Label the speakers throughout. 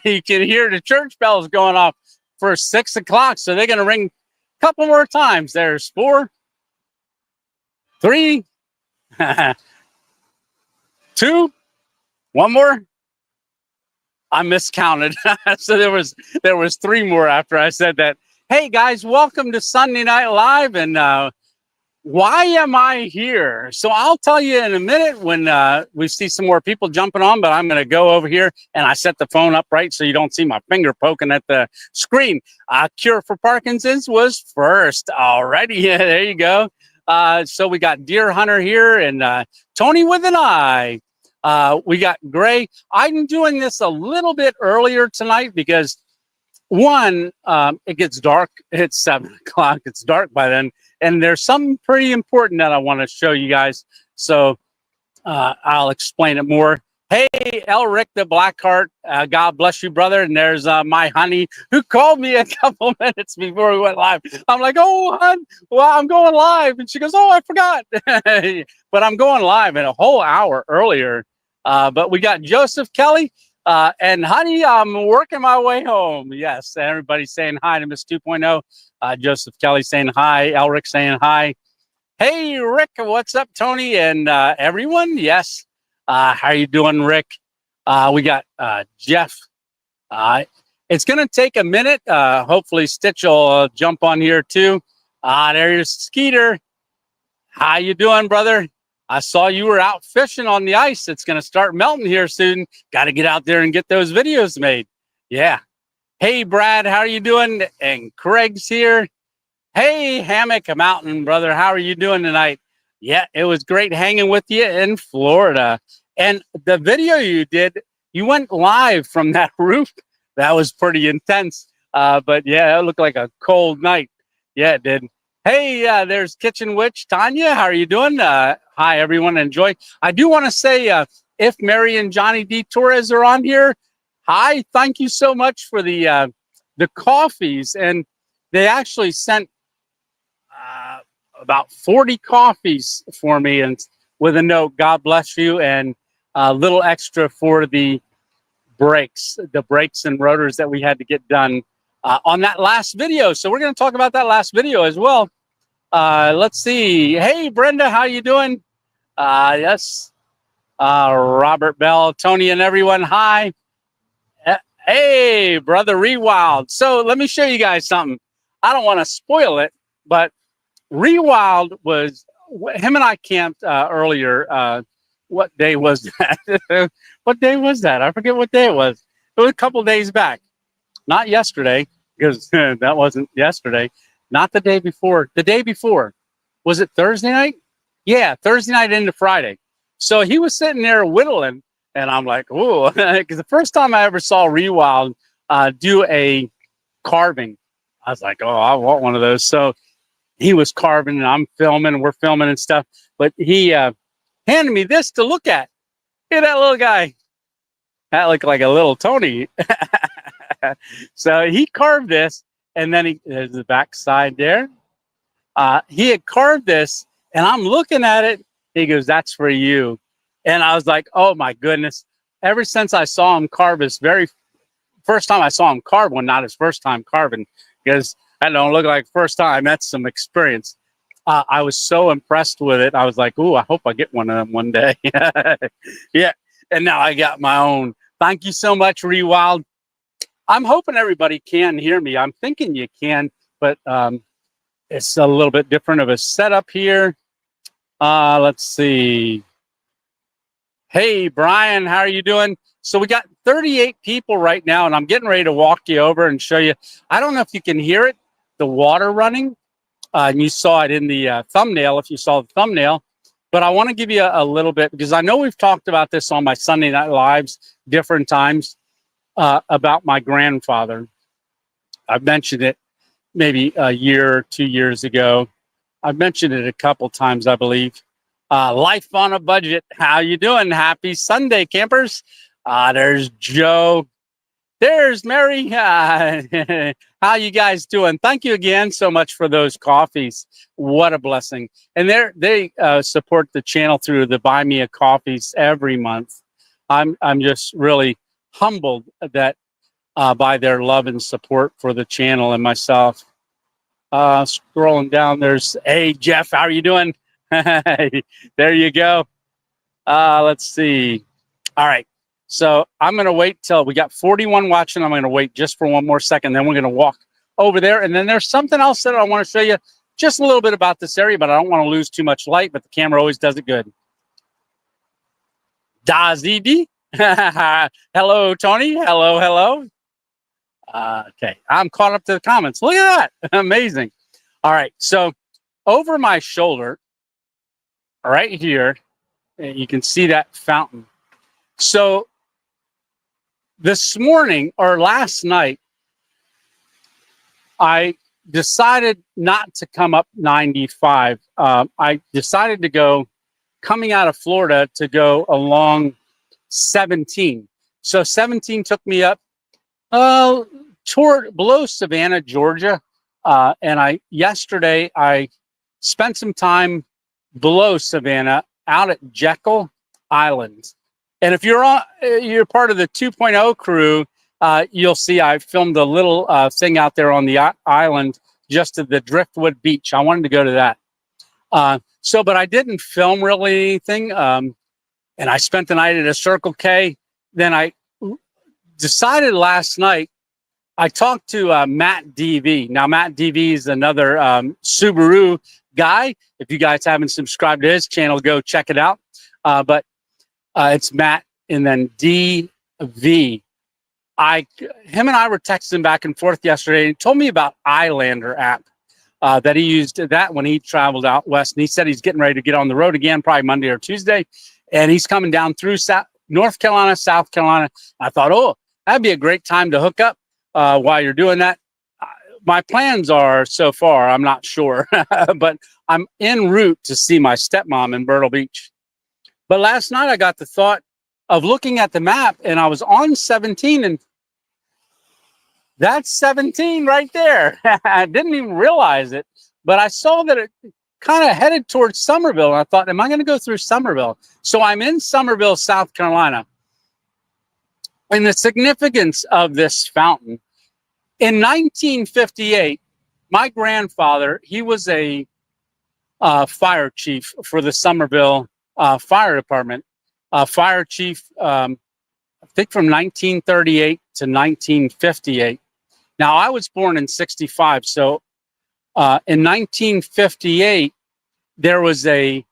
Speaker 1: You can hear the church bells going off for 6 o'clock. So they're going to ring a couple more times. There's 4, 3, 2, one more. I miscounted. So there was 3 more after I said that. Hey guys, welcome to Sunday Night Live. And why am I here? So I'll tell you in a minute when we see some more people jumping on, but I'm going to go over here and I set the phone up right so you don't see my finger poking at the screen. Cure for Parkinson's was first. Alrighty, yeah, there you go. So we got Deer Hunter here and Tony with an eye. We got Gray. I'm doing this a little bit earlier tonight because one, it gets dark. It's 7 o'clock. It's dark by then. And there's something pretty important that I want to show you guys. So I'll explain it more. Hey, Elric the Blackheart. God bless you, brother. And there's my honey who called me a couple minutes before we went live. I'm like, oh, hon, well, I'm going live. And she goes, oh, I forgot. But I'm going live in a whole hour earlier. But we got Joseph Kelly. And honey, I'm working my way home. Yes, everybody's saying hi to Miss 2.0. Joseph Kelly saying hi. Elric saying hi. Hey, Rick, what's up, Tony? And everyone, yes. How you doing, Rick? We got Jeff. It's going to take a minute. Hopefully, Stitch will jump on here, too. There's Skeeter. How you doing, brother? I saw you were out fishing on the ice. It's going to start melting here soon. Got to get out there and get those videos made. Yeah. Hey, Brad, how are you doing? And Craig's here. Hey, Hammock Mountain, brother. How are you doing tonight? Yeah, it was great hanging with you in Florida. And the video you did, you went live from that roof. That was pretty intense. But yeah, it looked like a cold night. Yeah, it did. Hey, there's Kitchen Witch Tanya. How are you doing? Hi, everyone. Enjoy. I do want to say, if Mary and Johnny D. Torres are on here, hi. Thank you so much for the coffees. And they actually sent about 40 coffees for me, and with a note, God bless you, and a little extra for the brakes and rotors that we had to get done on that last video. So we're going to talk about that last video as well. Let's see. Hey, Brenda, how you doing? Yes. Robert Bell, Tony, and everyone. Hi. Hey, brother Rewild. So let me show you guys something. I don't want to spoil it, but Rewild was, him and I camped earlier. What day was that? What day was that? I forget what day it was. It was a couple days back. Not yesterday, because that wasn't yesterday. Not the day before. The day before. Was it Thursday night? Yeah, Thursday night into Friday. So he was sitting there whittling, and I'm like, oh, because the first time I ever saw Rewild do a carving, I was like, oh, I want one of those. So he was carving, and I'm filming, and we're filming and stuff. But he handed me this to look at. Look at that little guy. That looked like a little Tony. So he carved this, and then there's the back side there. He had carved this, and I'm looking at it. He goes, that's for you. And I was like, oh my goodness. Ever since I saw him carve his very first time I saw him carve one, not his first time carving, because that don't look like first time. That's some experience. I was so impressed with it. I was like, ooh, I hope I get one of them one day. Yeah. And now I got my own. Thank you so much, Rewild. I'm hoping everybody can hear me. I'm thinking you can, but it's a little bit different of a setup here. Let's see. Hey, Brian, how are you doing? So we got 38 people right now, and I'm getting ready to walk you over and show you. I don't know if you can hear it, the water running. And you saw it in the thumbnail, if you saw the thumbnail. But I want to give you a little bit, because I know we've talked about this on my Sunday Night Lives different times, about my grandfather. I've mentioned it maybe a year or 2 years ago. I've mentioned it a couple times, I believe. Life on a budget. How you doing? Happy Sunday, campers. There's Joe. There's Mary. How you guys doing? Thank you again so much for those coffees. What a blessing. And they support the channel through the Buy Me a Coffees every month. I'm just really humbled that by their love and support for the channel and myself. Scrolling down, there's, hey, Jeff, how are you doing? There you go. Let's see. All right. So I'm going to wait till we got 41 watching. I'm going to wait just for one more second. Then we're going to walk over there. And then there's something else that I want to show you just a little bit about this area, but I don't want to lose too much light, but the camera always does it good. Dazidi. Hello, Tony. Hello, hello. Okay. I'm caught up to the comments. Look at that. Amazing. All right. So over my shoulder, right here, you can see that fountain. So this morning or last night, I decided not to come up 95. I decided to go coming out of Florida to go along 17. So 17 took me up toward below Savannah, Georgia. And yesterday I spent some time below Savannah out at Jekyll Island. And if you're part of the 2.0 crew, you'll see I filmed a little thing out there on the island just at the Driftwood Beach. I wanted to go to that. But I didn't film really anything. And I spent the night at a Circle K. Then I decided last night, I talked to Matt DV. Now, Matt DV is another Subaru guy. If you guys haven't subscribed to his channel, go check it out. But it's Matt and then DV. Him and I were texting back and forth yesterday. He told me about Islander app that he used that when he traveled out west. And he said he's getting ready to get on the road again, probably Monday or Tuesday. And he's coming down through North Carolina, South Carolina. I thought, oh, that'd be a great time to hook up while you're doing that. My plans are so far, I'm not sure, but I'm en route to see my stepmom in Myrtle Beach. But last night I got the thought of looking at the map, and I was on 17, and that's 17 right there. I didn't even realize it, but I saw that it kind of headed towards Somerville, and I thought, am I going to go through Somerville? So I'm in Summerville, South Carolina. And the significance of this fountain, in 1958, my grandfather, he was a fire chief for the Somerville Fire Department. Fire chief, I think from 1938 to 1958. Now, I was born in 65, so in 1958, there was a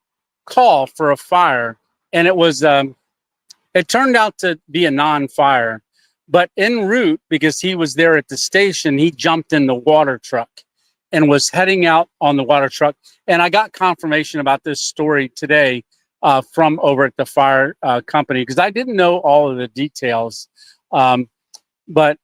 Speaker 1: call for a fire, and it was it turned out to be a non-fire. But en route, because he was there at the station, he jumped in the water truck and was heading out on the water truck. And I got confirmation about this story today from over at the fire company, because I didn't know all of the details. But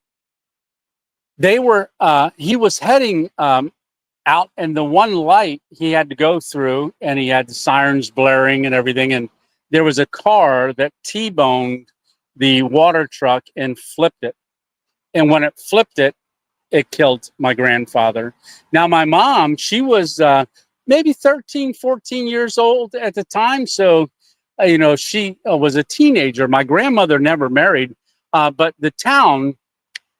Speaker 1: they were, he was heading out, and the one light he had to go through, and he had the sirens blaring and everything. And there was a car that T-boned the water truck and flipped it. And when it flipped it, it killed my grandfather. Now, my mom, she was maybe 13, 14 years old at the time. So, she was a teenager. My grandmother never married. But the town,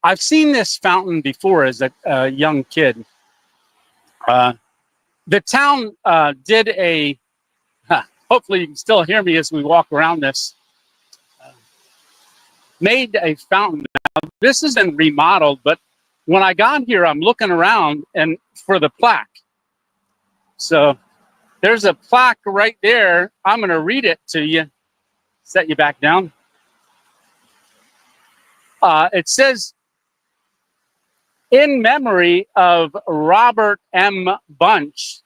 Speaker 1: I've seen this fountain before as a young kid. The town did a, hopefully you can still hear me as we walk around this, made a fountain. Now, this isn't remodeled, but when I got here, I'm looking around and for the plaque. So there's a plaque right there. I'm going to read it to you. Set you back down. It says, in memory of Robert M. Bunch,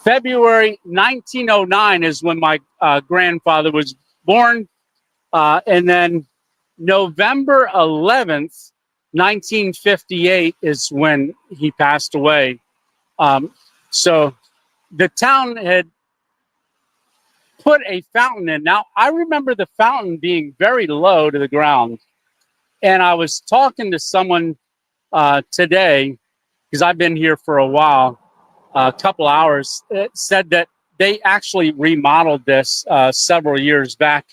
Speaker 1: February 1909 is when my grandfather was born. And then November 11th, 1958 is when he passed away. So the town had put a fountain in. Now, I remember the fountain being very low to the ground. And I was talking to someone today, because I've been here for a while, a couple hours. It said that they actually remodeled this several years back.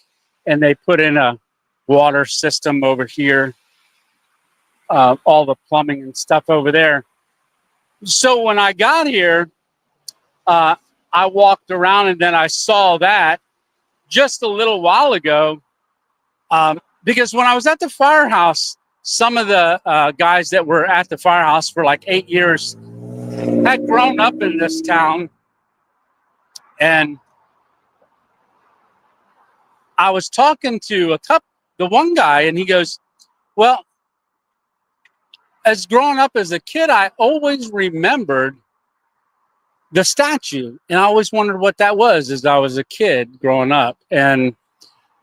Speaker 1: and they put in a water system over here, all the plumbing and stuff over there. So when I got here, I walked around and then I saw that just a little while ago, because when I was at the firehouse, some of the guys that were at the firehouse for like 8 years had grown up in this town. And I was talking to the one guy, and he goes, well, as growing up as a kid, I always remembered the statue. And I always wondered what that was as I was a kid growing up. And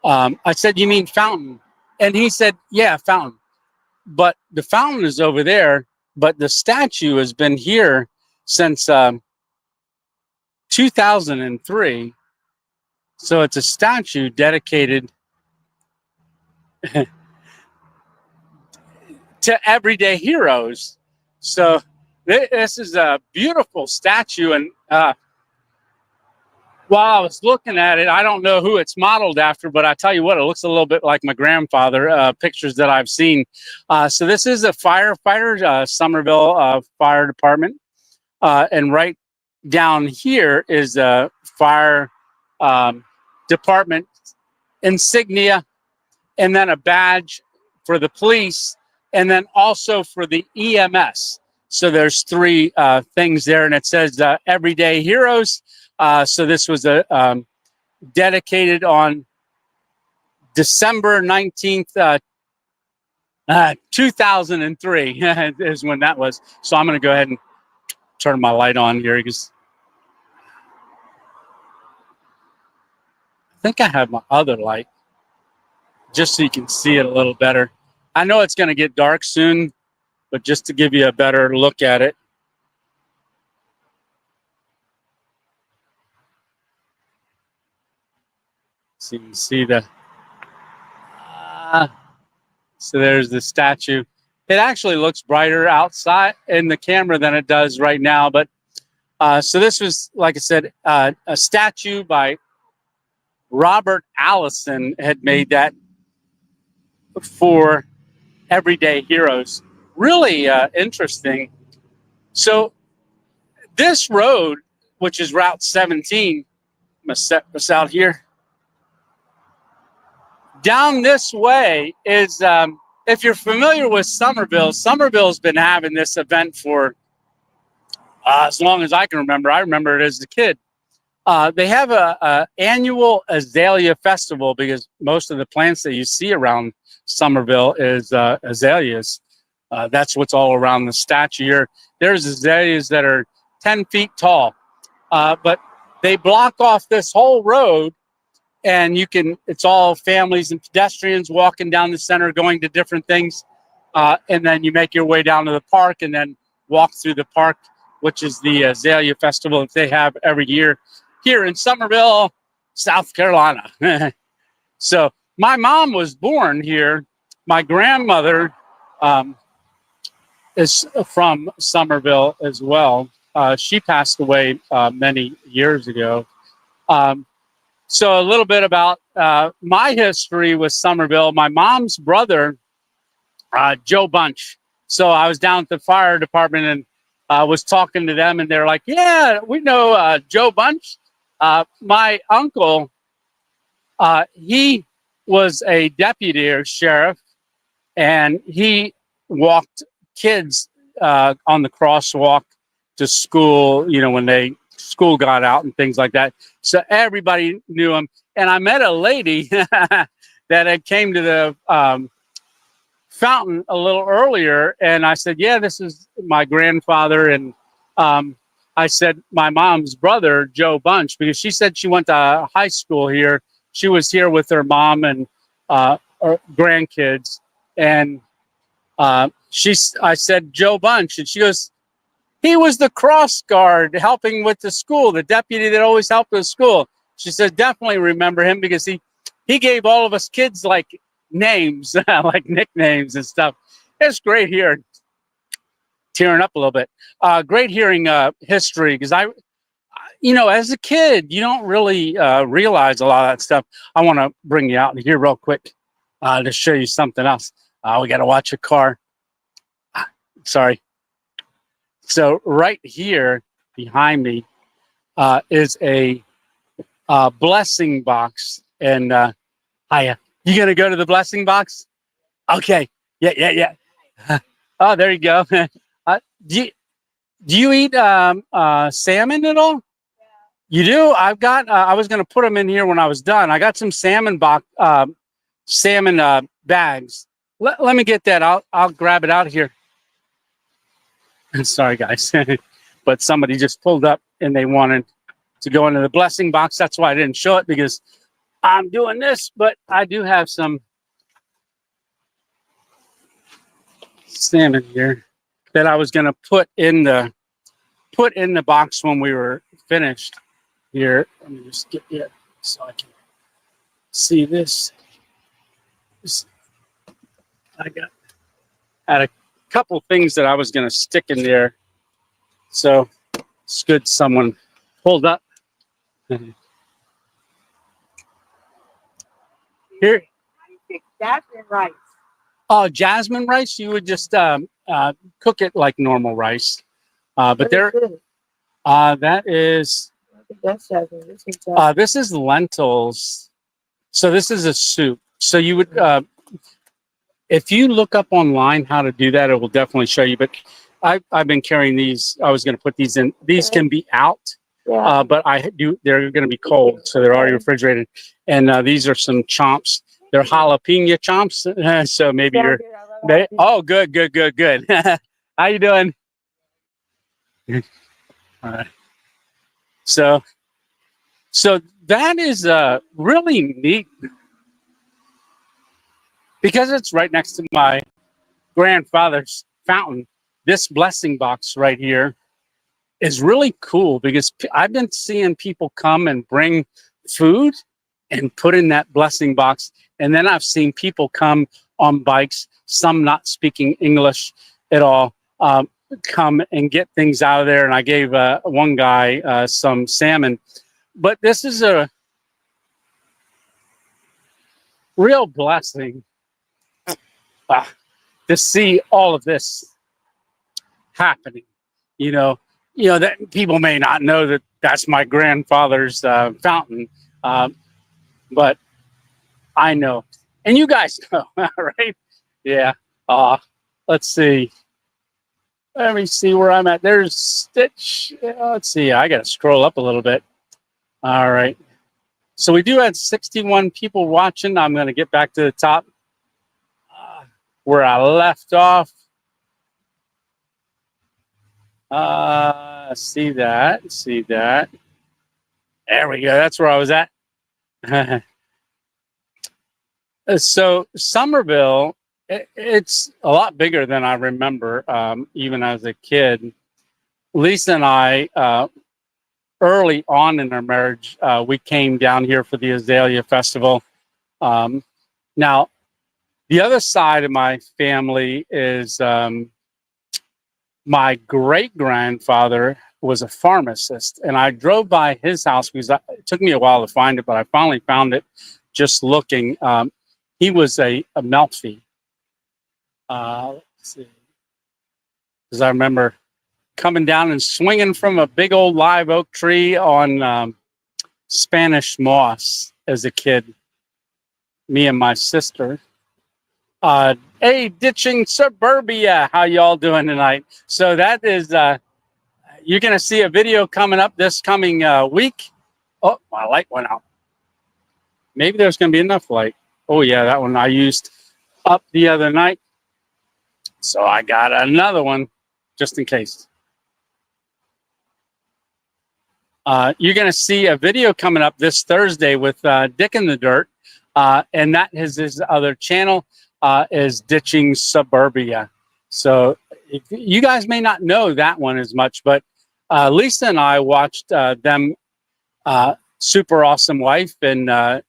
Speaker 1: I said, you mean fountain? And he said, yeah, fountain. But the fountain is over there, but the statue has been here since 2003. So it's a statue dedicated to everyday heroes. So this is a beautiful statue. And while I was looking at it, I don't know who it's modeled after, but I tell you what, it looks a little bit like my grandfather, pictures that I've seen. So this is a firefighter, Somerville Fire Department. And right down here is a fire department insignia, and then a badge for the police, and then also for the EMS. So there's three things there, and it says everyday heroes. So this was dedicated on December 19th, 2003 is when that was. So I'm going to go ahead and turn my light on here because I think I have my other light just so you can see it a little better. I know it's going to get dark soon, but just to give you a better look at it. So you can see so there's the statue. It actually looks brighter outside in the camera than it does right now. But so this was, like I said, a statue by Robert Allison had made that for everyday heroes. Really interesting. So this road, which is Route 17, I'm going to set this out here. Down this way is, if you're familiar with Somerville, Somerville's been having this event for as long as I can remember. I remember it as a kid. They have a annual azalea festival because most of the plants that you see around Somerville is azaleas. That's what's all around the statue here. There's azaleas that are 10 feet tall, but they block off this whole road. And it's all families and pedestrians walking down the center, going to different things. And then you make your way down to the park and then walk through the park, which is the Azalea Festival that they have every year here in Summerville, South Carolina. So my mom was born here. My grandmother is from Somerville as well. She passed away many years ago. So a little bit about my history with Somerville. My mom's brother, Joe Bunch. So I was down at the fire department and was talking to them, and they're like, yeah, we know Joe Bunch. My uncle, he was a deputy or sheriff, and he walked kids on the crosswalk to school, when school got out and things like that. So everybody knew him. And I met a lady that had came to the fountain a little earlier. And I said, yeah, this is my grandfather. And I said, my mom's brother, Joe Bunch, because she said she went to high school here. She was here with her mom and her grandkids. And I said, Joe Bunch. And she goes, he was the cross guard helping with the school, the deputy that always helped with school. She said, definitely remember him because he gave all of us kids like names, like nicknames and stuff. It's great here. Tearing up a little bit. Great hearing history because you know, as a kid, you don't really realize a lot of that stuff. I want to bring you out here real quick to show you something else. We got to watch a car. Sorry. So right here behind me is a blessing box. And hiya, you gonna go to the blessing box? Okay. Yeah. Oh, there you go. Do you eat salmon at all? You do? I've got. I was gonna put them in here when I was done. I got some salmon bags. Let me get that. I'll grab it out here. Sorry, guys, but somebody just pulled up and they wanted to go into the blessing box. That's why I didn't show it, because I'm doing this. But I do have some salmon here that I was going to put in the box when we were finished. Here, let me just get it so I can see this. I had a couple things that I was going to stick in there, so it's good someone pulled up. Here.
Speaker 2: How do you pick jasmine rice?
Speaker 1: Oh, jasmine rice. You would just cook it like normal rice, but there. That is.
Speaker 2: That's jasmine.
Speaker 1: This is lentils. So this is a soup. So you would, if you look up online how to do that, it will definitely show you. But I've been carrying these. I was going to put these in. These can be out, but they're going to be cold, so they're already refrigerated. And these are some chomps. They're jalapeno chomps. So maybe you're. Oh, good. How you doing? All right. So that is really neat, because it's right next to my grandfather's fountain. This blessing box right here is really cool, because I've been seeing people come and bring food and put in that blessing box. And then I've seen people come on bikes, some not speaking English at all, come and get things out of there. And I gave one guy some salmon. But this is a real blessing to see all of this happening. You know that people may not know that that's my grandfather's fountain, but I know, and you guys know, right? Yeah. Let's see. Let me see where I'm at. There's Stitch. Let's see. I got to scroll up a little bit. All right. So we do have 61 people watching. I'm going to get back to the top where I left off. See that. There we go. That's where I was at. So Somerville, it's a lot bigger than I remember, even as a kid. Lisa and I, early on in our marriage, we came down here for the Azalea Festival. Now, the other side of my family is my great-grandfather was a pharmacist, and I drove by his house because it took me a while to find it, but I finally found it just looking. He was a Melfi. Let's see. Because I remember coming down and swinging from a big old live oak tree on Spanish moss as a kid. Me and my sister. Hey, ditching suburbia. How y'all doing tonight? So that is, you're going to see a video coming up this coming week. Oh, my light went out. Maybe there's going to be enough light. Oh, yeah, that one I used up the other night. So I got another one just in case. You're going to see a video coming up this Thursday with Dick in the Dirt. And that is his other channel, is Ditching Suburbia. So you guys may not know that one as much, but Lisa and I watched them, Super Awesome Wife and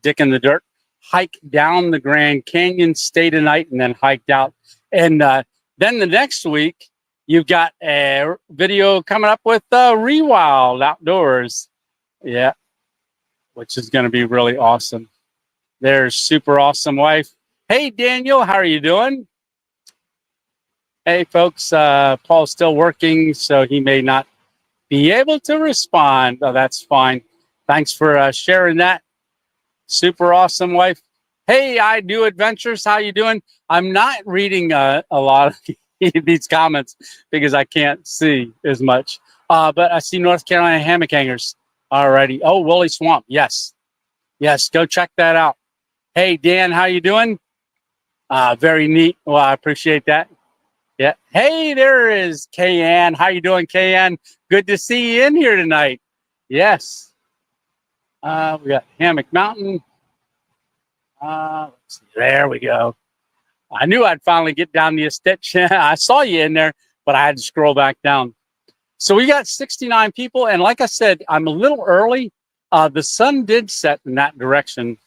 Speaker 1: Dick in the Dirt, hike down the Grand Canyon, stayed a night, and then hiked out. And then the next week, You've got a video coming up with Rewild Outdoors. Yeah, which is going to be really awesome. There's super awesome wife. Hey, Daniel, how are you doing? Hey, folks, Paul's still working, so he may not be able to respond. Oh, that's fine. Thanks for sharing that. Super awesome wife. Hey, I do adventures. How you doing? I'm not reading a lot of these comments because I can't see as much. But I see North Carolina hammock hangers. Alrighty. Oh, Woolly Swamp. Yes. Yes. Go check that out. Hey, Dan, how you doing? Very neat. Well, I appreciate that. Yeah. Hey, there is Kayanne. How you doing, Kayanne? Good to see you in here tonight. Yes. We got Hammock Mountain. Let's see. There we go. I knew I'd finally get down the stitch. I saw you in there, but I had to scroll back down. So we got 69 people. And like I said, I'm a little early. The sun did set in that direction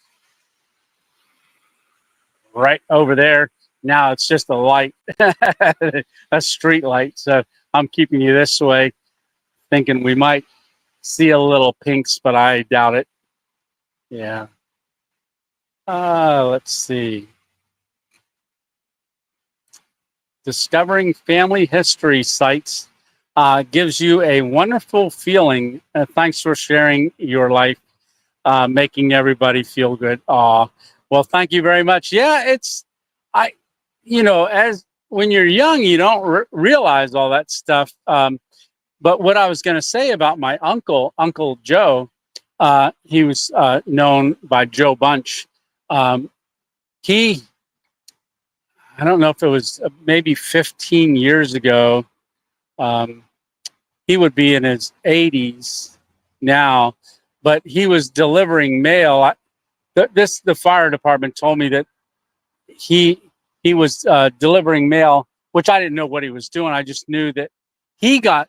Speaker 1: right over there. Now it's just a light, a street light. So I'm keeping you this way, thinking we might see a little pinks, but I doubt it. Yeah. Let's see. Discovering family history sites gives you a wonderful feeling. Thanks for sharing your life, making everybody feel good. Well, thank you very much. Yeah, as when you're young, you don't realize all that stuff. But what I was going to say about my uncle, Uncle Joe, he was known by Joe Bunch. I don't know if it was maybe 15 years ago. He would be in his 80s now, but he was delivering mail. The fire department told me that he was delivering mail, which I didn't know what he was doing. I just knew that he got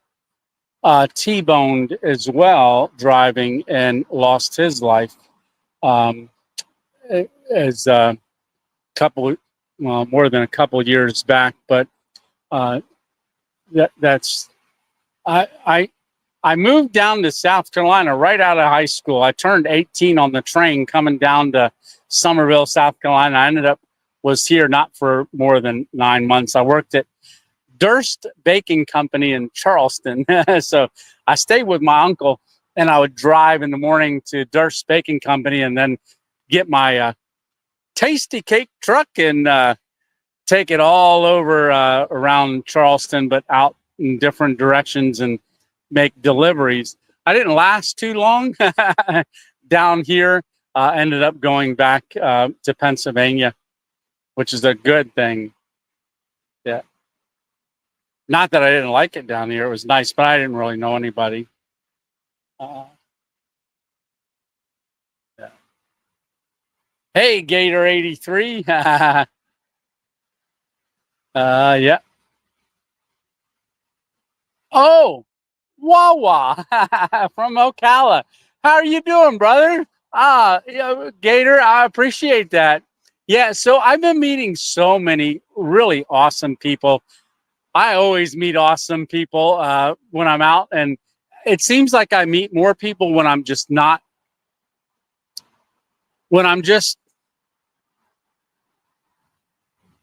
Speaker 1: T-boned as well driving and lost his life as a couple, well, more than a couple years back. But that's I moved down to South Carolina right out of high school. I turned 18 on the train coming down to Summerville, South Carolina. I was here not for more than 9 months. I worked at Durst Baking Company in Charleston. So I stayed with my uncle, and I would drive in the morning to Durst Baking Company and then get my tasty cake truck and take it all over around Charleston, but out in different directions and make deliveries. I didn't last too long down here. Ended up going back to Pennsylvania, which is a good thing. Yeah. Not that I didn't like it down here. It was nice, but I didn't really know anybody. Yeah. Hey, Gator 83. Yeah. Oh, Wawa from Ocala. How are you doing, brother? Gator, I appreciate that. Yeah, so I've been meeting so many really awesome people. I always meet awesome people when I'm out, and it seems like I meet more people when I'm just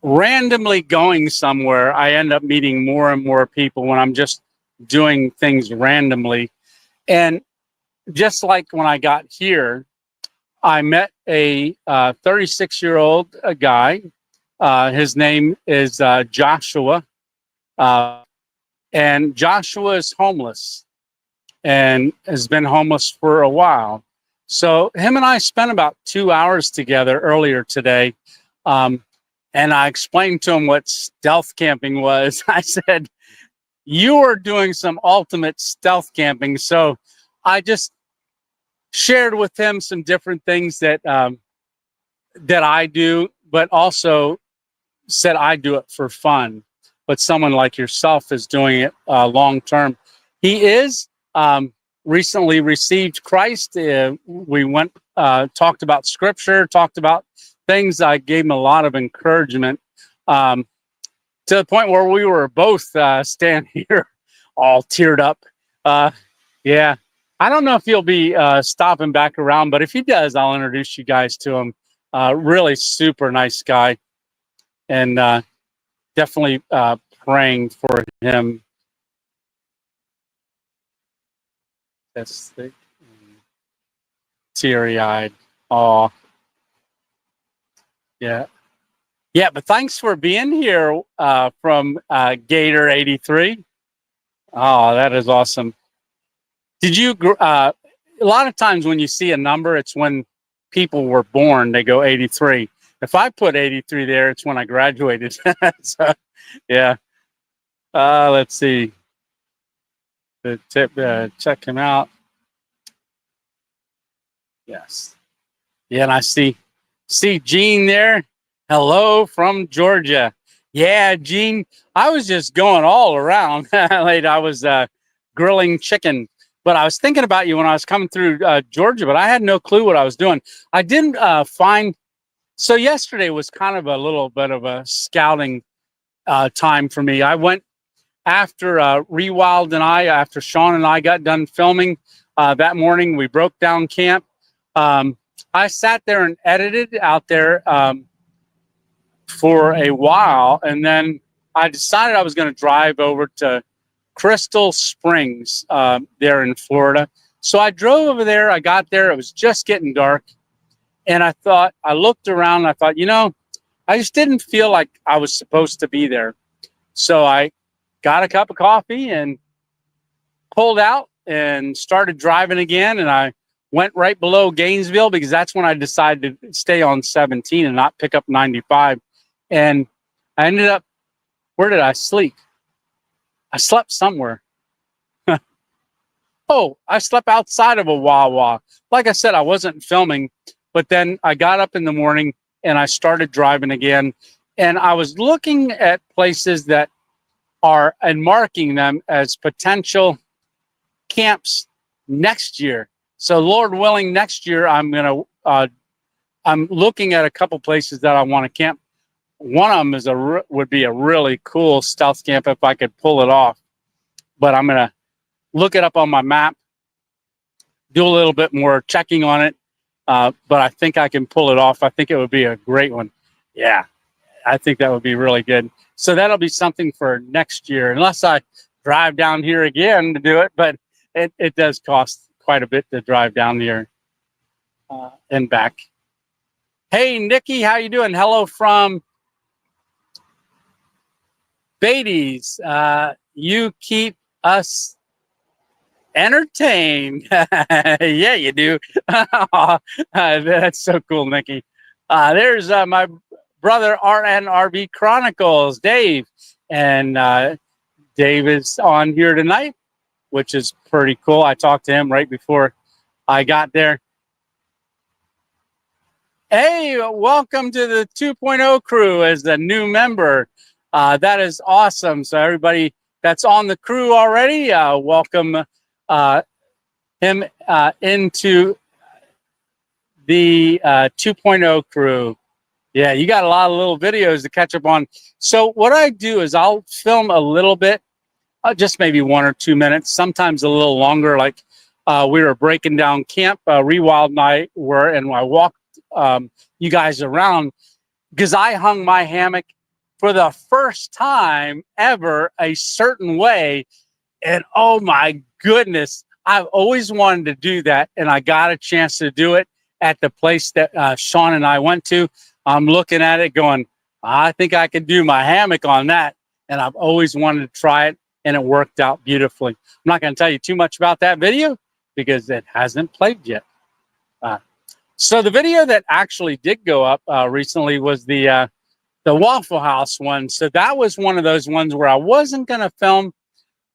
Speaker 1: randomly going somewhere. I end up meeting more and more people when I'm just doing things randomly. And just like when I got here, I met a 36-year-old guy. His name is Joshua. And Joshua is homeless and has been homeless for a while. So him and I spent about 2 hours together earlier today. And I explained to him what stealth camping was. I said, you are doing some ultimate stealth camping. So I just shared with him some different things that I do, but also said I do it for fun. But someone like yourself is doing it long term. He is recently received Christ. We went, talked about scripture, talked about things. I gave him a lot of encouragement. to the point where we were both standing here all teared up. Yeah. I don't know if he'll be stopping back around, but if he does, I'll introduce you guys to him. Really super nice guy, and definitely praying for him. That's thick and teary-eyed. Oh, yeah. Yeah, but thanks for being here from Gator 83. Oh, that is awesome. Did you, a lot of times when you see a number, it's when people were born, they go 83. If I put 83 there, it's when I graduated. So, yeah. Let's see. The tip, check him out. Yes. Yeah, and I see Gene there. Hello from Georgia. Yeah, Gene, I was just going all around. I was grilling chicken, but I was thinking about you when I was coming through Georgia, but I had no clue what I was doing. I didn't find, so yesterday was kind of a little bit of a scouting time for me. I went after Rewild and after Sean and I got done filming that morning, we broke down camp. I sat there and edited out there for a while, and then I decided I was going to drive over to Crystal Springs there in Florida. So I drove over there. I got there. It was just getting dark, and I looked around, and I thought, I just didn't feel like I was supposed to be there. So I got a cup of coffee and pulled out and started driving again, and I went right below Gainesville because that's when I decided to stay on 17 and not pick up 95. And I ended up, where did I sleep? I slept somewhere. Oh, I slept outside of a Wawa. Like I said, I wasn't filming, but then I got up in the morning and I started driving again. And I was looking at places that are and marking them as potential camps next year. So Lord willing, next year I'm looking at a couple places that I want to camp. One of them would be a really cool stealth camp if I could pull it off. But I'm gonna look it up on my map, do a little bit more checking on it. But I think I can pull it off. I think it would be a great one. Yeah, I think that would be really good. So that'll be something for next year, unless I drive down here again to do it. But it does cost quite a bit to drive down here and back. Hey, Nikki, how you doing? Hello from Beatty's. You keep us entertained. Yeah, you do. That's so cool, Nikki. There's my brother RNRB Chronicles, Dave. And Dave is on here tonight, which is pretty cool. I talked to him right before I got there. Hey, welcome to the 2.0 crew as a new member. That is awesome. So everybody that's on the crew already, welcome him into the 2.0 crew. Yeah, you got a lot of little videos to catch up on. So what I do is I'll film a little bit, just maybe 1 or 2 minutes, sometimes a little longer. Like we were breaking down camp, Rewild and I were, and I walked you guys around because I hung my hammock for the first time ever a certain way. And oh my goodness, I've always wanted to do that. And I got a chance to do it at the place that Sean and I went to. I'm looking at it going, I think I can do my hammock on that. And I've always wanted to try it, and it worked out beautifully. I'm not going to tell you too much about that video because it hasn't played yet. So the video that actually did go up recently was the Waffle House one. So that was one of those ones where I wasn't going to film.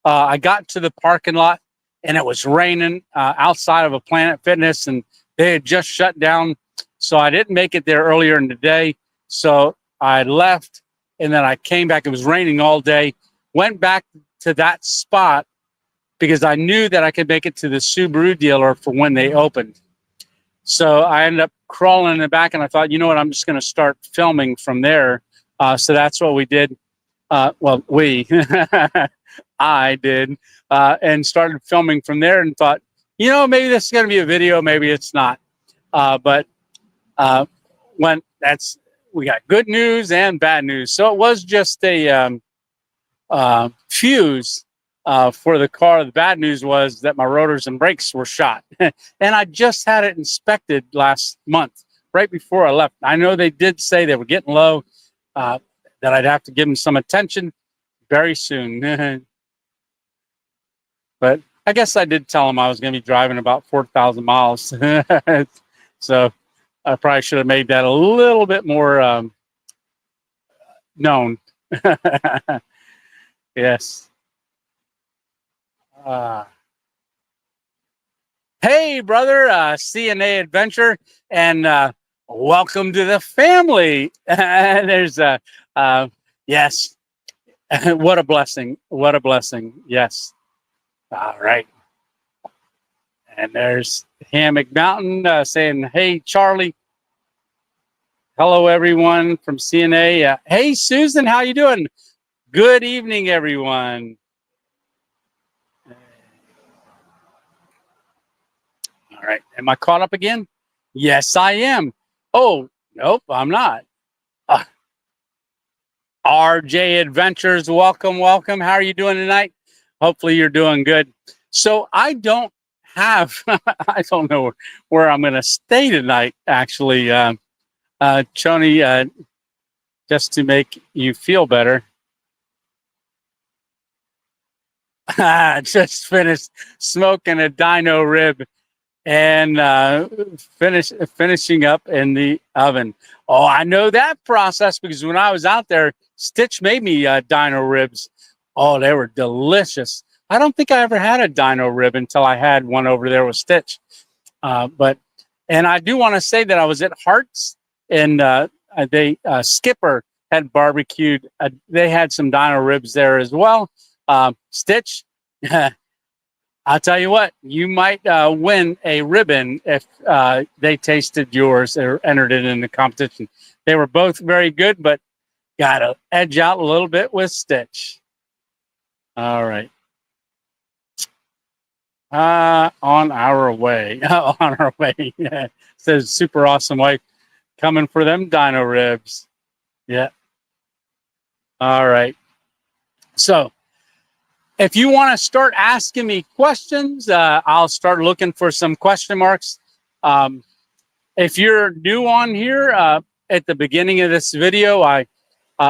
Speaker 1: I got to the parking lot and it was raining outside of a Planet Fitness, and they had just shut down. So I didn't make it there earlier in the day. So I left and then I came back. It was raining all day. Went back to that spot because I knew that I could make it to the Subaru dealer for when they opened. So I ended up crawling in the back, and I thought, you know what, I'm just going to start filming from there. So that's what we did. well, we, I did, and started filming from there and thought, maybe this is going to be a video, maybe it's not. But when we got good news and bad news. So it was just a fuse for the car. The bad news was that my rotors and brakes were shot. And I just had it inspected last month, right before I left. I know they did say they were getting low, that I'd have to give them some attention very soon. But I guess I did tell them I was going to be driving about 4,000 miles. So I probably should have made that a little bit more known. Yes. Hey, brother, CNA Adventure, and welcome to the family. There's yes. What a blessing. What a blessing. Yes. All right. And there's Hammock Mountain saying, hey, Charlie. Hello, everyone from CNA. Hey, Susan, how you doing? Good evening, everyone. All right. Am I caught up again? Yes, I am. Oh, nope, I'm not. RJ Adventures, welcome, welcome. How are you doing tonight? Hopefully you're doing good. So I don't have, I don't know where I'm going to stay tonight, actually. Choni, just to make you feel better. Just finished smoking a dino rib and finishing up in the oven. Oh, I know that process because when I was out there, Stitch made me dino ribs. Oh, they were delicious. I don't think I ever had a dino rib until I had one over there with Stitch. And I do want to say that I was at Hart's and Skipper had barbecued. They had some dino ribs there as well. Stitch, I'll tell you what, you might win a ribbon if they tasted yours or entered it in the competition. They were both very good, but got to edge out a little bit with Stitch. All right. On our way. On our way. Yeah. Says super awesome wife coming for them dino ribs. Yeah. All right. So if you want to start asking me questions, I'll start looking for some question marks. If you're new on here, at the beginning of this video, I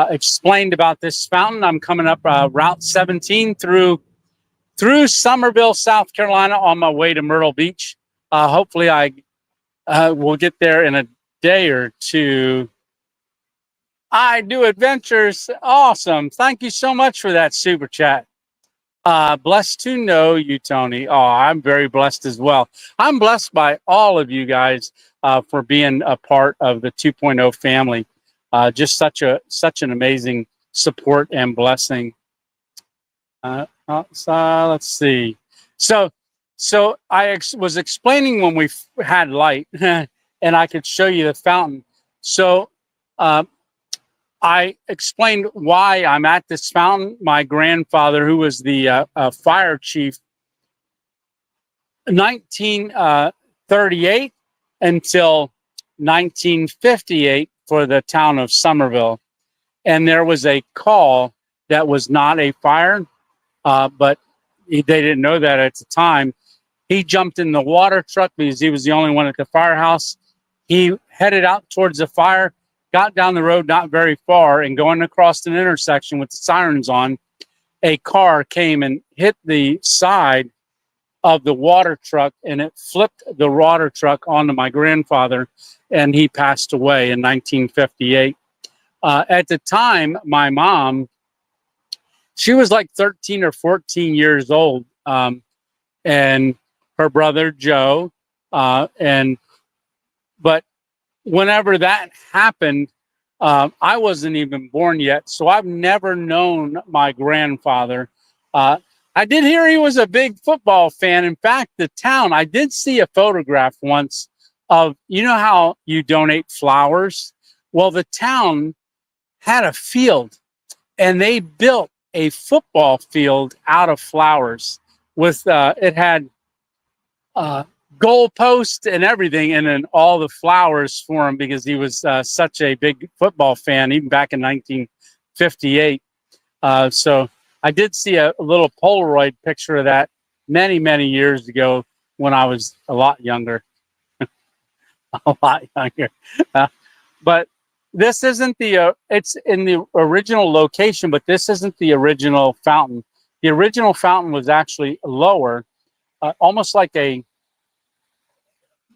Speaker 1: explained about this fountain. I'm coming up Route 17 through Somerville, South Carolina on my way to Myrtle Beach. Hopefully I will get there in a day or two. I do adventures. Awesome. Thank you so much for that super chat. Blessed to know you, Tony. Oh, I'm very blessed as well. I'm blessed by all of you guys for being a part of the 2.0 family. Just such an amazing support and blessing. Let's see. So I was explaining when we had light, and I could show you the fountain. So I explained why I'm at this fountain. My grandfather, who was the fire chief, 1938 until 1958 for the town of Somerville. And there was a call that was not a fire, but they didn't know that at the time. He jumped in the water truck because he was the only one at the firehouse. He headed out towards the fire, got down the road not very far, and going across an intersection with the sirens on, a car came and hit the side of the water truck, and it flipped the water truck onto my grandfather, and he passed away in 1958. At the time, my mom, she was like 13 or 14 years old, and her brother Joe, but whenever that happened, I wasn't even born yet, so I've never known my grandfather. I did hear he was a big football fan. In fact, the town, I did see a photograph once of, you know how you donate flowers? Well, the town had a field, and they built a football field out of flowers with it had goal post and everything, and then all the flowers for him because he was such a big football fan, even back in 1958. So I did see a little Polaroid picture of that many, many years ago when I was a lot younger. A lot younger. But this isn't the, it's in the original location, but this isn't the original fountain. The original fountain was actually lower, almost like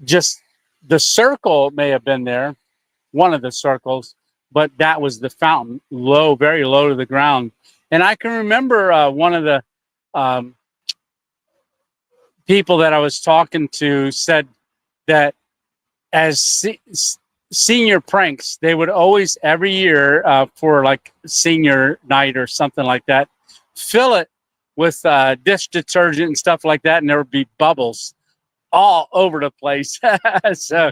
Speaker 1: just the circle may have been there, one of the circles, but that was the fountain, low, very low to the ground. And I can remember one of the people that I was talking to said that as senior pranks, they would always, every year for like senior night or something like that, fill it with dish detergent and stuff like that, and there would be bubbles all over the place. So,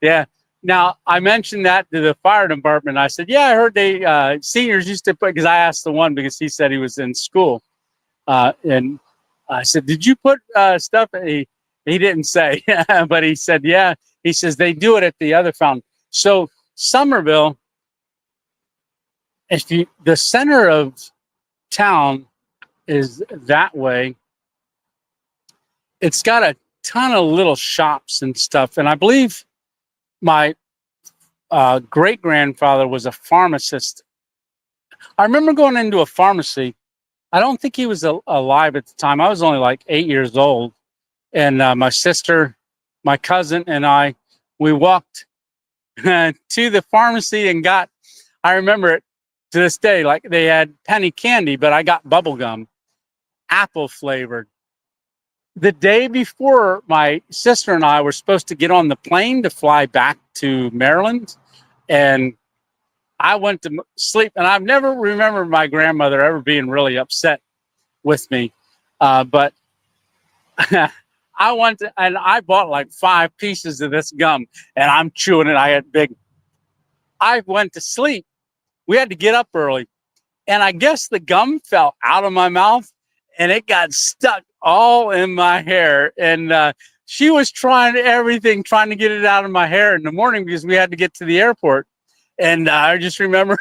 Speaker 1: yeah. Now, I mentioned that to the fire department. I said, yeah, I heard they seniors used to put, because I asked the one because he said he was in school. And I said, did you put stuff? He didn't say, but he said, yeah. He says they do it at the other fountain. So Somerville, the center of town is that way. It's got a ton of little shops and stuff. And I believe my great-grandfather was a pharmacist. I remember going into a pharmacy. I don't think he was alive at the time. I was only like 8 years old. And my sister, my cousin, and we walked to the pharmacy and got, I remember it to this day, like they had penny candy, but I got bubble gum, apple flavored. The day before, my sister and I were supposed to get on the plane to fly back to Maryland, and I went to sleep. And I've never remembered my grandmother ever being really upset with me, but I went to, and I bought like 5 pieces of this gum, and I'm chewing it. I went to sleep. We had to get up early, and I guess the gum fell out of my mouth, and it got stuck all in my hair. And she was trying to get it out of my hair in the morning because we had to get to the airport. And I just remember,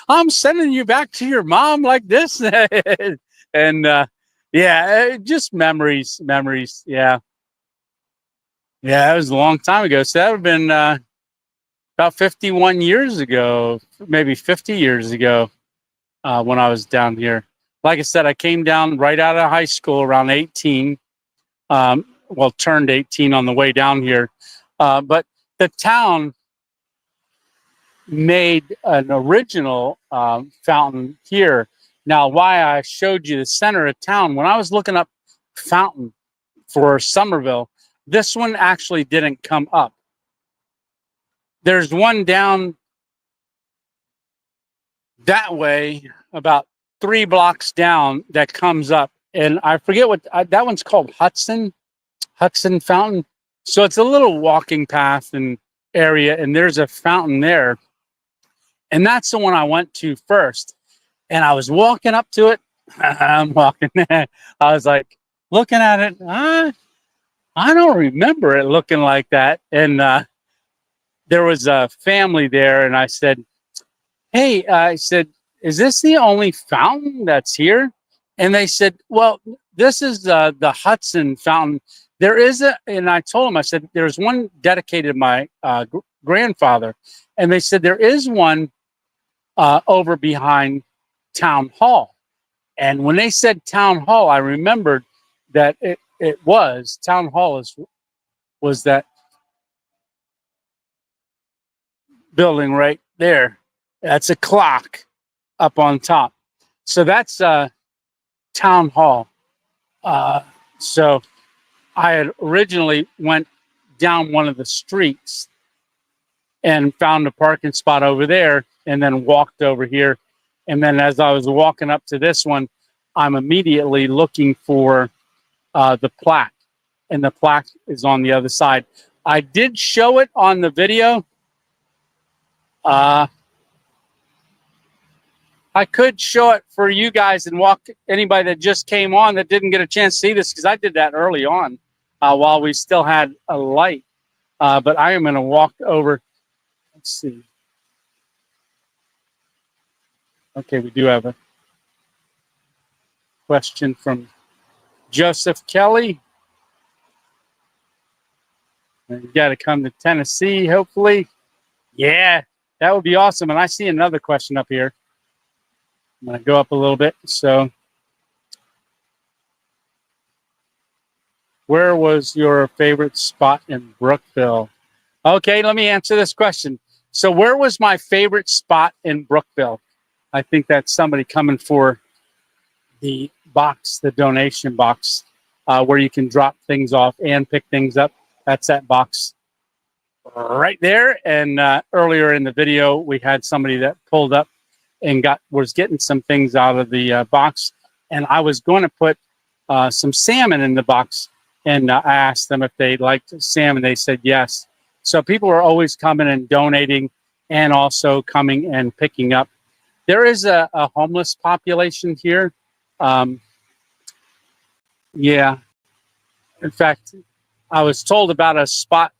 Speaker 1: I'm sending you back to your mom like this. And yeah, just memories. Yeah. Yeah, it was a long time ago. So that would have been about 51 years ago, maybe 50 years ago when I was down here. Like I said, I came down right out of high school around 18. Turned 18 on the way down here. But the town made an original fountain here. Now, why I showed you the center of town, when I was looking up fountain for Somerville, this one actually didn't come up. There's one down that way, about 3 blocks down, that comes up, and I forget what that one's called. Hudson Fountain. So it's a little walking path and area, and there's a fountain there, and that's the one I went to first. And I was walking up to it. I'm walking. I was like looking at it. I don't remember it looking like that. And there was a family there, and I said, "Hey," I said, "is this the only fountain that's here?" And they said, "Well, this is the Hudson Fountain. There is and I told them, I said, "There's one dedicated to my grandfather." And they said, "There is one over behind Town Hall." And when they said Town Hall, I remembered that it was Town Hall was that building right there. That's a clock up on top. So that's Town Hall. So I had originally went down one of the streets and found a parking spot over there, and then walked over here. And then as I was walking up to this one, I'm immediately looking for the plaque, and the plaque is on the other side. I did show it on the video. I could show it for you guys and walk anybody that just came on that didn't get a chance to see this, because I did that early on while we still had a light. But I am going to walk over. Let's see. Okay, we do have a question from Joseph Kelly. You got to come to Tennessee, hopefully. Yeah, that would be awesome. And I see another question up here. I'm going to go up a little bit. So, where was your favorite spot in Brookville? Okay, let me answer this question. So, where was my favorite spot in Brookville? I think that's somebody coming for the box, the donation box, where you can drop things off and pick things up. That's that box right there. And earlier in the video, we had somebody that pulled up and was getting some things out of the box. And I was going to put some salmon in the box. And I asked them if they liked salmon. They said yes. So people are always coming and donating and also coming and picking up. There is a homeless population here. Yeah. In fact, I was told about a spot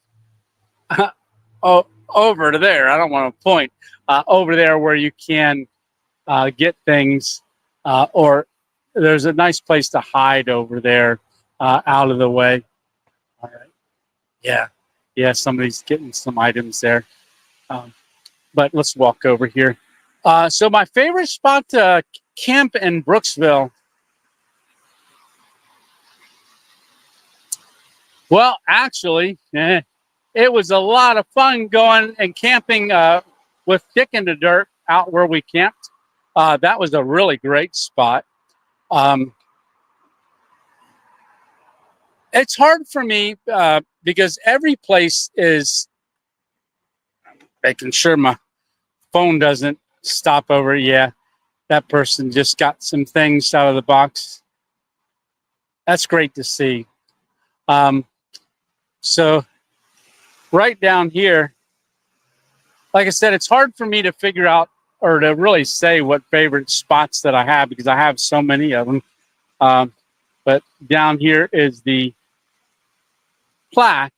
Speaker 1: over there. I don't want to point over there where you can get things, or there's a nice place to hide over there out of the way. All right. Yeah, somebody's getting some items there. But let's walk over here. So my favorite spot to camp in Brooksville. Well, actually, it was a lot of fun going and camping with Dick in the Dirt out where we camped. That was a really great spot. It's hard for me because every place is making sure my phone doesn't stop over. Yeah, that person just got some things out of the box. That's great to see. So right down here, like I said, it's hard for me to figure out or to really say what favorite spots that I have because I have so many of them. But down here is the plaque,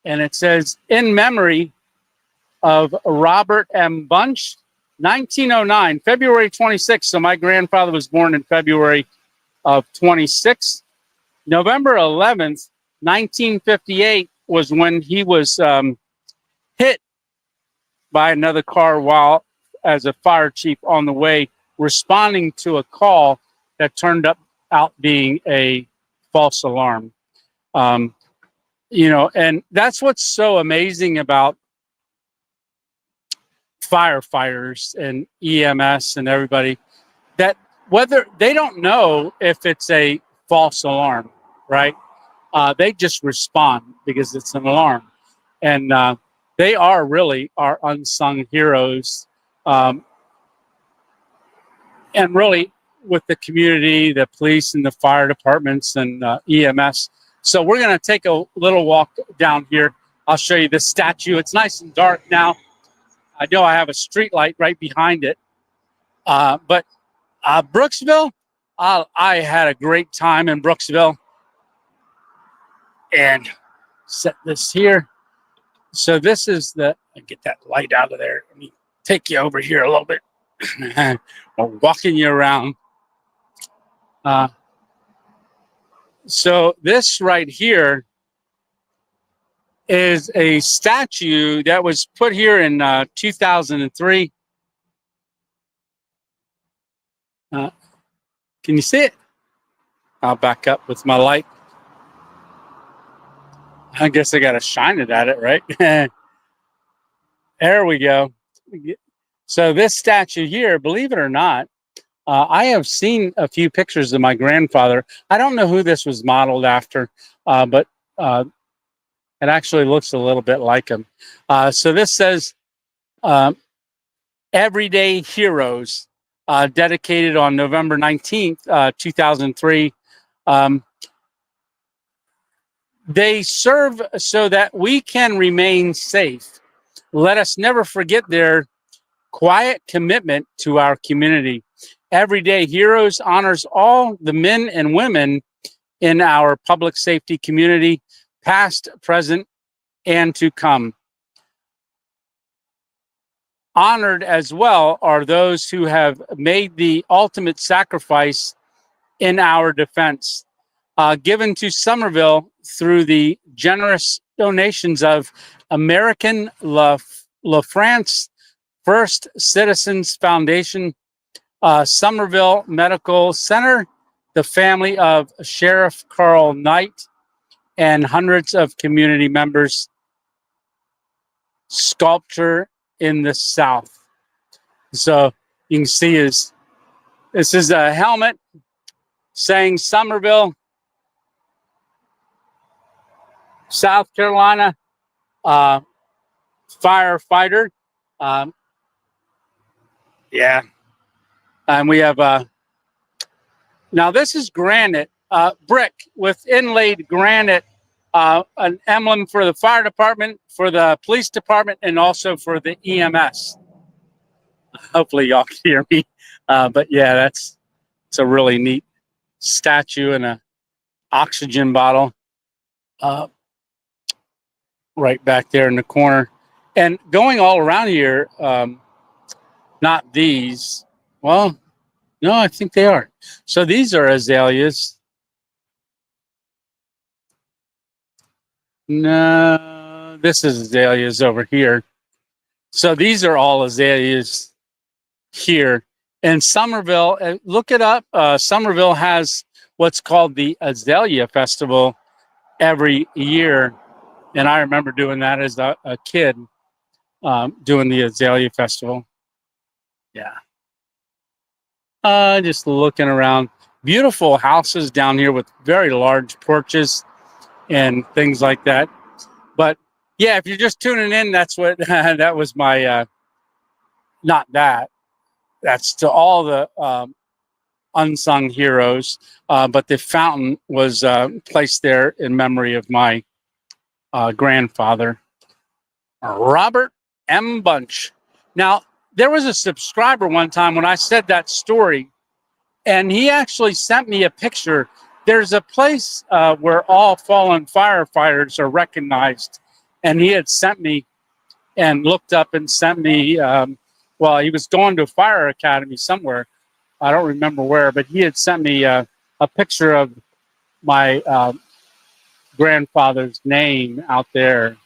Speaker 1: and it says, in memory of Robert M. Bunch, 1909, February 26th. So my grandfather was born in February of 26. November 11th, 1958 was when he was hit by another car while as a fire chief on the way responding to a call that turned out being a false alarm. And that's what's so amazing about firefighters and EMS and everybody, that whether they don't know if it's a false alarm, right? They just respond because it's an alarm. And they are really our unsung heroes. And really with the community, the police and the fire departments and EMS. So we're going to take a little walk down here. I'll show you this statue. It's nice and dark now. I know I have a street light right behind it. But Brooksville, I had a great time in Brooksville. And set this here. So this is get that light out of there. Let me take you over here a little bit. We're walking you around. So this right here is a statue that was put here in 2003. Can you see it? I'll back up with my light. I guess I got to shine it at it, right? There we go. So this statue here, believe it or not, I have seen a few pictures of my grandfather. I don't know who this was modeled after, but it actually looks a little bit like him. So this says, Everyday Heroes, dedicated on November 19th, 2003. They serve so that we can remain safe. Let us never forget their quiet commitment to our community. Everyday Heroes honors all the men and women in our public safety community, past, present, and to come. Honored as well are those who have made the ultimate sacrifice in our defense, given to Somerville through the generous donations of American La France First Citizens Foundation, Somerville Medical Center, the family of Sheriff Carl Knight, and hundreds of community members. Sculpture in the South. So you can see this is a helmet saying Summerville, South Carolina, firefighter. Yeah. And we have, now this is granite, brick with inlaid granite, an emblem for the fire department, for the police department, and also for the EMS. Hopefully y'all can hear me. But yeah, it's a really neat statue and a oxygen bottle right back there in the corner. And going all around here, not these. Well, no, I think they are. So these are azaleas. No, this is azaleas over here. So these are all azaleas here. And Somerville, look it up. Somerville has what's called the Azalea Festival every year. And I remember doing that as a kid, doing the Azalea Festival. Yeah. Just looking around. Beautiful houses down here with very large porches and things like that. But yeah, if you're just tuning in, that's what that was my not that. That's to all the unsung heroes. But the fountain was placed there in memory of my grandfather, Robert M. Bunch. Now, there was a subscriber one time when I said that story, and he actually sent me a picture. There's a place where all fallen firefighters are recognized, and he had sent me and looked up and sent me, well, he was going to a fire academy somewhere. I don't remember where, but he had sent me a picture of my grandfather's name out there.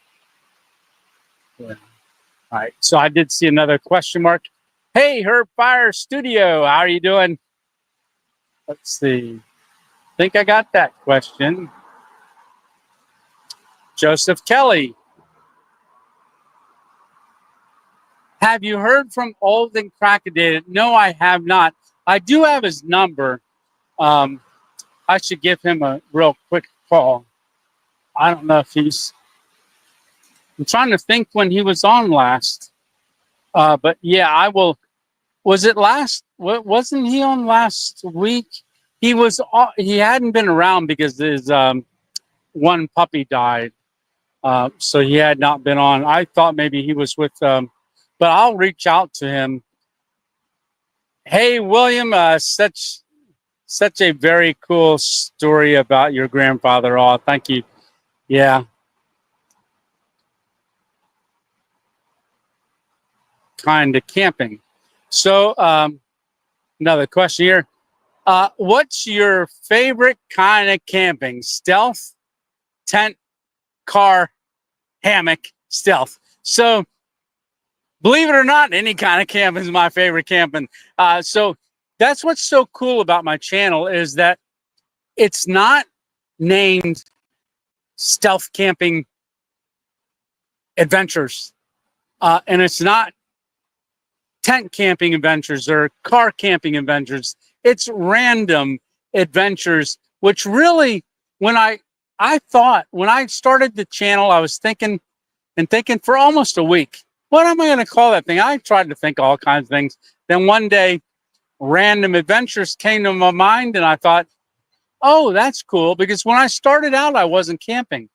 Speaker 1: Yeah. All right, so I did see another question mark. Hey, Herb Fire Studio, how are you doing? Let's see. I think I got that question. Joseph Kelly. Have you heard from Old and Crackedated? No, I have not. I do have his number. I should give him a real quick call. I don't know if he's... I'm trying to think when he was on last. But yeah, I will... Was it last... Wasn't he on last week? He was... He hadn't been around because his one puppy died. So he had not been on. I thought maybe he was with... but I'll reach out to him. Hey, William, such a very cool story about your grandfather. Oh, thank you. Yeah. Kind of camping. So another question here. What's your favorite kind of camping? Stealth, tent, car, hammock, stealth. So believe it or not, any kind of camping is my favorite camping. So that's what's so cool about my channel is that it's not named Stealth Camping Adventures. And it's not tent camping adventures or car camping adventures. It's random adventures, which really, when I thought, when I started the channel, I was thinking for almost a week, what am I going to call that thing? I tried to think all kinds of things. Then one day, random adventures came to my mind, and I thought, oh, that's cool. Because when I started out, I wasn't camping.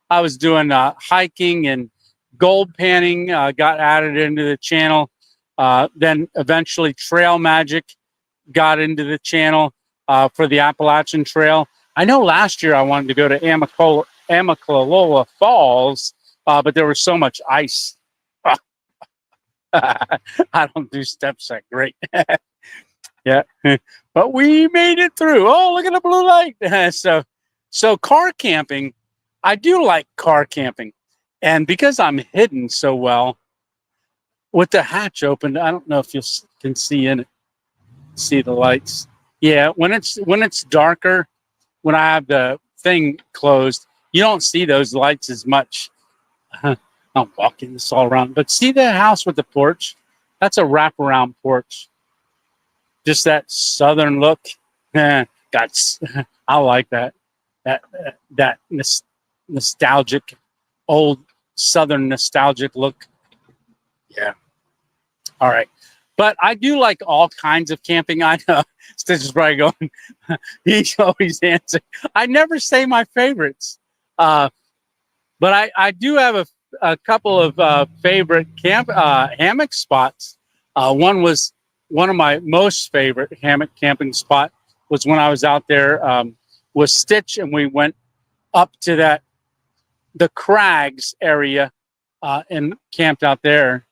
Speaker 1: I was doing hiking and gold panning, got added into the channel. Then eventually Trail Magic got into the channel for the Appalachian Trail. I know last year I wanted to go to Amicalola Falls, but there was so much ice. I don't do steps that great. Yeah, but we made it through. Oh, look at the blue light. So car camping, I do like car camping. And because I'm hidden so well with the hatch open, I don't know if you can see in it, see the lights. Yeah, when it's darker, when I have the thing closed, you don't see those lights as much. I'm walking this all around, but see the house with the porch? That's a wraparound porch. Just that southern look. I like that. That nostalgic, old southern nostalgic look. Yeah. All right. But I do like all kinds of camping. I know Stitch is probably going, he's always answering. I never say my favorites. But I do have a couple of favorite hammock spots. One of my most favorite hammock camping spot was when I was out there with Stitch, and we went up to the crags area and camped out there.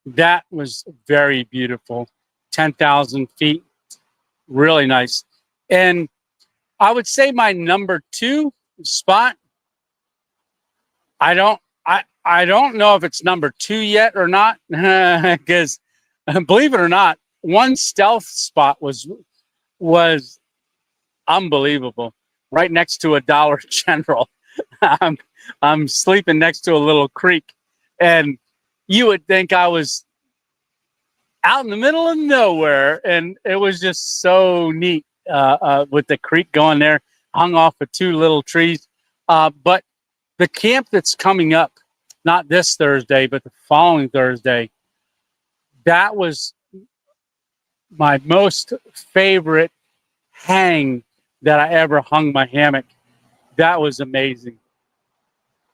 Speaker 1: That was very beautiful. 10,000 feet, really nice. And I would say my number 2 spot, I don't know if it's number 2 yet or not, because believe it or not, one stealth spot was unbelievable. Right next to a Dollar General. I'm sleeping next to a little creek, and you would think I was out in the middle of nowhere, and it was just so neat with the creek going there, hung off of 2 little trees. But the camp that's coming up, not this Thursday, but the following Thursday, that was my most favorite hang that I ever hung my hammock. That was amazing.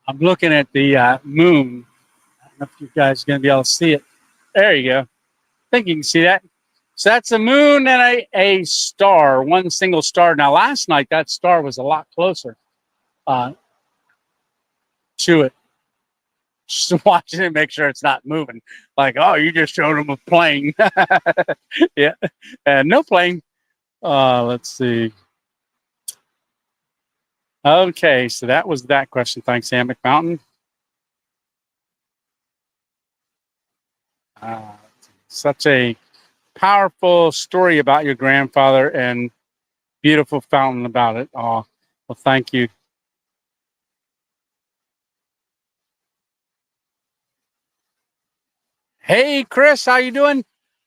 Speaker 1: I'm looking at the moon. I don't know if you guys are going to be able to see it. There you go. I think you can see that. So that's a moon and a star, one single star. Now, last night, that star was a lot closer to it. Just watching it, make sure it's not moving. Like, oh, you just showed them a plane. Yeah, and no plane. Let's see. Okay, so that was that question. Thanks, Hammock Mountain. Such a powerful story about your grandfather and beautiful fountain about it. Oh, well, thank you. Hey, Chris, how you doing?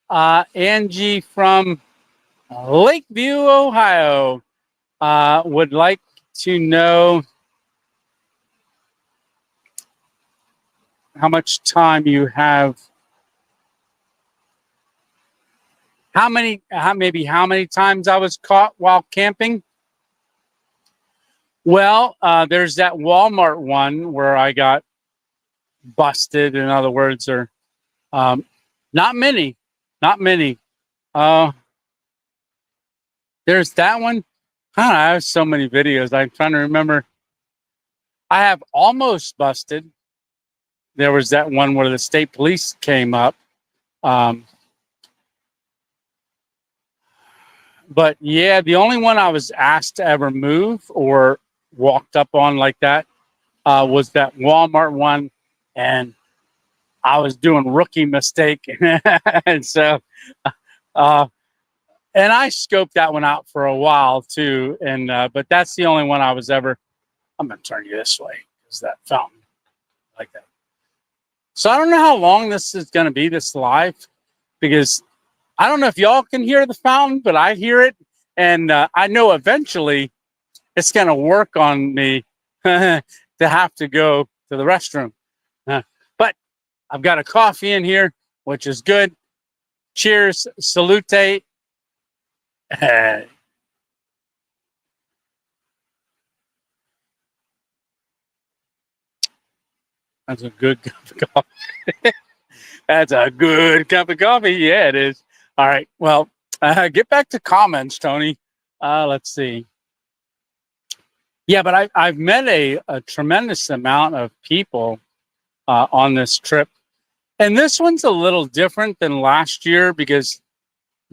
Speaker 1: Angie from Lakeview, Ohio, would like to know how much time you have. How many times I was caught while camping? Well, there's that Walmart one where I got busted. In other words, or not many. There's that one. I have so many videos. I'm trying to remember. I have almost busted. There was that one where the state police came up. But yeah, the only one I was asked to ever move or walked up on like that was that Walmart one. And I was doing rookie mistake. And so, and I scoped that one out for a while too. And, but that's the only one I was ever, I'm going to turn you this way. Is that fountain like that. So I don't know how long this is going to be, this live, because I don't know if y'all can hear the fountain, but I hear it. And I know eventually it's going to work on me to have to go to the restroom. But I've got a coffee in here, which is good. Cheers. Salute. That's a good cup of coffee. That's a good cup of coffee. Yeah, it is. All right. Well, get back to comments, Tony. Let's see. Yeah, but I've met a tremendous amount of people on this trip. And this one's a little different than last year because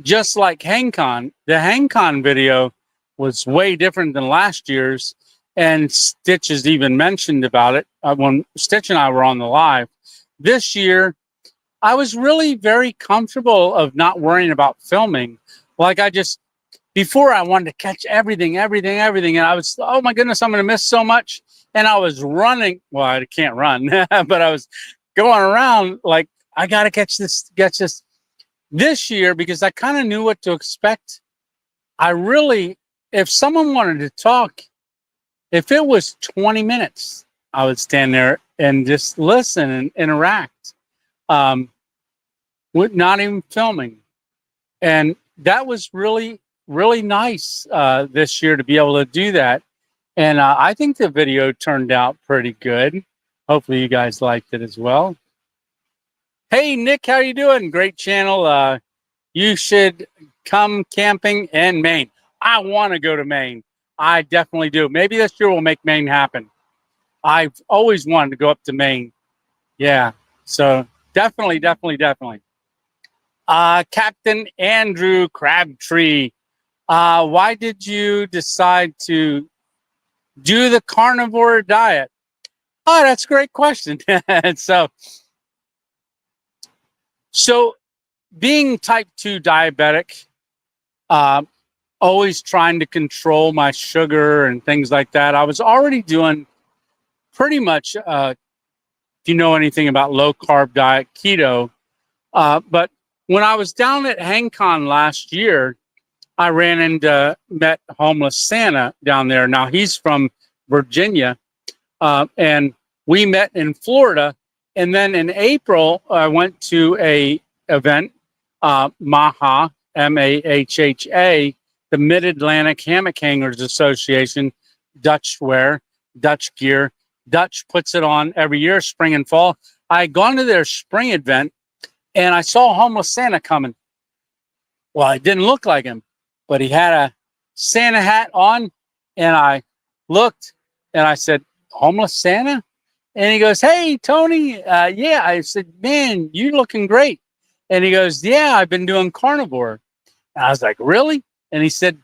Speaker 1: just like HangCon, the HangCon video was way different than last year's. And Stitch has even mentioned about it when Stitch and I were on the live. This year, I was really very comfortable of not worrying about filming. Like before I wanted to catch everything. And I was, oh my goodness, I'm going to miss so much. And I was running. Well, I can't run, but I was going around like, I got to catch this. This year, because I kind of knew what to expect. If someone wanted to talk, if it was 20 minutes, I would stand there and just listen and interact, with not even filming. And that was really, really nice this year to be able to do that. And I think the video turned out pretty good. Hopefully you guys liked it as well. Hey, Nick, how you doing? Great channel. You should come camping in Maine. I want to go to Maine. I definitely do. Maybe this year we'll make Maine happen. I've always wanted to go up to Maine. Yeah, so definitely. Captain Andrew Crabtree, why did you decide to do the carnivore diet? Oh, that's a great question. So being type 2 diabetic, always trying to control my sugar and things like that. I was already doing pretty much, if you know anything about low carb diet, keto. But when I was down at HangCon last year, I met Homeless Santa down there. Now he's from Virginia, and we met in Florida. And then in April, I went to a event, MAHA, MAHHA, the Mid-Atlantic Hammock Hangers Association, Dutch wear, Dutch gear. Dutch puts it on every year, spring and fall. I had gone to their spring event, and I saw Homeless Santa coming. Well, it didn't look like him, but he had a Santa hat on, and I looked, and I said, Homeless Santa? And he goes, hey, Tony, yeah. I said, man, you looking great. And he goes, yeah, I've been doing carnivore. And I was like, really? And he said,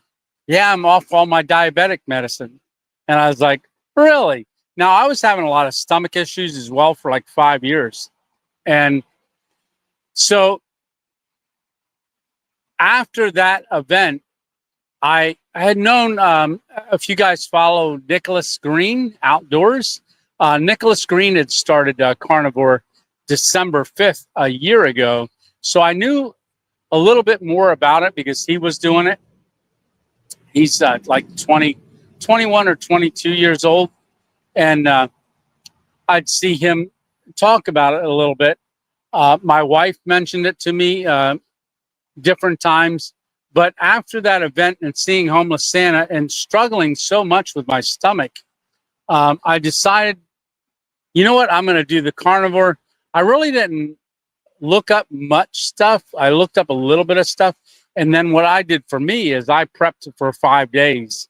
Speaker 1: yeah, I'm off all my diabetic medicine. And I was like, really? Now, I was having a lot of stomach issues as well for like 5 years. And so after that event, I had known, if you guys follow Nicholas Green Outdoors, Nicholas Green had started Carnivore December 5th a year ago. So I knew a little bit more about it because he was doing it. He's like 21 or 22 years old. And I'd see him talk about it a little bit. My wife mentioned it to me different times. But after that event and seeing Homeless Santa and struggling so much with my stomach, I decided, you know what, I'm going to do the carnivore. I really didn't look up much stuff. I looked up a little bit of stuff. And then what I did for me is I prepped for 5 days.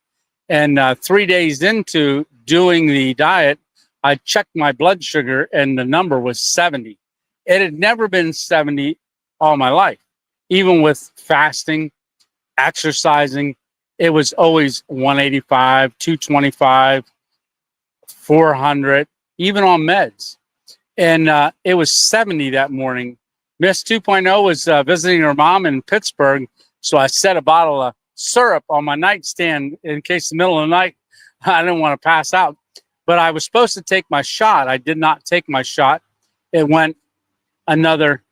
Speaker 1: And 3 days into doing the diet, I checked my blood sugar and the number was 70. It had never been 70 all my life. Even with fasting, exercising, it was always 185, 225, 400, even on meds. And it was 70 that morning. Miss 2.0 was visiting her mom in Pittsburgh. So I set a bottle of syrup on my nightstand in case in the middle of the night I didn't want to pass out. But I was supposed to take my shot. I did not take my shot. It went another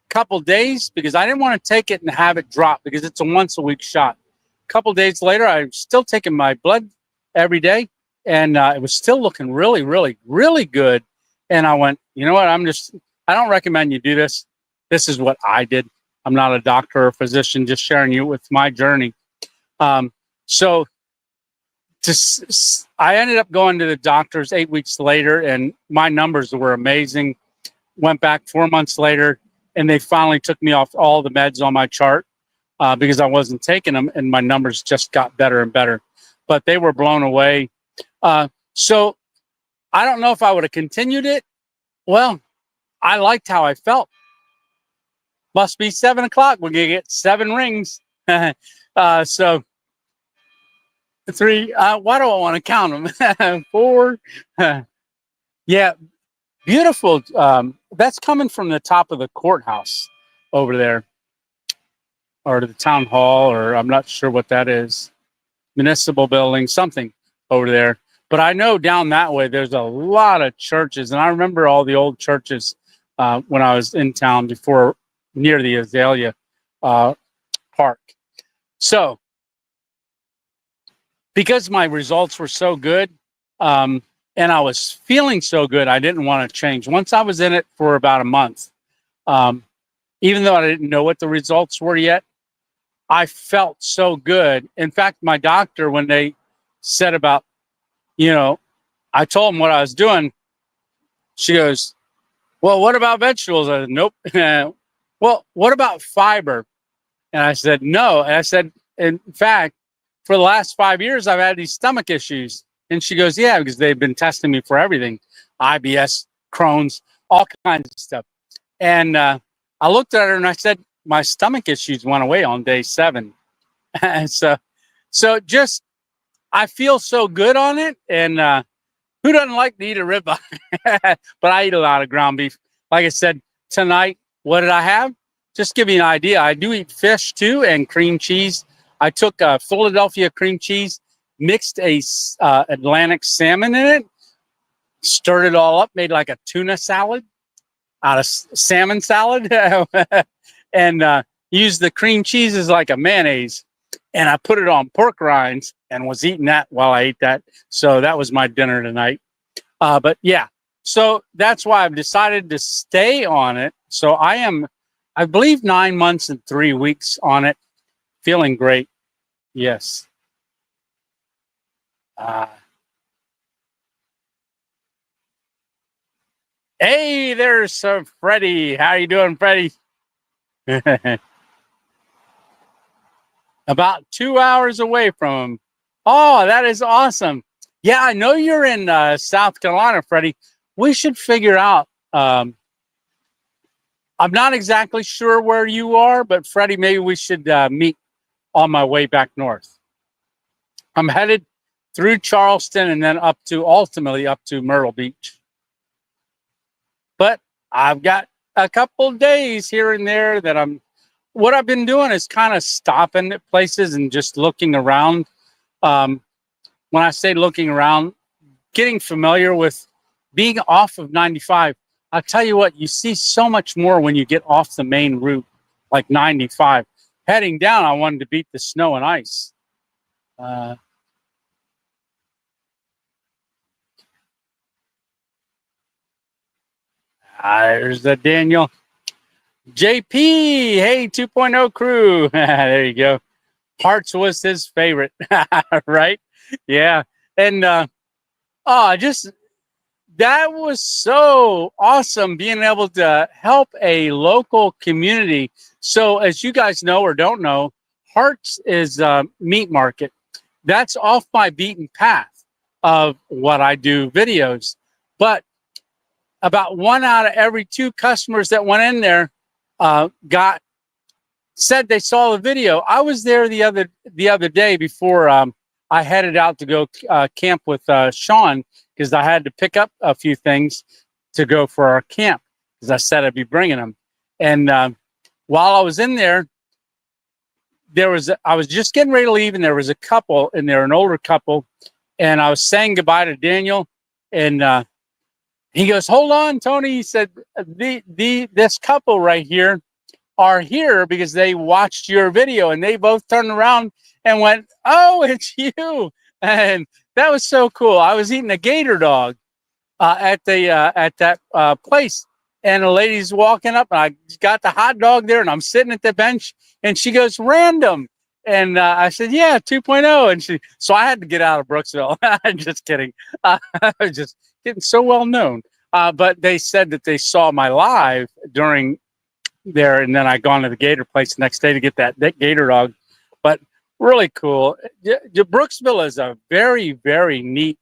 Speaker 1: couple days because I didn't want to take it and have it drop because it's a once a week shot. A couple days later, I was still taking my blood every day, and it was still looking really, really, really good. And I went, you know what? I don't recommend you do this. This is what I did. I'm not a doctor or physician, just sharing you with my journey. So I ended up going to the doctors 8 weeks later, and my numbers were amazing. Went back 4 months later, and they finally took me off all the meds on my chart because I wasn't taking them, and my numbers just got better and better. But they were blown away. So I don't know if I would have continued it. Well, I liked how I felt. Must be 7 o'clock. We're gonna get 7 rings. So 3. Why do I want to count them? 4. Yeah, beautiful. That's coming from the top of the courthouse over there, or the town hall, or I'm not sure what that is. Municipal building, something over there. But I know down that way there's a lot of churches, and I remember all the old churches when I was in town before, near the Azalea Park. So, because my results were so good, and I was feeling so good, I didn't want to change. Once I was in it for about a month, even though I didn't know what the results were yet, I felt so good. In fact, my doctor, when they said about, I told them what I was doing, she goes, well, what about vegetables? I said, nope. Well, what about fiber? And I said, no. And I said, in fact, for the last 5 years, I've had these stomach issues. And she goes, yeah, because they've been testing me for everything, IBS, Crohn's, all kinds of stuff. And I looked at her and I said, my stomach issues went away on day 7. And so just, I feel so good on it. And who doesn't like to eat a ribeye? But I eat a lot of ground beef. Like I said, tonight, what did I have? Just give you an idea. I do eat fish too, and cream cheese. I took Philadelphia cream cheese, mixed a Atlantic salmon in it, stirred it all up, made like a tuna salad out of salmon salad, and used the cream cheese as like a mayonnaise. And I put it on pork rinds and was eating that while I ate that. So that was my dinner tonight. But yeah, so that's why I've decided to stay on it. So I believe 9 months and 3 weeks on it. Feeling great. Yes. Hey, there's Freddie. How you doing, Freddie? About 2 hours away from him. Oh, that is awesome. Yeah, I know you're in South Carolina, Freddie. We should figure out. I'm not exactly sure where you are, but Freddie, maybe we should meet on my way back north. I'm headed through Charleston and then ultimately up to Myrtle Beach. But I've got a couple days here and there that what I've been doing is kind of stopping at places and just looking around. When I say looking around, getting familiar with being off of 95. I'll tell you what, you see so much more when you get off the main route, like 95. Heading down, I wanted to beat the snow and ice. There's the Daniel. JP, hey, 2.0 crew. There you go. Hearts was his favorite, right? Yeah. And that was so awesome being able to help a local community. So as you guys know or don't know, Hearts is a meat market. That's off my beaten path of what I do videos. But about 1 out of every 2 customers that went in there said they saw the video. I was there the other day before I headed out to go camp with Sean, because I had to pick up a few things to go for our camp, because I said I'd be bringing them. And while I was in there, I was just getting ready to leave, and there was a couple in there, an older couple, and I was saying goodbye to Daniel, and he goes, "Hold on, Tony." He said, "This couple right here are here because they watched your video," and they both turned around and went, "Oh, it's you!" And that was so cool. I was eating a gator dog at that place, and a lady's walking up, and I got the hot dog there, and I'm sitting at the bench, and she goes, "Random," and I said, "Yeah, 2.0," and so I had to get out of Brooksville. I'm just kidding. I was just getting so well known. But they said that they saw my live during there, and then I gone to the gator place the next day to get that gator dog. But really cool. Brooksville is a very, very neat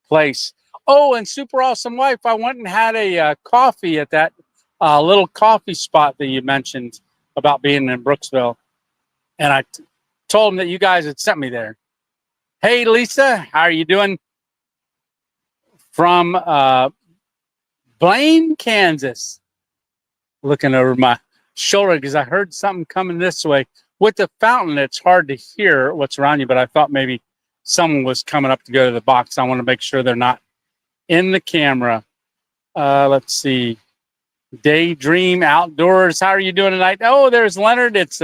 Speaker 1: place. Oh, and super awesome wife. I went and had a coffee at that little coffee spot that you mentioned about being in Brooksville, and I told him that you guys had sent me there. Hey, Lisa, how are you doing? From Blaine, Kansas. Looking over my shoulder because I heard something coming this way. With the fountain, it's hard to hear what's around you, but I thought maybe someone was coming up to go to the box. I want to make sure they're not in the camera. Let's see. Daydream Outdoors. How are you doing tonight? Oh, there's Leonard. It's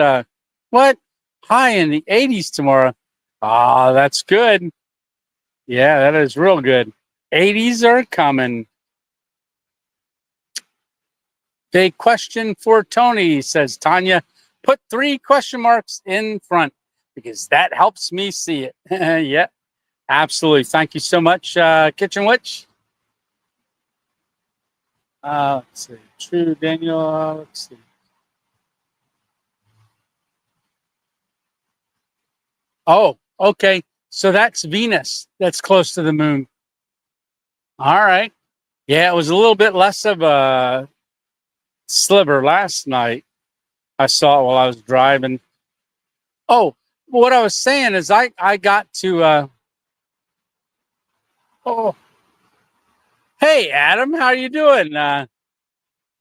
Speaker 1: what? High in the 80s tomorrow. Ah, that's good. Yeah, that is real good. 80s are coming. A question for Tony, says Tanya. Put 3 question marks in front because that helps me see it. Yeah, absolutely. Thank you so much, Kitchen Witch. Let's see. True, Daniel. Let's see. Oh, okay. So that's Venus. That's close to the moon. All right. Yeah, it was a little bit less of a sliver last night. I saw it while I was driving. Oh, what I was saying is I got to oh, hey Adam, how you doing?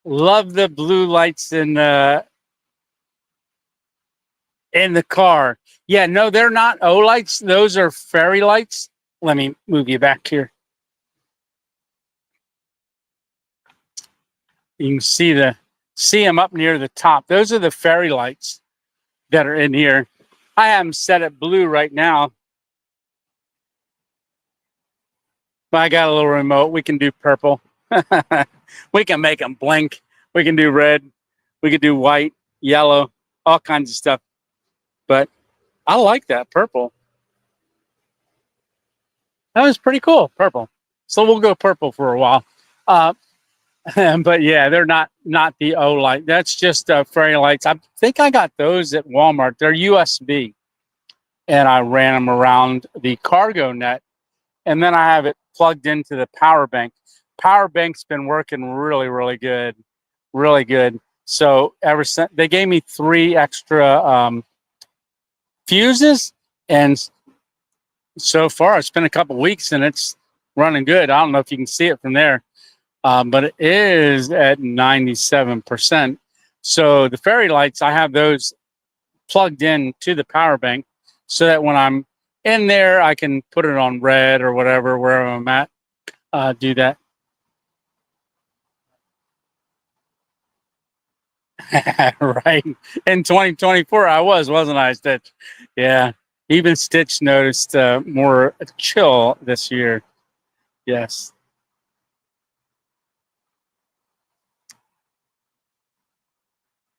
Speaker 1: Love the blue lights in the car. Yeah, no, they're not O lights. Those are fairy lights. Let me move you back here. You can see them up near the top. Those are the fairy lights that are in here. I have them set at blue right now. But I got a little remote. We can do purple. We can make them blink. We can do red. We can do white, yellow, all kinds of stuff. But I like that purple. That was pretty cool, purple. So we'll go purple for a while. But yeah, they're not the O light. That's just fairy lights. I think I got those at Walmart. They're USB, and I ran them around the cargo net, and then I have it plugged into the power bank. Power bank's been working really, really good, really good. So ever since they gave me 3 extra fuses, and so far it's been a couple weeks and it's running good. I don't know if you can see it from there. But it is at 97%. So the fairy lights, I have those plugged in to the power bank so that when I'm in there, I can put it on red or whatever, wherever I'm at, do that. Right. In 2024, I wasn't I, Stitch? Yeah. Even Stitch noticed more chill this year. Yes.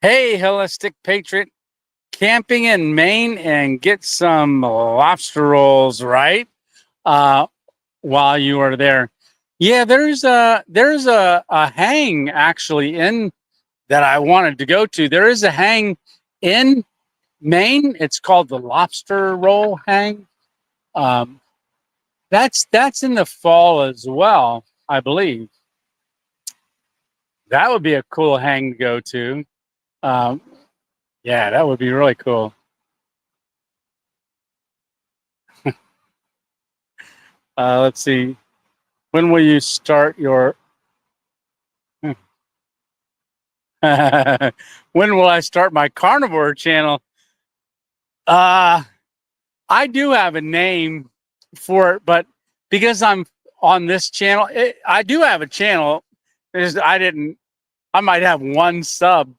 Speaker 1: Hey, Holistic Patriot, camping in Maine and get some lobster rolls, right? While you are there. Yeah, there's a hang actually in that I wanted to go to. There is a hang in Maine. It's called the Lobster Roll Hang. That's in the fall as well, I believe. That would be a cool hang to go to. Yeah, that would be really cool. Let's see. When will you start your? When will I start my carnivore channel? I do have a name for it, but because I'm on this channel, I do have a channel. I might have 1 sub,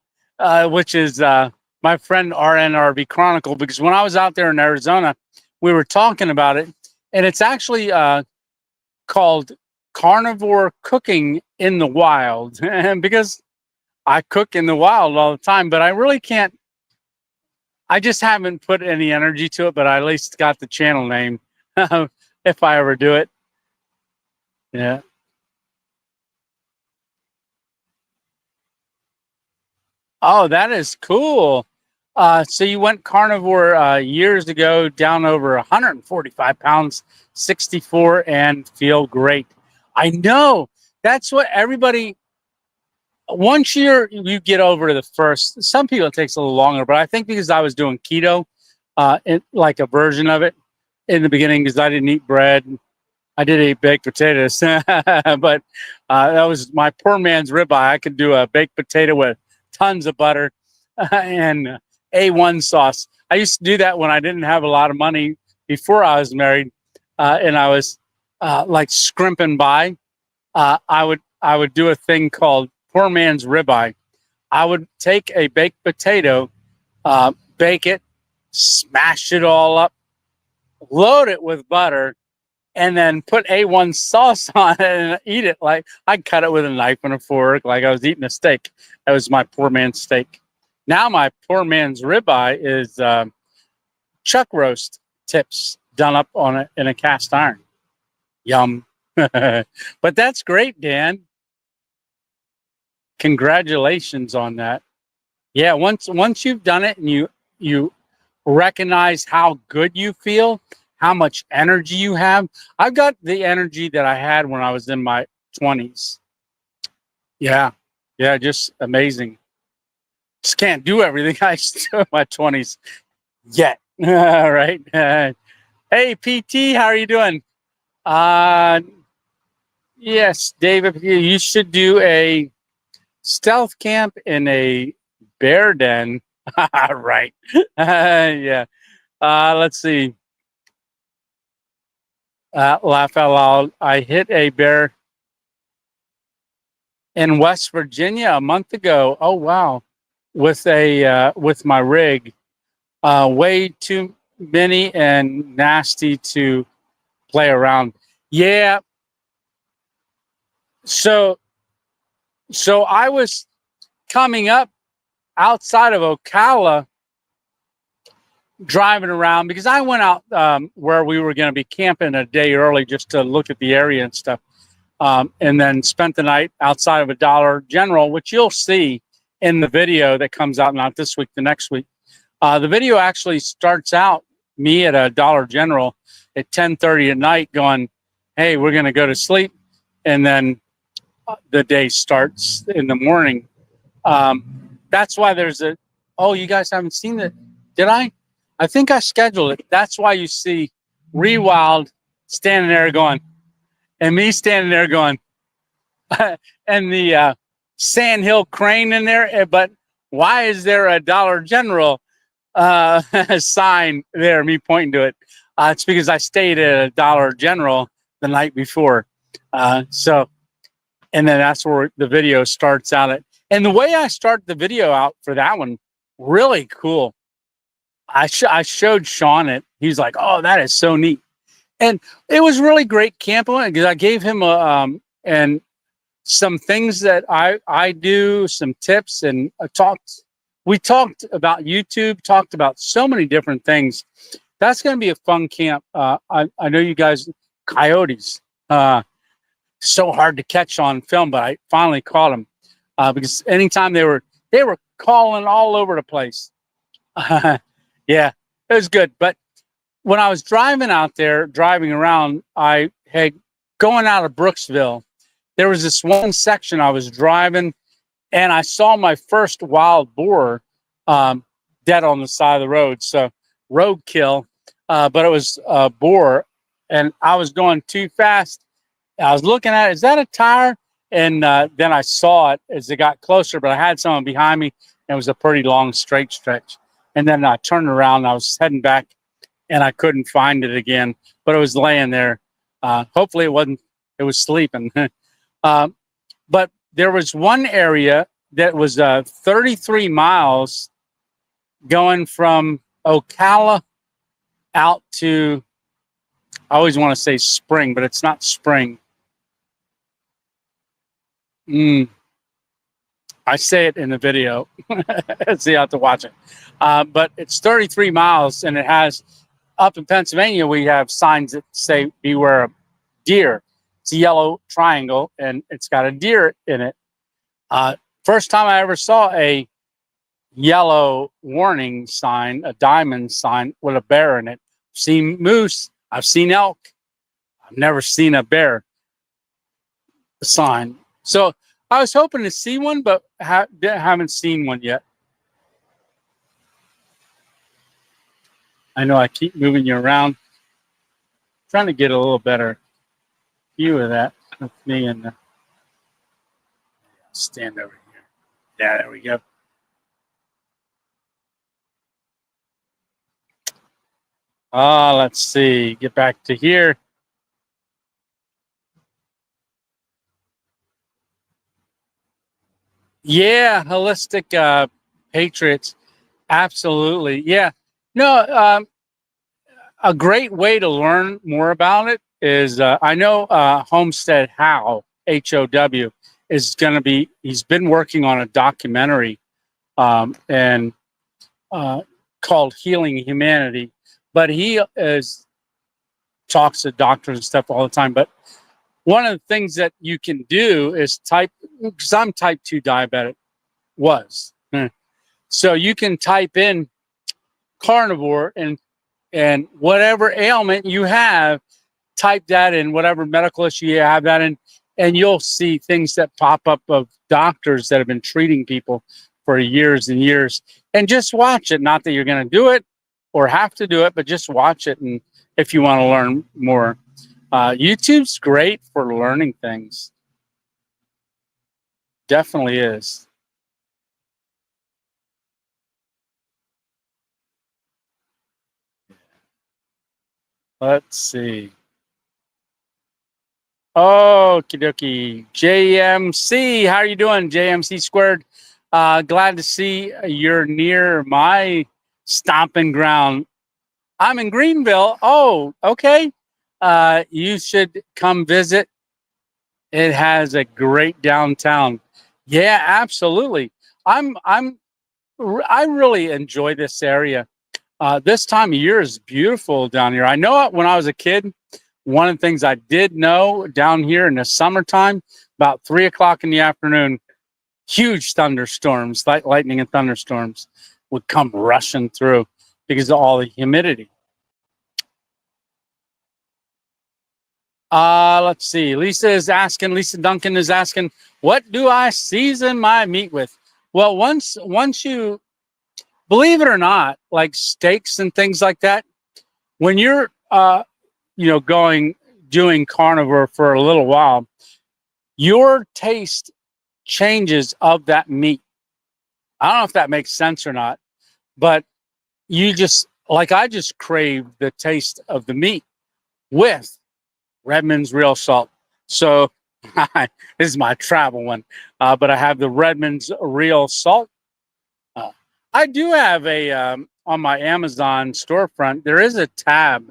Speaker 1: which is my friend RNRV Chronicle, because when I was out there in Arizona, we were talking about it, and it's actually called Carnivore Cooking in the Wild. And because I cook in the wild all the time, but I really can't. I just haven't put any energy to it, but I at least got the channel name if I ever do it. Yeah. Oh, that is cool. So you went carnivore years ago, down over 145 pounds, 64, and feel great. I know. That's what everybody. Once you get over the first. Some people it takes a little longer, but I think because I was doing keto, like a version of it in the beginning, because I didn't eat bread. I did eat baked potatoes, but that was my poor man's ribeye. I could do a baked potato with tons of butter and A1 sauce. I used to do that when I didn't have a lot of money before I was married, and I was like scrimping by. I would do a thing called poor man's ribeye. I would take a baked potato, bake it, smash it all up, load it with butter, and then put A1 sauce on it and eat it. Like I'd cut it with a knife and a fork, like I was eating a steak. That was my poor man's steak. Now my poor man's ribeye is chuck roast tips done up on it in a cast iron. Yum. But that's great, Dan. Congratulations on that. Yeah, once you've done it and you recognize how good you feel, how much energy you have. I've got the energy that I had when I was in my 20s. Yeah. Yeah, just amazing. Just can't do everything I used to do in my 20s yet. All right. Hey, PT, how are you doing? Yes, David, you should do a stealth camp in a bear den. Right. Yeah. Let's see. Laugh out loud. I hit a bear in West Virginia a month ago. Oh wow, with my rig. Way too many and nasty to play around. Yeah. So I was coming up outside of Ocala, driving around because I went out where we were going to be camping a day early just to look at the area and stuff. And then spent the night outside of a Dollar General, which you'll see in the video that comes out not this week, the next week. The video actually starts out me at a Dollar General at 10:30 at night going, hey, we're going to go to sleep. And then the day starts in the morning. That's why there's oh, you guys haven't seen it. Did I? I think I scheduled it. That's why you see Rewild standing there going, and me standing there going, and the Sandhill Crane in there. But why is there a Dollar General sign there? Me pointing to it. It's because I stayed at a Dollar General the night before. So, and then that's where the video starts out at. And the way I start the video out for that one, really cool. I showed Sean it. He's like, "Oh, that is so neat," and it was really great camping because I gave him and some things that I do, some tips, and we talked about YouTube, talked about so many different things. That's going to be a fun camp. I know you guys, coyotes, so hard to catch on film, but I finally caught them because anytime they were calling all over the place. Yeah, it was good. But when I was driving out there, driving around, I had going out of Brooksville, there was this one section I was driving and I saw my first wild boar dead on the side of the road. So roadkill, but it was a boar and I was going too fast. I was looking at it, is that a tire? And then I saw it as it got closer, but I had someone behind me and it was a pretty long straight stretch. And then I turned around and I was heading back and I couldn't find it again, but it was laying there. Hopefully it was sleeping. But there was one area that was 33 miles going from Ocala out to, I always want to say Spring, but it's not Spring. I say it in the video, so you have to watch it. But it's 33 miles, and it has, up in Pennsylvania, we have signs that say, beware of deer. It's a yellow triangle, and it's got a deer in it. First time I ever saw a yellow warning sign, a diamond sign with a bear in it. I've seen moose. I've seen elk. I've never seen a bear sign. So I was hoping to see one, but haven't seen one yet. I know I keep moving you around. Trying to get a little better view of that with me and stand over here. Yeah, there we go. Let's see. Get back to here. Yeah, holistic patriots. Absolutely. Yeah. No, a great way to learn more about it is I know Homestead How, HOW, is going to be, he's been working on a documentary and called Healing Humanity, but he talks to doctors and stuff all the time. But one of the things that you can do is because I'm type 2 diabetic, so you can type in carnivore and whatever ailment you have, type that in, whatever medical issue you have that in, and you'll see things that pop up of doctors that have been treating people for years and years. And just watch it. Not that you're going to do it or have to do it, but just watch it. And if you want to learn more, YouTube's great for learning things. Definitely is. Let's see. Oh, okie dokie. JMC, how are you doing? JMC squared. Glad to see you're near my stomping ground. I'm in Greenville. Oh, okay. You should come visit. It has a great downtown. Yeah, absolutely. I really enjoy this area. This time of year is beautiful down here. I know when I was a kid, one of the things I did know down here in the summertime, about 3 o'clock in the afternoon, huge thunderstorms, lightning and thunderstorms would come rushing through because of all the humidity. Let's see. Lisa Duncan is asking, what do I season my meat with? Well, once you, believe it or not, like steaks and things like that, when you're doing carnivore for a little while, your taste changes of that meat. I don't know if that makes sense or not, but I just crave the taste of the meat with Redmond's real salt. So this is my travel one, but I have the Redmond's real salt. I do have on my Amazon storefront, there is a tab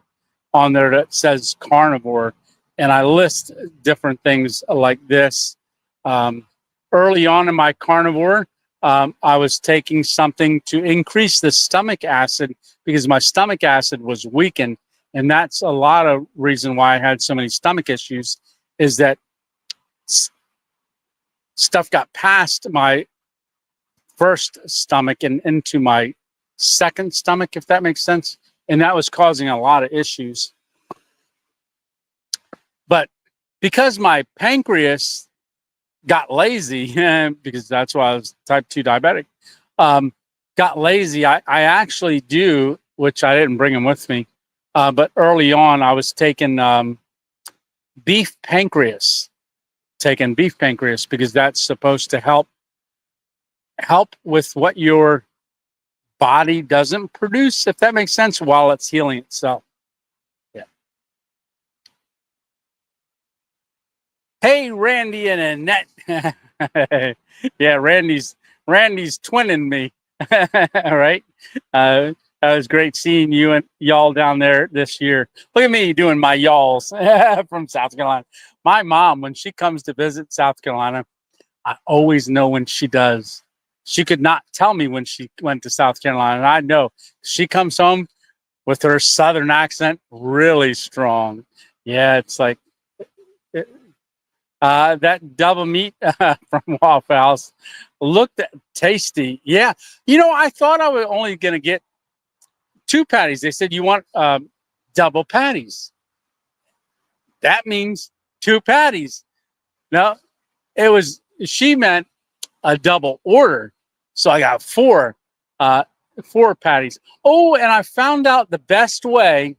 Speaker 1: on there that says carnivore, and I list different things like this. Early on in my carnivore, I was taking something to increase the stomach acid because my stomach acid was weakened. And that's a lot of reason why I had so many stomach issues, is that stuff got past my first stomach and into my second stomach, if that makes sense. And that was causing a lot of issues. But because my pancreas got lazy, because that's why I was type 2 diabetic, got lazy, I actually do, which I didn't bring them with me, but early on I was taking beef pancreas, because that's supposed to help with what your body doesn't produce, if that makes sense, while it's healing itself. Yeah. Hey, Randy and Annette. Yeah, Randy's twinning me. All right. That was great seeing you and y'all down there this year. Look at me doing my y'alls from South Carolina. My mom, when she comes to visit South Carolina, I always know when she does. She could not tell me when she went to South Carolina. And I know she comes home with her Southern accent really strong. Yeah, it's like That double meat from Waffle House looked tasty. Yeah. I thought I was only going to get 2 patties. They said, you want double patties. That means 2 patties. No, she meant a double order. So I got 4 patties. Oh, and I found out the best way,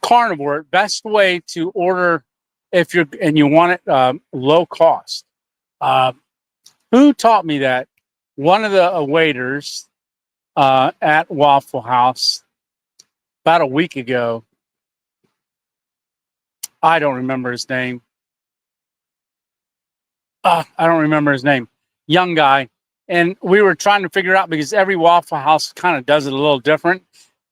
Speaker 1: Carnivore, best way to order if you want it low cost. Who taught me that? One of the waiters at Waffle House about a week ago. I don't remember his name. I don't remember his name. Young guy. And we were trying to figure out, because every Waffle House kind of does it a little different.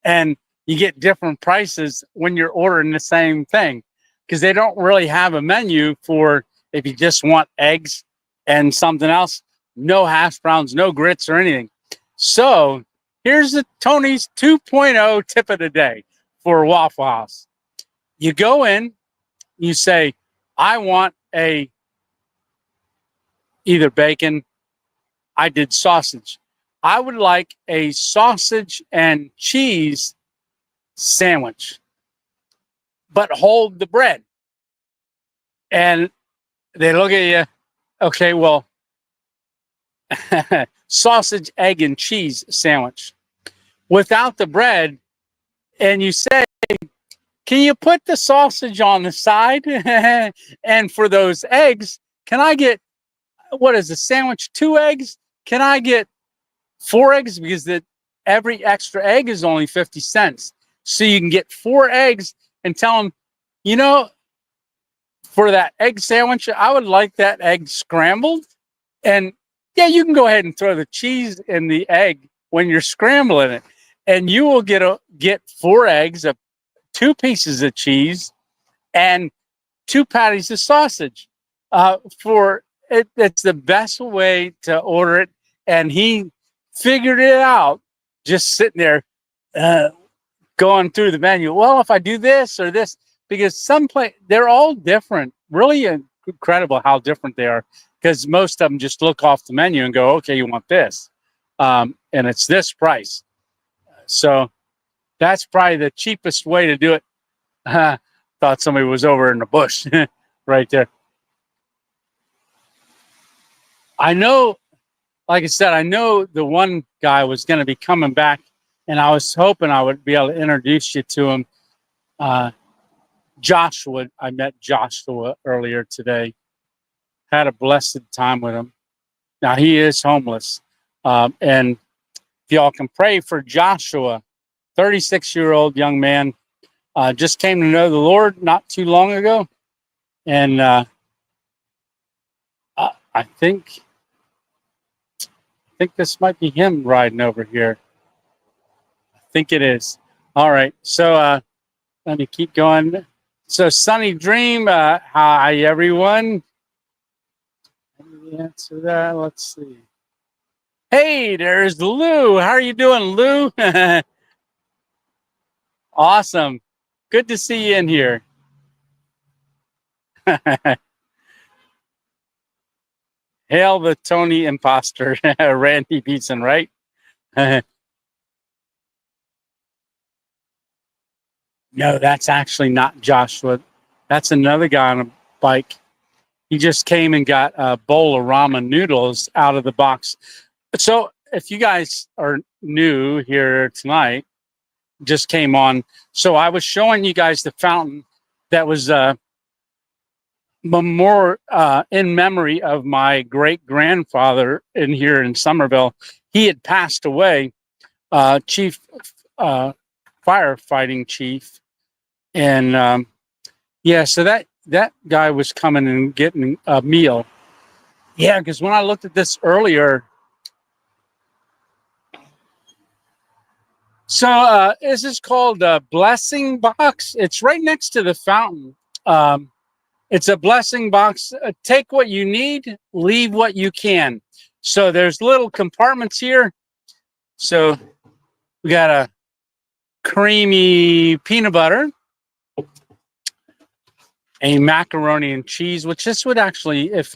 Speaker 1: And you get different prices when you're ordering the same thing, because they don't really have a menu for if you just want eggs and something else. No hash browns, no grits or anything. So here's the Tony's 2.0 tip of the day for Waffle House. You go in, you say, I want either bacon. I did sausage. I would like a sausage and cheese sandwich, but hold the bread. And they look at you, okay, well, sausage, egg, and cheese sandwich without the bread. And you say, can you put the sausage on the side? And for those eggs, can I get, what is the sandwich, 2 eggs? Can I get 4 eggs? Because every extra egg is only 50 cents. So you can get 4 eggs and tell them, for that egg sandwich, I would like that egg scrambled. And yeah, you can go ahead and throw the cheese in the egg when you're scrambling it. And you will get 4 eggs, 2 pieces of cheese, and 2 patties of sausage. It's the best way to order it. And he figured it out just sitting there going through the menu. Well, if I do this or this, because they're all different. Really incredible how different they are, because most of them just look off the menu and go, okay, you want this. And it's this price. So that's probably the cheapest way to do it. Thought somebody was over in the bush right there. I know, like I said, I know the one guy was going to be coming back, and I was hoping I would be able to introduce you to him. Joshua, I met Joshua earlier today. Had a blessed time with him. Now, he is homeless. And if y'all can pray for Joshua, 36-year-old young man, just came to know the Lord not too long ago. And I think this might be him riding over here. I think it is. All right. So let me keep going. So Sunny Dream, hi everyone. Let me answer that. Let's see. Hey, there's Lou. How are you doing, Lou? Awesome. Good to see you in here. Hail the Tony imposter, Randy Beatson, right? No, that's actually not Joshua. That's another guy on a bike. He just came and got a bowl of ramen noodles out of the box. So if you guys are new here tonight, just came on. So I was showing you guys the fountain that was in memory of my great grandfather here in Somerville. He had passed away, chief firefighting chief, and so that guy was coming and getting a meal. Yeah, because when I looked at this earlier, so this is called a blessing box. It's right next to the fountain. It's a blessing box. Take what you need, leave what you can. So there's little compartments here. So we got a creamy peanut butter. a macaroni and cheese, which this would actually, if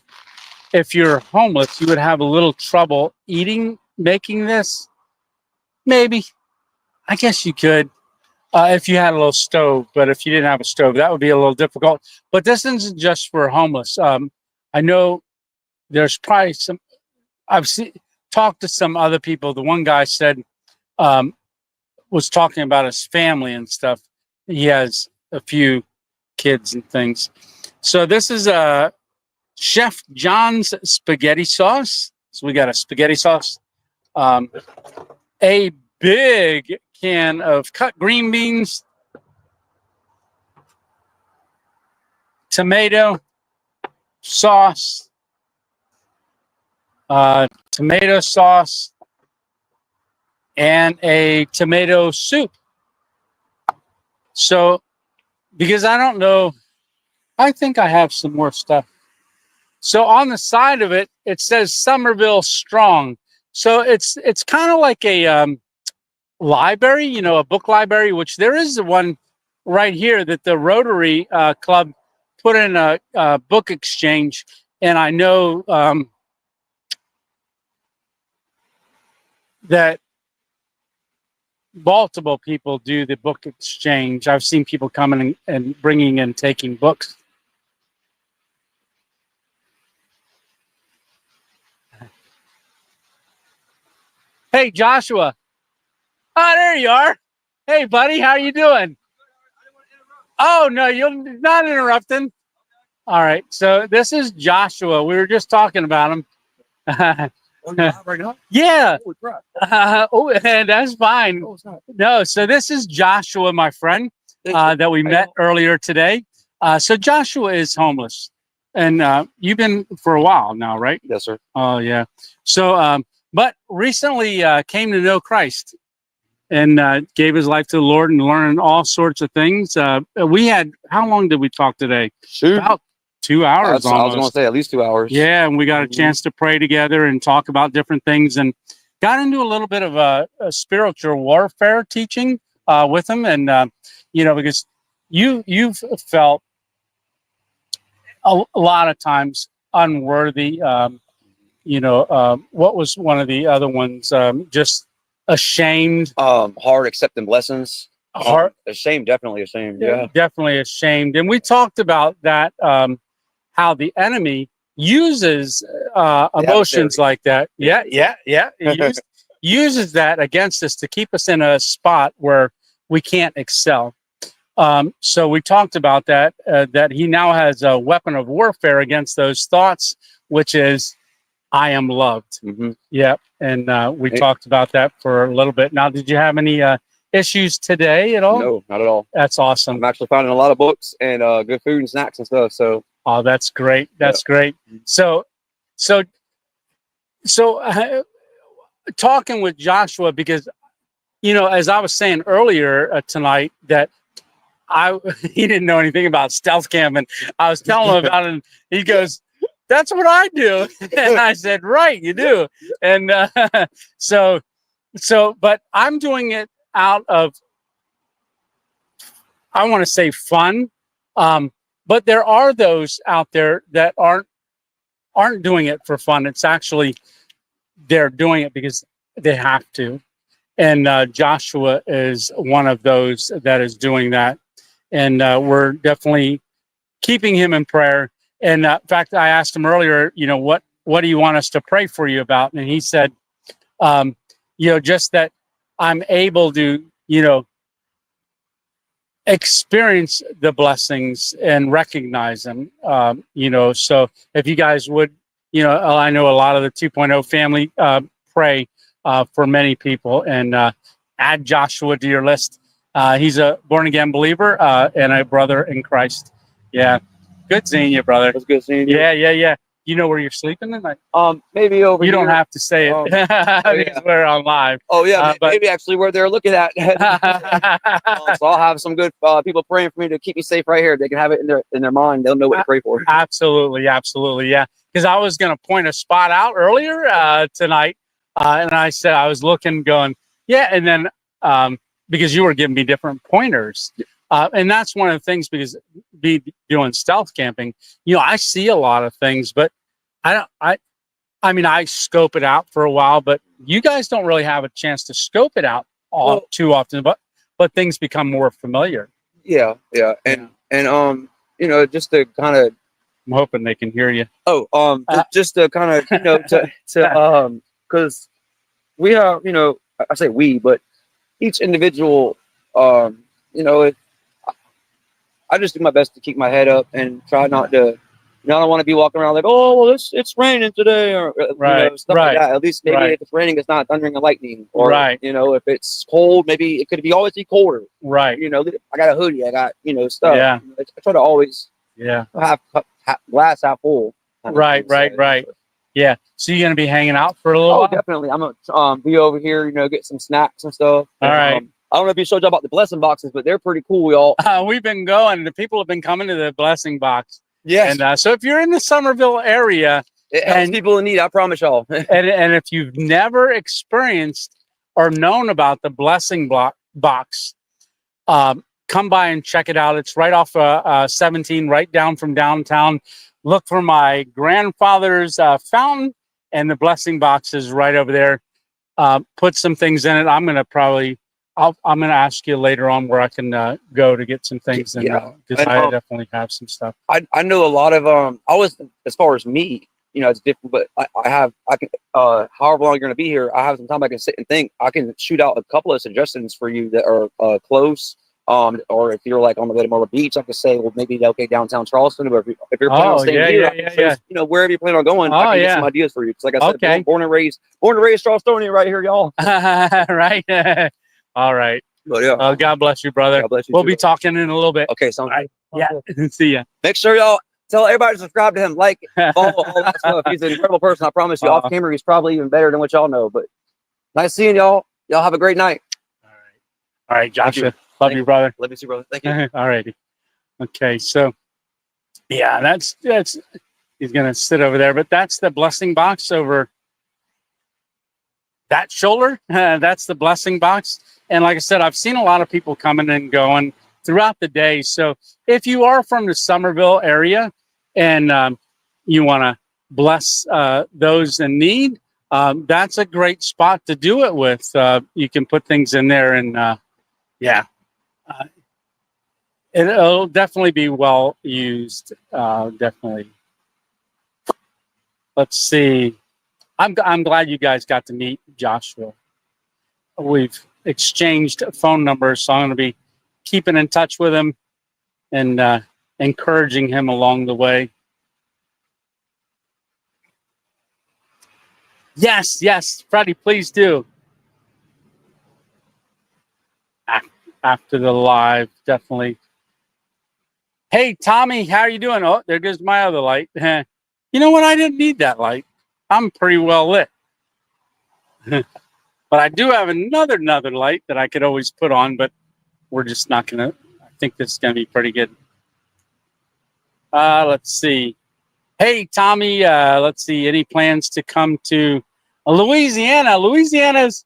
Speaker 1: you're homeless, you would have a little trouble making this. Maybe. I guess you could if you had a little stove, but if you didn't have a stove, that would be a little difficult. But this isn't just for homeless. I know there's probably some, talked to some other people. The one guy said, was talking about his family and stuff. He has a few kids and things. So this is Chef John's spaghetti sauce. So we got a spaghetti sauce, a big can of cut green beans, tomato sauce, tomato sauce, and a tomato soup. So, because I don't know, I think I have some more stuff. So on the side of it, it says Somerville Strong. So it's kind of like a library, you know, a book library, which there is one right here that the Rotary Club put in a book exchange. And I know that multiple people do the book exchange. I've seen people coming and bringing and taking books. Hey, Joshua. Oh, there you are. Hey, buddy, how you doing? Oh, no, you're not interrupting. All right, so this is Joshua. We were just talking about him.
Speaker 3: Right now?
Speaker 1: Yeah.
Speaker 3: Holy crap.
Speaker 1: And that's fine.
Speaker 3: Oh, it's not.
Speaker 1: No, so this is Joshua, my friend, that we met earlier today. So Joshua is homeless, and you've been for a while now, right?
Speaker 3: Yes, sir.
Speaker 1: Oh, yeah. So, but recently came to know Christ and gave his life to the Lord and learned all sorts of things. We had, how long did we talk today?
Speaker 3: Shoot.
Speaker 1: About 2 hours
Speaker 3: I
Speaker 1: almost.
Speaker 3: was going to say at least 2 hours.
Speaker 1: Yeah, and we got a chance to pray together and talk about different things and got into a little bit of a spiritual warfare teaching with him. And, you know, because you've felt a lot of times unworthy. You know, what was one of the other ones? Just ashamed.
Speaker 3: Hard accepting blessings.
Speaker 1: Hard.
Speaker 3: Ashamed, definitely ashamed. Yeah.
Speaker 1: Definitely ashamed. And we talked about that, how the enemy uses emotions like that. Yeah. He uses that against us to keep us in a spot where we can't excel. So we talked about that, that he now has a weapon of warfare against those thoughts, which is, I am loved.
Speaker 3: Mm-hmm.
Speaker 1: Yeah. And we talked about that for a little bit. Now, did you have any issues today at all?
Speaker 3: No, not at all.
Speaker 1: That's awesome.
Speaker 3: I'm actually finding a lot of books and good food and snacks and stuff. So.
Speaker 1: Oh, that's great. That's great. So talking with Joshua, because, you know, as I was saying earlier tonight, that he didn't know anything about stealth cam, and I was telling him about it, and he goes, "That's what I do." And I said, "Right, you do." And but I'm doing it out of, I want to say, fun. But there are those out there that aren't doing it for fun. It's actually, they're doing it because they have to. And Joshua is one of those that is doing that. And we're definitely keeping him in prayer. And in fact, I asked him earlier, you know, what do you want us to pray for you about? And he said, you know, just that I'm able to, you know, experience the blessings and recognize them. You know, so if you guys would, you know, I know a lot of the 2.0 family pray for many people, and add Joshua to your list. He's a born again believer and a brother in Christ. Yeah, good seeing you, brother.
Speaker 3: It's good seeing you.
Speaker 1: Yeah. You know where you're sleeping tonight?
Speaker 3: Maybe over.
Speaker 1: You
Speaker 3: here.
Speaker 1: don't have to say it because we're on live.
Speaker 3: Oh yeah,
Speaker 1: but
Speaker 3: maybe actually where they're looking at. So I'll have some good people praying for me to keep me safe right here. They can have it in their mind. They'll know what to pray for.
Speaker 1: Absolutely, yeah. Because I was going to point a spot out earlier tonight, and I said I was looking, going, yeah, and then because you were giving me different pointers, And that's one of the things, because doing stealth camping, I see a lot of things, but I mean, I scope it out for a while, but you guys don't really have a chance to scope it out too often, but things become more familiar.
Speaker 3: Yeah. And just to kind of,
Speaker 1: I'm hoping they can hear you.
Speaker 3: Just to kind of, because we have, I say we, but each individual, I just do my best to keep my head up and try not to. I don't want to be walking around like, oh, well, it's raining today, or stuff like that. At least maybe if it's raining, it's not thundering and lightning, or if it's cold, maybe it could always be colder.
Speaker 1: Right.
Speaker 3: I got a hoodie, I got stuff.
Speaker 1: Yeah.
Speaker 3: I try to always have glass half full.
Speaker 1: Right. Yeah. So you're gonna be hanging out for a little while?
Speaker 3: Definitely. I'm gonna be over here, get some snacks and stuff.
Speaker 1: All right.
Speaker 3: I don't know if you showed you about the blessing boxes, but they're pretty cool. We all
Speaker 1: we've been going. The people have been coming to the blessing box.
Speaker 3: Yes.
Speaker 1: And so if you're in the Somerville area,
Speaker 3: it helps people in need. I promise y'all.
Speaker 1: and if you've never experienced or known about the blessing box, come by and check it out. It's right off 17, right down from downtown. Look for my grandfather's fountain, and the blessing box is right over there. Put some things in it. I'm going to ask you later on where I can go to get some things, because I definitely have some stuff.
Speaker 3: I know a lot of I was, as far as me, it's different, but I can however long you're going to be here, I have some time I can sit and think. I can shoot out a couple of suggestions for you that are close. Or if you're like on the way to Myrtle Beach, I could say, well, maybe okay, downtown Charleston. Or if you're planning on staying here, wherever you plan on going, I can get some ideas for you. Because like I said, born and raised Charlestonian right here, y'all.
Speaker 1: Right. All right.
Speaker 3: But yeah.
Speaker 1: God bless you, brother.
Speaker 3: God bless you.
Speaker 1: We'll be talking in a little bit.
Speaker 3: Okay, sounds
Speaker 1: right.
Speaker 3: good.
Speaker 1: Yeah. See ya.
Speaker 3: Make sure y'all tell everybody to subscribe to him, like, follow, all that stuff. He's an incredible person. I promise you. Off camera, he's probably even better than what y'all know. But nice seeing y'all. Y'all have a great night.
Speaker 1: All right, Joshua. Love you, brother.
Speaker 3: Love you too, brother. Thank you.
Speaker 1: All righty. Okay, so yeah, that's he's gonna sit over there, but that's the blessing box over that shoulder. That's the blessing box. And like I said, I've seen a lot of people coming and going throughout the day. So if you are from the Somerville area and you want to bless those in need, that's a great spot to do it with. You can put things in there, and it'll definitely be well used. Definitely. Let's see. I'm glad you guys got to meet Joshua. We've exchanged phone numbers, so I'm going to be keeping in touch with him and encouraging him along the way. Yes, Freddie, please do. After the live, definitely. Hey, Tommy, how are you doing? Oh, there goes my other light. You know what? I didn't need that light. I'm pretty well lit. But I do have another light that I could always put on, but we're just not going to. I think this is going to be pretty good. Let's see. Hey, Tommy, let's see. Any plans to come to Louisiana? Louisiana's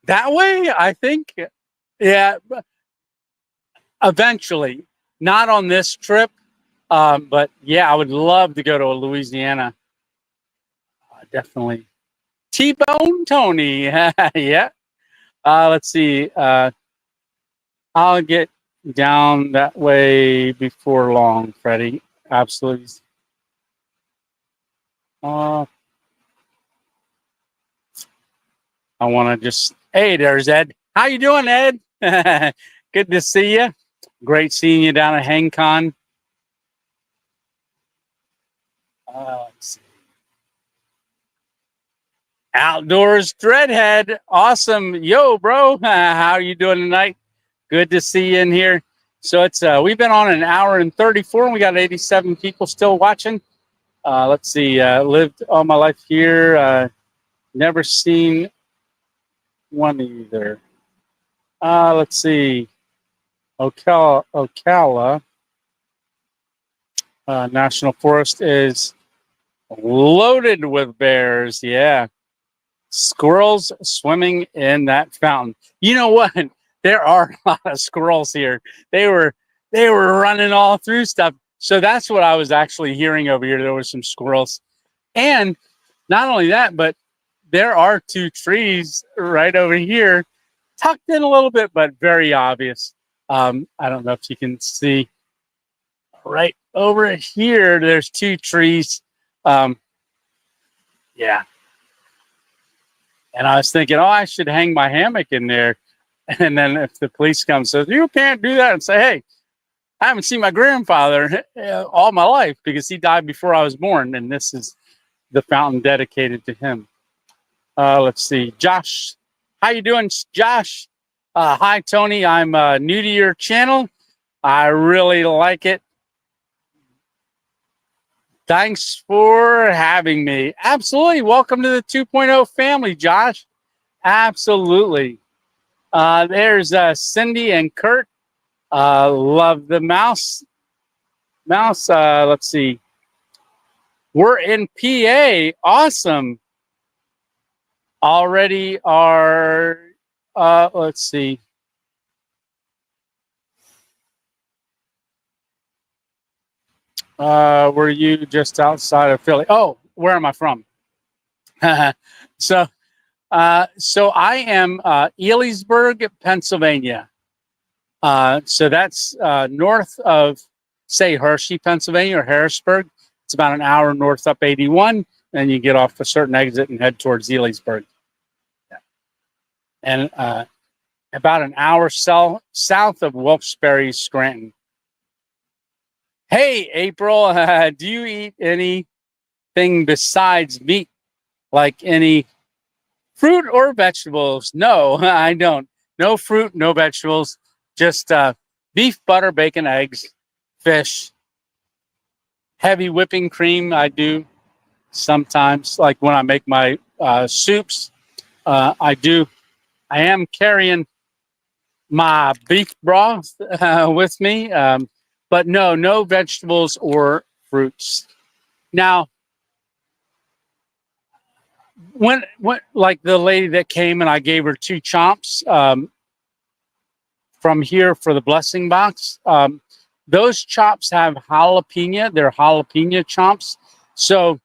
Speaker 1: that way, I think. Yeah, eventually. Not on this trip, but yeah, I would love to go to Louisiana. Definitely. T-Bone Tony. Yeah. Let's see. I'll get down that way before long, Freddie. Absolutely. I want to just... Hey, there's Ed. How you doing, Ed? Good to see you. Great seeing you down at HangCon. Let's see. Outdoors Dreadhead. Awesome. Yo, bro. How are you doing tonight? Good to see you in here. So it's we've been on an hour and 34, and we got 87 people still watching. Let's see. Lived all my life here. Never seen one either. Let's see. Ocala National Forest is loaded with bears. Yeah. Squirrels swimming in that fountain. You know what? there are a lot of squirrels here. They were running all through stuff. So that's what I was actually hearing over here. There were some squirrels. And not only that, but there are two trees right over here, tucked in a little bit, but very obvious. I don't know if you can see right over here. There's two trees. Yeah. And I was thinking, oh, I should hang my hammock in there. And then if the police come and says, you can't do that, and say, hey, I haven't seen my grandfather all my life because he died before I was born. And this is the fountain dedicated to him. Let's see. Josh, how you doing, Josh? Hi, Tony. I'm new to your channel. I really like it. Thanks for having me. Absolutely. Welcome to the 2.0 family, Josh. Absolutely. There's Cindy and Kurt. Love the mouse. Let's see. We're in PA. Awesome. Already are, let's see. Were you just outside of Philly? Oh, where am I from? So I am Elysburg, Pennsylvania. So that's north of, say, Hershey, Pennsylvania, or Harrisburg. It's about an hour north up 81, and you get off a certain exit and head towards Elysburg. Yeah. And about an hour south of Wilkes-Barre, Scranton. Hey, April, do you eat anything besides meat, like any fruit or vegetables? No, I don't. No fruit, no vegetables. Just beef, butter, bacon, eggs, fish. Heavy whipping cream I do sometimes, like when I make my soups. I am carrying my beef broth with me, but no vegetables or fruits. Now, when like the lady that came and I gave her 2 chomps from here for the blessing box, those chops have jalapeno. They're jalapeno chomps. So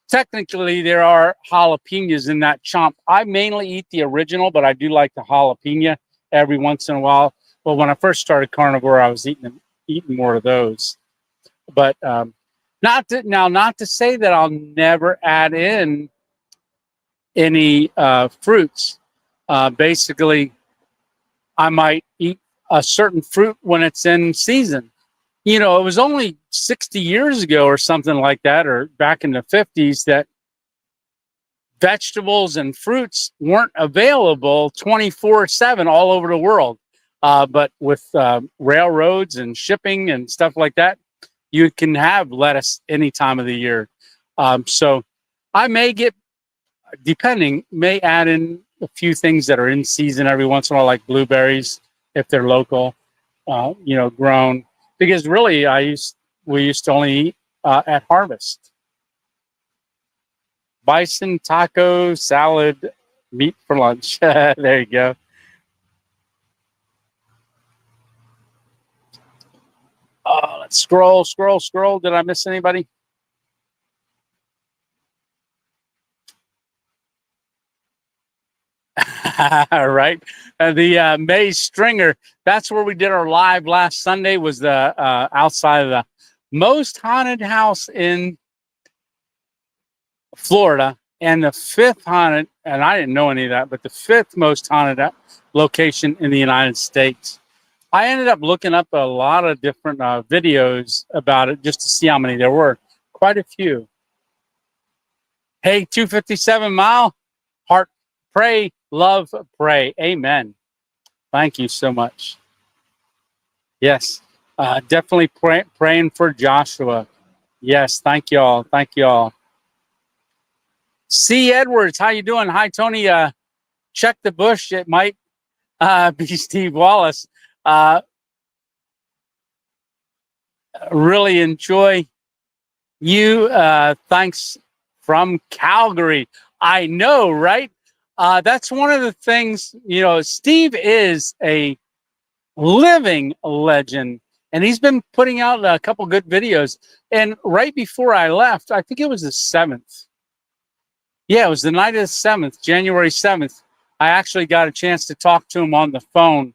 Speaker 1: technically there are jalapenos in that chomp. I mainly eat the original, but I do like the jalapeno every once in a while. Well, when I first started Carnivore, I was eating more of those. But not to say that I'll never add in any fruits. Basically, I might eat a certain fruit when it's in season. You know, it was only 60 years ago or something like that, or back in the 50s, that vegetables and fruits weren't available 24/7 all over the world. But with railroads and shipping and stuff like that, you can have lettuce any time of the year. So I may add in a few things that are in season every once in a while, like blueberries, if they're local, grown. Because really, we used to only eat at harvest. Bison, taco, salad, meat for lunch. There you go. Let's scroll. Did I miss anybody? All right. The May Stringer, that's where we did our live last Sunday, was the outside of the most haunted house in Florida, and the 5th haunted, and I didn't know any of that, but the 5th most haunted location in the United States. I ended up looking up a lot of different videos about it just to see how many there were. Quite a few. Hey, 257 Mile, heart, pray, love, pray. Amen. Thank you so much. Yes, definitely praying for Joshua. Yes, thank you all. Thank you all. C. Edwards, how you doing? Hi, Tony. Check the bush. It might be Steve Wallace. Really enjoy you. Thanks from Calgary. I know, right? That's one of the things, Steve is a living legend, and he's been putting out a couple good videos. And right before I left, I think it was the 7th. Yeah, it was the night of the 7th, January 7th. I actually got a chance to talk to him on the phone.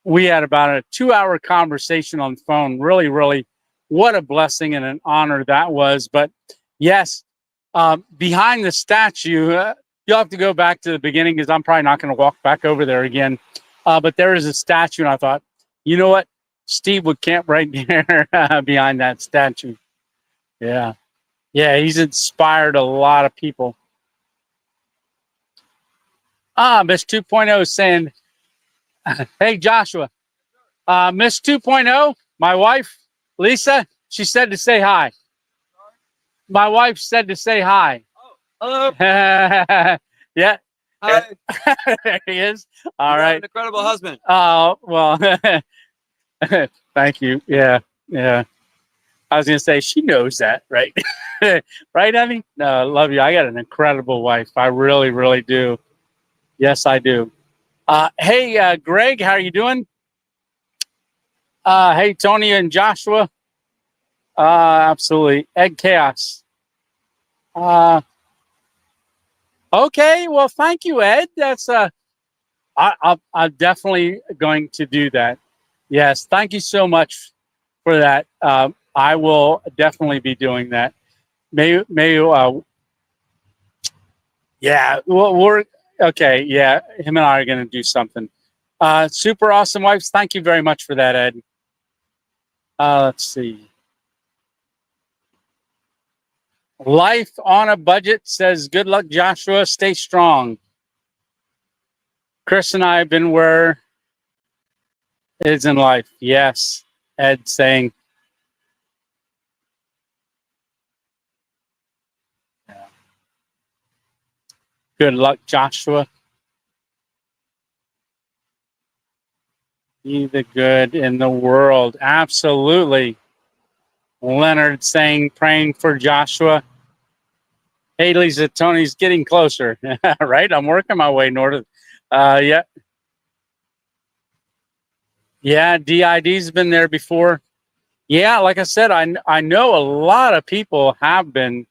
Speaker 1: We had about a 2-hour conversation on the phone. Really, really, what a blessing and an honor that was. But yes, behind the statue, you'll have to go back to the beginning because I'm probably not going to walk back over there again. But there is a statue, and I thought, you know what? Steve would camp right there behind that statue. Yeah. Yeah, he's inspired a lot of people. Miss 2.0 is saying, hey, Joshua, Miss 2.0, my wife, Lisa, she said to say hi. My wife said to say hi.
Speaker 3: Hello.
Speaker 1: Yeah.
Speaker 3: Hi.
Speaker 1: There he is. All right.
Speaker 3: An incredible husband.
Speaker 1: Oh, well, thank you. Yeah. Yeah. I was going to say, she knows that, right? Right, Emmy? No, I love you. I got an incredible wife. I really, really do. Yes, I do. Hey, Greg, how are you doing? Hey, Tony and Joshua. Absolutely. Egg Chaos. Okay, well, thank you, Ed. That's I'm definitely going to do that. Yes, thank you so much for that. I will definitely be doing that. Yeah, we're okay. Yeah, him and I are going to do something. Super awesome wives. Thank you very much for that, Ed. Let's see. Life on a Budget says, good luck, Joshua. Stay strong. Chris and I have been where it is in life. Yes. Ed saying. Yeah. Good luck, Joshua. Be the good in the world. Absolutely. Leonard saying, praying for Joshua. Hey, Lisa, Tony's getting closer. Right? I'm working my way north. Yeah. Yeah, DID's been there before. Yeah, like I said, I know a lot of people have been,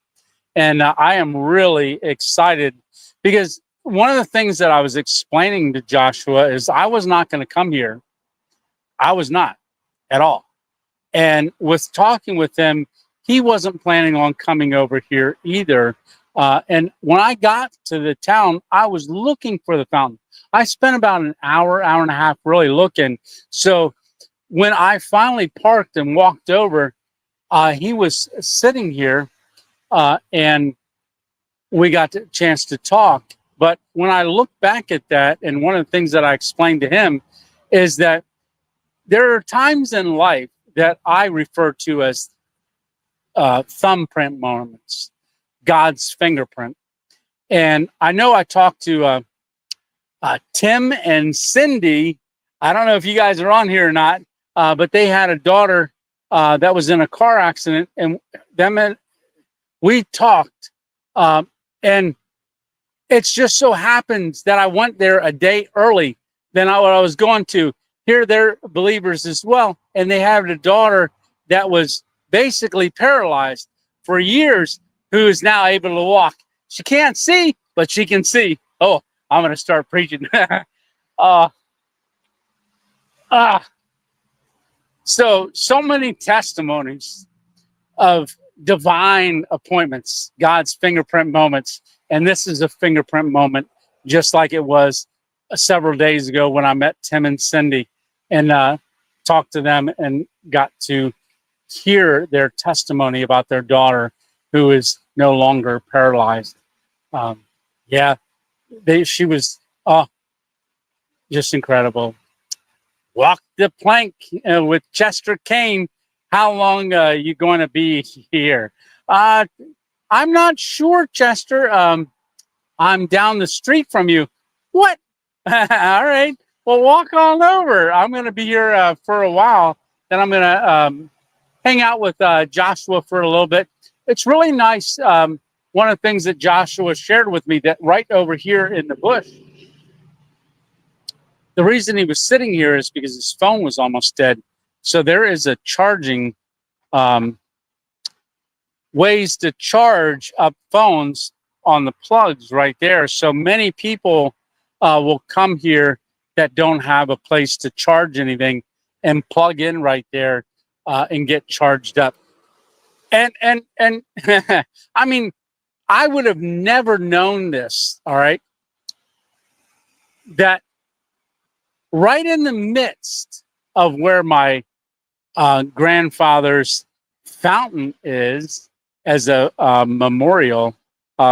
Speaker 1: and I am really excited because one of the things that I was explaining to Joshua is I was not going to come here. I was not at all. And with talking with him, he wasn't planning on coming over here either. And when I got to the town, I was looking for the fountain. I spent about an hour, hour and a half really looking. So when I finally parked and walked over, he was sitting here and we got a chance to talk. But when I look back at that, and one of the things that I explained to him is that there are times in life that I refer to as thumbprint moments, God's fingerprint. And I know I talked to Tim and Cindy. I don't know if you guys are on here or not, but they had a daughter that was in a car accident, and we talked. And it's just so happens that I went there a day early than I was going to. Here, they're believers as well, and they have a daughter that was basically paralyzed for years, who is now able to walk. She can't see, but she can see. Oh, I'm going to start preaching. So many testimonies of divine appointments, God's fingerprint moments. And this is a fingerprint moment, just like it was several days ago when I met Tim and Cindy and talked to them and got to hear their testimony about their daughter who is no longer paralyzed. She was just incredible. Walk the plank with Chester Kane. How long you going to be here? I'm not sure, Chester. I'm down the street from you. What? All right. Well, walk on over. I'm going to be here for a while. Then I'm going to hang out with Joshua for a little bit. It's really nice one of the things that Joshua shared with me, that right over here in the bush, the reason he was sitting here is because his phone was almost dead. So there is a charging ways to charge up phones on the plugs right there. So many people will come here that don't have a place to charge anything and plug in right there and get charged up. And I mean, I would have never known this, all right, that right in the midst of where my grandfather's fountain is, as a memorial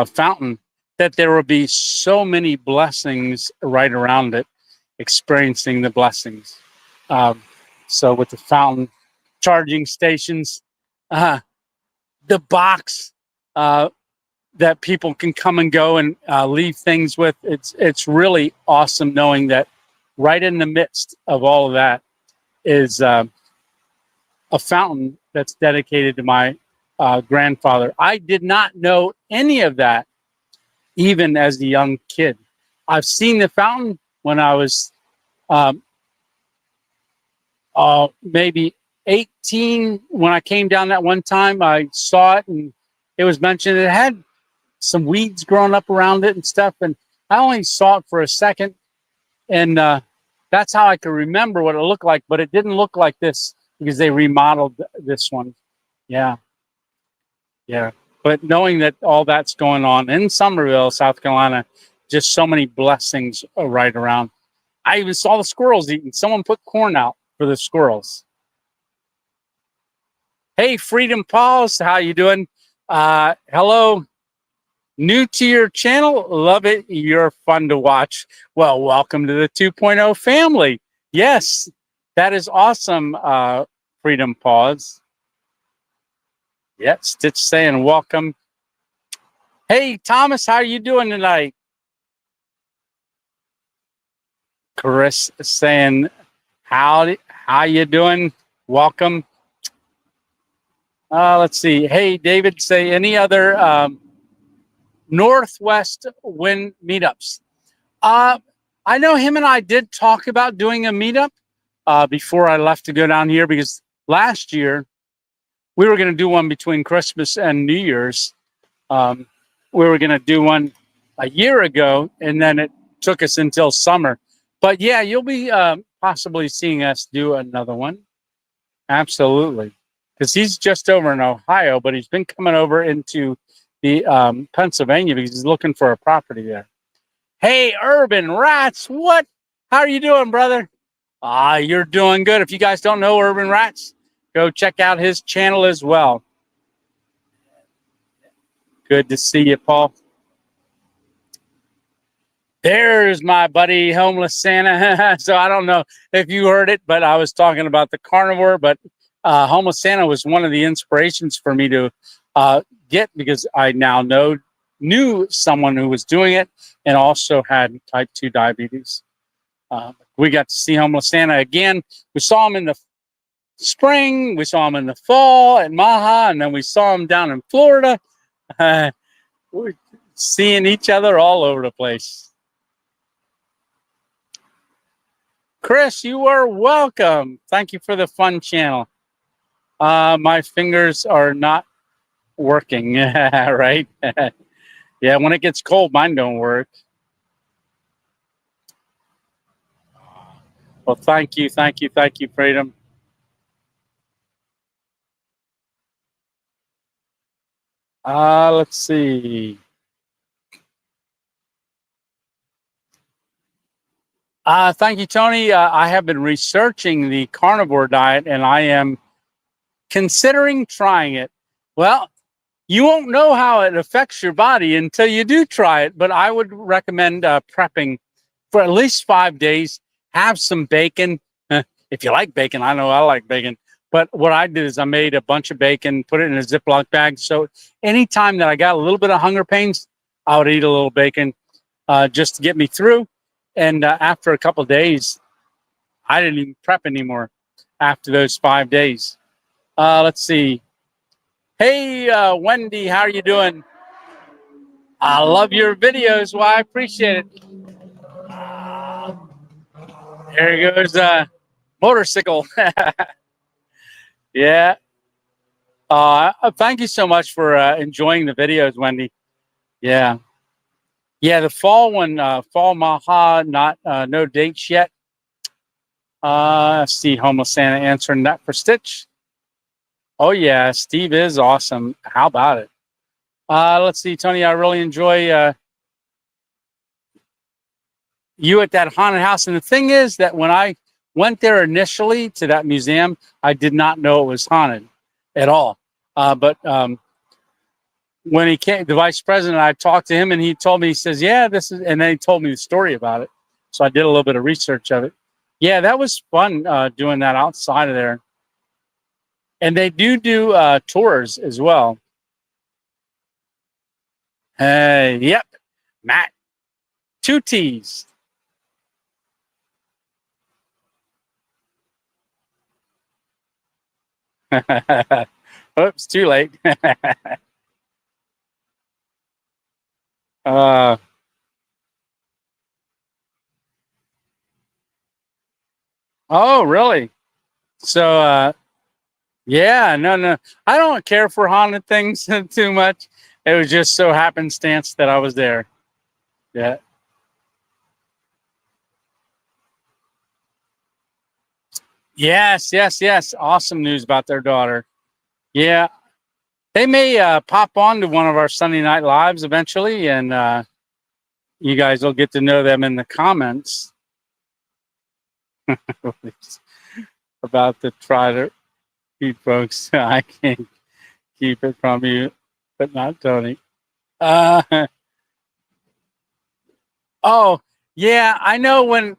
Speaker 1: fountain, that there will be so many blessings right around it, experiencing the blessings. So with the fountain, charging stations, the box that people can come and go and leave things with, it's really awesome knowing that right in the midst of all of that is a fountain that's dedicated to my grandfather. I did not know any of that even as a young kid. I've seen the fountain when I was maybe 18. When I came down that one time, I saw it and it was mentioned it had some weeds growing up around it and stuff. And I only saw it for a second. And that's how I could remember what it looked like. But it didn't look like this because they remodeled this one. Yeah. Yeah. But knowing that all that's going on in Summerville, South Carolina, just so many blessings right around. I even saw the squirrels eating. Someone put corn out for the squirrels. Hey, Freedom Paws, how you doing? Hello. New to your channel? Love it. You're fun to watch. Well, welcome to the 2.0 family. Yes, that is awesome, Freedom Paws. Yeah, Stitch saying welcome. Hey, Thomas, how are you doing tonight? Chris saying, how you doing? Welcome. Let's see. Hey, David, say any other Northwest Wind meetups? I know him and I did talk about doing a meetup before I left to go down here, because last year we were going to do one between Christmas and New Year's. We were going to do one a year ago, and then it took us until summer. But yeah, you'll be possibly seeing us do another one. Absolutely. Because he's just over in Ohio, but he's been coming over into the Pennsylvania because he's looking for a property there. Hey, Urban Rats, what? How are you doing, brother? You're doing good. If you guys don't know Urban Rats, go check out his channel as well. Good to see you, Paul. There's my buddy, Homeless Santa. So I don't know if you heard it, but I was talking about the Carnivore. But Homeless Santa was one of the inspirations for me to get, because I now knew someone who was doing it and also had type 2 diabetes. We got to see Homeless Santa again. We saw him in the spring. We saw him in the fall at Maha, and then we saw him down in Florida. We're seeing each other all over the place. Chris, you are welcome. Thank you for the fun channel. My fingers are not working, right? Yeah, when it gets cold, mine don't work. Well, thank you, Freedom. Let's see. Thank you, Tony. I have been researching the carnivore diet, and I am considering trying it. Well, you won't know how it affects your body until you do try it, but I would recommend prepping for at least 5 days. Have some bacon. If you like bacon, I know I like bacon. But what I did is I made a bunch of bacon, put it in a Ziploc bag. So anytime that I got a little bit of hunger pains, I would eat a little bacon just to get me through. And after a couple of days, I didn't even prep anymore after those 5 days. Let's see. Hey, Wendy, how are you doing? I love your videos. Well, I appreciate it. There goes motorcycle. Yeah. Thank you so much for enjoying the videos, Wendy. Yeah. Yeah, the fall one, fall Maha, not no dates yet. See, Homo Santa answering that for Stitch. Oh yeah, Steve is awesome. How about it? Let's see, Tony. I really enjoy you at that haunted house. And the thing is that when I went there initially to that museum, I did not know it was haunted at all. But when he came, the vice president, I talked to him and he told me, he says, yeah, this is, and then he told me the story about it. So I did a little bit of research of it. Yeah, that was fun doing that outside of there. And they do tours as well. Hey, yep, Matt, 2 T's. Oops, too late. uh, oh, really? So, yeah, no, I don't care for haunted things too much. It was just so happenstance that I was there. Yeah. Yes. Awesome news about their daughter. Yeah. They may pop on to one of our Sunday night lives eventually, and you guys will get to know them in the comments. About to try to feed folks. I can't keep it from you, but not Tony. Oh, yeah, I know when,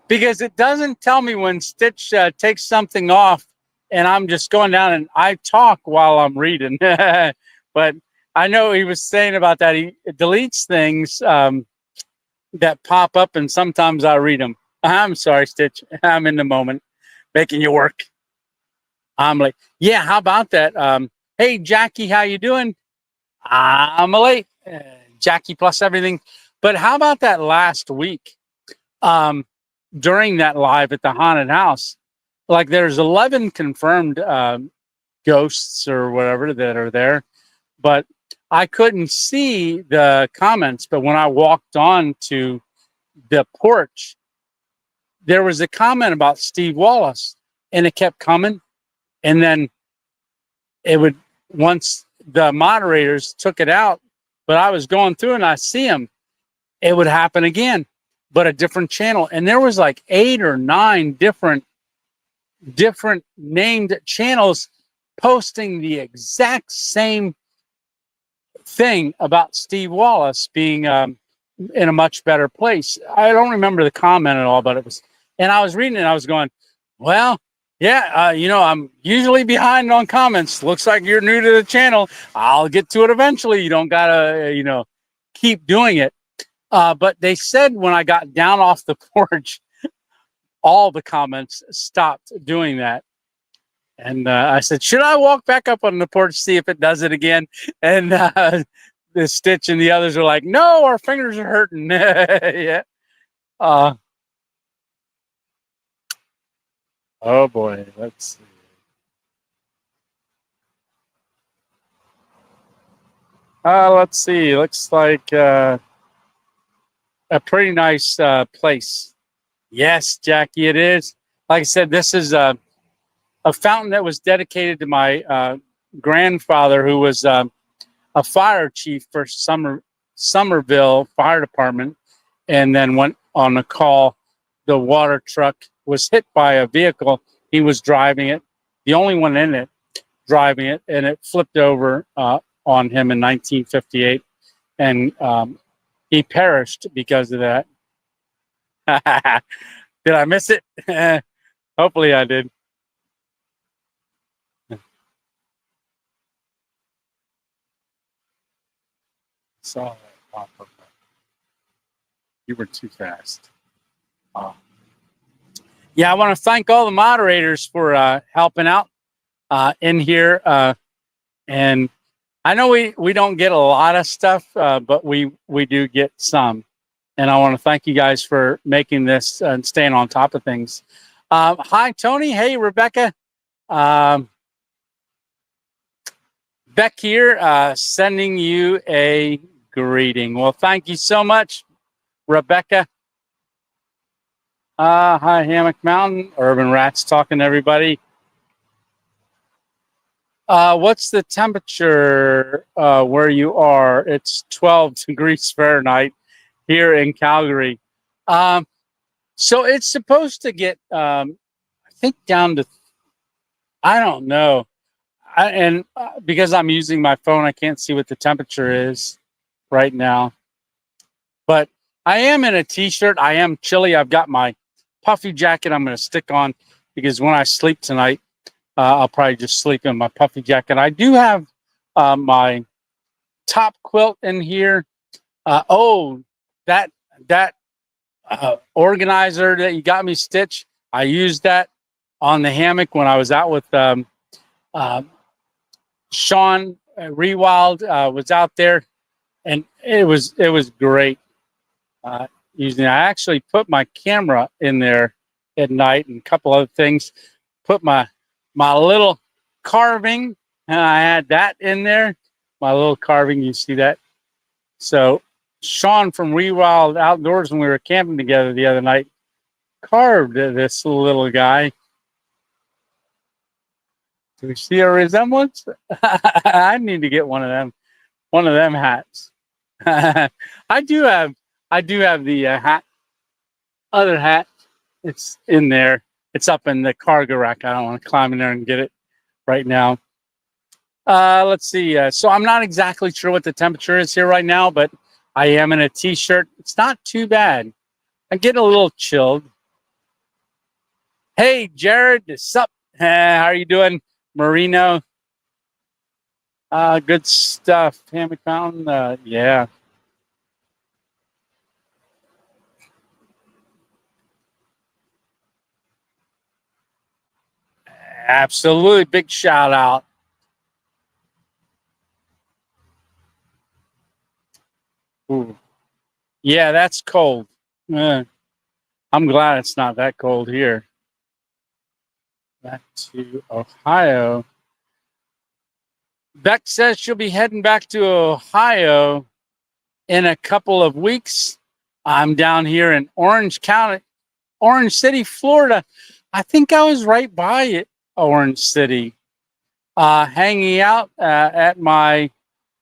Speaker 1: because it doesn't tell me when Stitch takes something off and I'm just going down and I talk while I'm reading. But I know he was saying about that. He deletes things that pop up and sometimes I read them. I'm sorry, Stitch. I'm in the moment making you work. I'm like, yeah, how about that? Hey, Jackie, how you doing? I'm late. Jackie plus everything. But how about that last week? During that live at the haunted house, like there's 11 confirmed ghosts or whatever that are there, but I couldn't see the comments. But when I walked on to the porch, there was a comment about Steve Wallace, and it kept coming. And then it would, once the moderators took it out, but I was going through and I see him, it would happen again, but a different channel. And there was like 8 or 9 different named channels posting the exact same thing about Steve Wallace being in a much better place. I don't remember the comment at all, but it was, and I was reading it and I was going, well, yeah, I'm usually behind on comments. Looks like you're new to the channel. I'll get to it eventually. You don't gotta, keep doing it. But they said when I got down off the porch, all the comments stopped doing that. And I said, should I walk back up on the porch, see if it does it again? And the Stitch and the others are like, no, our fingers are hurting. Yeah. Oh boy, let's see. Let's see. Looks like a pretty nice place. Yes, Jackie, it is. Like I said, this is a fountain that was dedicated to my grandfather, who was a fire chief for Somerville Fire Department, and then went on a call. The water truck was hit by a vehicle. He was driving it, the only one in it, driving it, and it flipped over on him in 1958, and he perished because of that. Did I miss it? Hopefully I did. Saw that pop up. You were too fast. Yeah, I want to thank all the moderators for helping out in here. And I know we don't get a lot of stuff, but we do get some. And I want to thank you guys for making this and staying on top of things. Hi, Tony. Hey, Rebecca. Beck here, sending you a greeting. Well, thank you so much, Rebecca. Hi, Hammock Mountain. Urban Rats talking to everybody. What's the temperature where you are? It's 12 degrees Fahrenheit here in Calgary. So it's supposed to get, I think, down to, I don't know. Because I'm using my phone, I can't see what the temperature is right now. But I am in a t-shirt. I am chilly. I've got my puffy jacket I'm going to stick on because when I sleep tonight, I'll probably just sleep in my puffy jacket. I do have my top quilt in here. That organizer that you got me stitched, I used that on the hammock when I was out with Sean Rewild was out there, and it was great. Using, I actually put my camera in there at night and a couple other things. Put my little carving, and I had that in there. My little carving, you see that? So Sean from Rewild Outdoors, when we were camping together the other night, carved this little guy. Do we see a resemblance? I need to get one of them hats. I do have the other hat. It's in there. It's up in the cargo rack. I don't want to climb in there and get it right now. Let's see. So I'm not exactly sure what the temperature is here right now, but I am in a t-shirt. It's not too bad. I'm getting a little chilled. Hey, Jared, sup? How are you doing? Marino. Good stuff. Hammock Mountain. Yeah. Absolutely. Big shout out. Ooh. Yeah, that's cold. I'm glad it's not that cold here. Back to Ohio. Beck says she'll be heading back to Ohio in a couple of weeks. I'm down here in Orange County, Orange City, Florida. I think I was right by it, Orange City, hanging out at my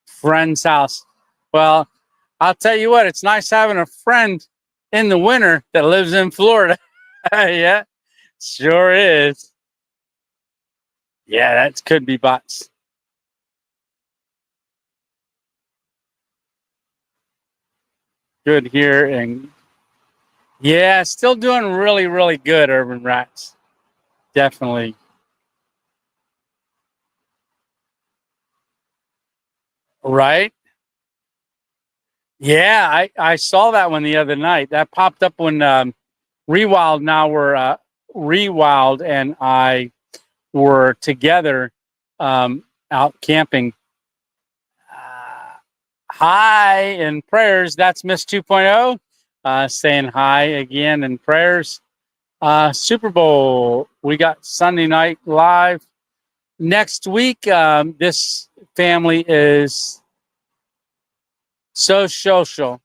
Speaker 1: friend's house. Well, I'll tell you what, it's nice having a friend in the winter that lives in Florida. Yeah, sure is. Yeah, that could be bots. Good here. And yeah, still doing really, really good, Urban Rats. Definitely. Right? Yeah, I saw that one the other night. That popped up when Rewild and I were together out camping. Hi and prayers. That's Miss 2.0 saying hi again and prayers. Super Bowl. We got Sunday night live. Next week, this family is so social.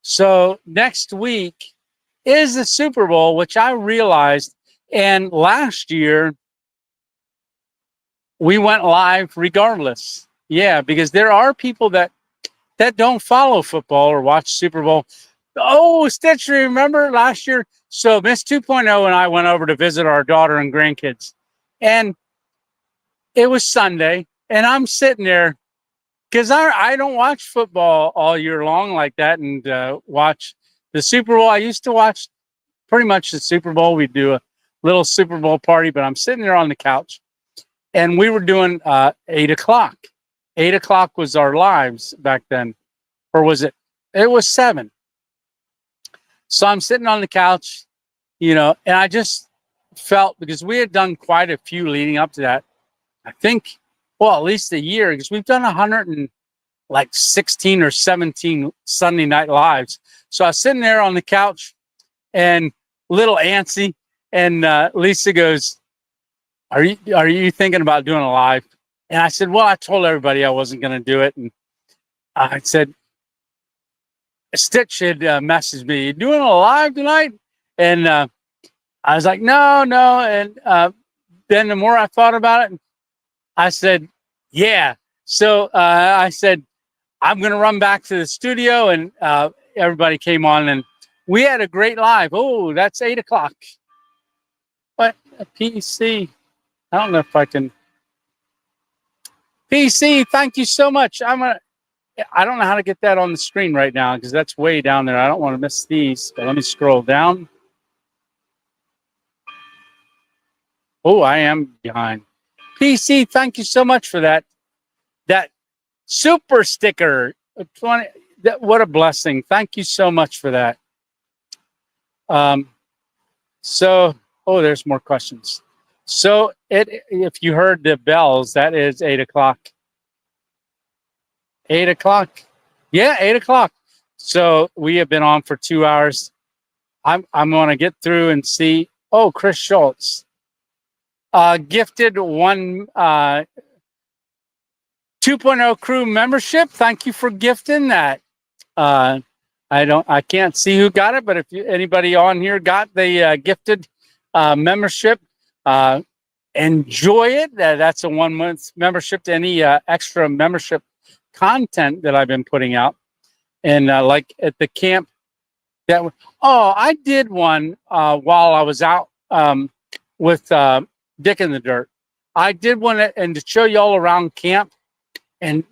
Speaker 1: So next week is the Super Bowl, which I realized. And last year, we went live regardless. Yeah, because there are people that don't follow football or watch Super Bowl. Oh, Stitch, remember last year? So Miss 2.0 and I went over to visit our daughter and grandkids. And it was Sunday, and I'm sitting there because I don't watch football all year long like that and watch the Super Bowl. I used to watch pretty much the Super Bowl. We'd do a little Super Bowl party, but I'm sitting there on the couch, and we were doing 8 o'clock. 8 o'clock was our lives back then. Or was it? It was 7. So I'm sitting on the couch, and I just felt, because we had done quite a few leading up to that. I think well, at least a year, because we've done 16 or 17 Sunday night lives. So I was sitting there on the couch and little antsy, and Lisa goes, are you thinking about doing a live? And I said, well, I told everybody I wasn't going to do it. And I said, Stitch had messaged me, you doing a live tonight? And I was like, no. And then the more I thought about it, I said, yeah. So I said, I'm going to run back to the studio, and everybody came on, and we had a great live. Oh, that's 8 o'clock. What? A PC? I don't know if I can. PC, thank you so much. I don't know how to get that on the screen right now because that's way down there. I don't want to miss these, but let me scroll down. Oh, I am behind. PC, thank you so much for that. That super sticker. 20, what a blessing. Thank you so much for that. There's more questions. So if you heard the bells, that is 8 o'clock. 8 o'clock. Yeah, 8 o'clock. So we have been on for 2 hours. I'm going to get through and see. Oh, Chris Schultz. Gifted one 2.0 crew membership. Thank you for gifting that. I can't see who got it, but if anybody on here got the gifted membership, enjoy it. That's a 1 month membership to any extra membership content that I've been putting out. And like at the camp I did one while I was out with Dick in the Dirt. I did one and to show you all around camp and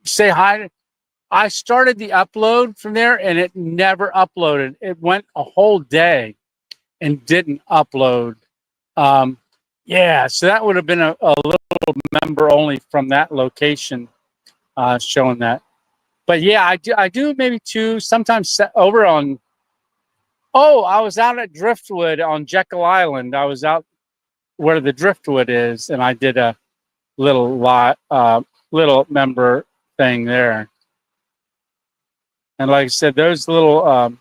Speaker 1: say hi. I started the upload from there and it never uploaded. It went a whole day and didn't upload. So that would have been a little member only from that location showing that. But yeah, I do maybe 2, sometimes over on. Oh, I was out at Driftwood on Jekyll Island. I was out where the Driftwood is, and I did a little member thing there. And like I said, those little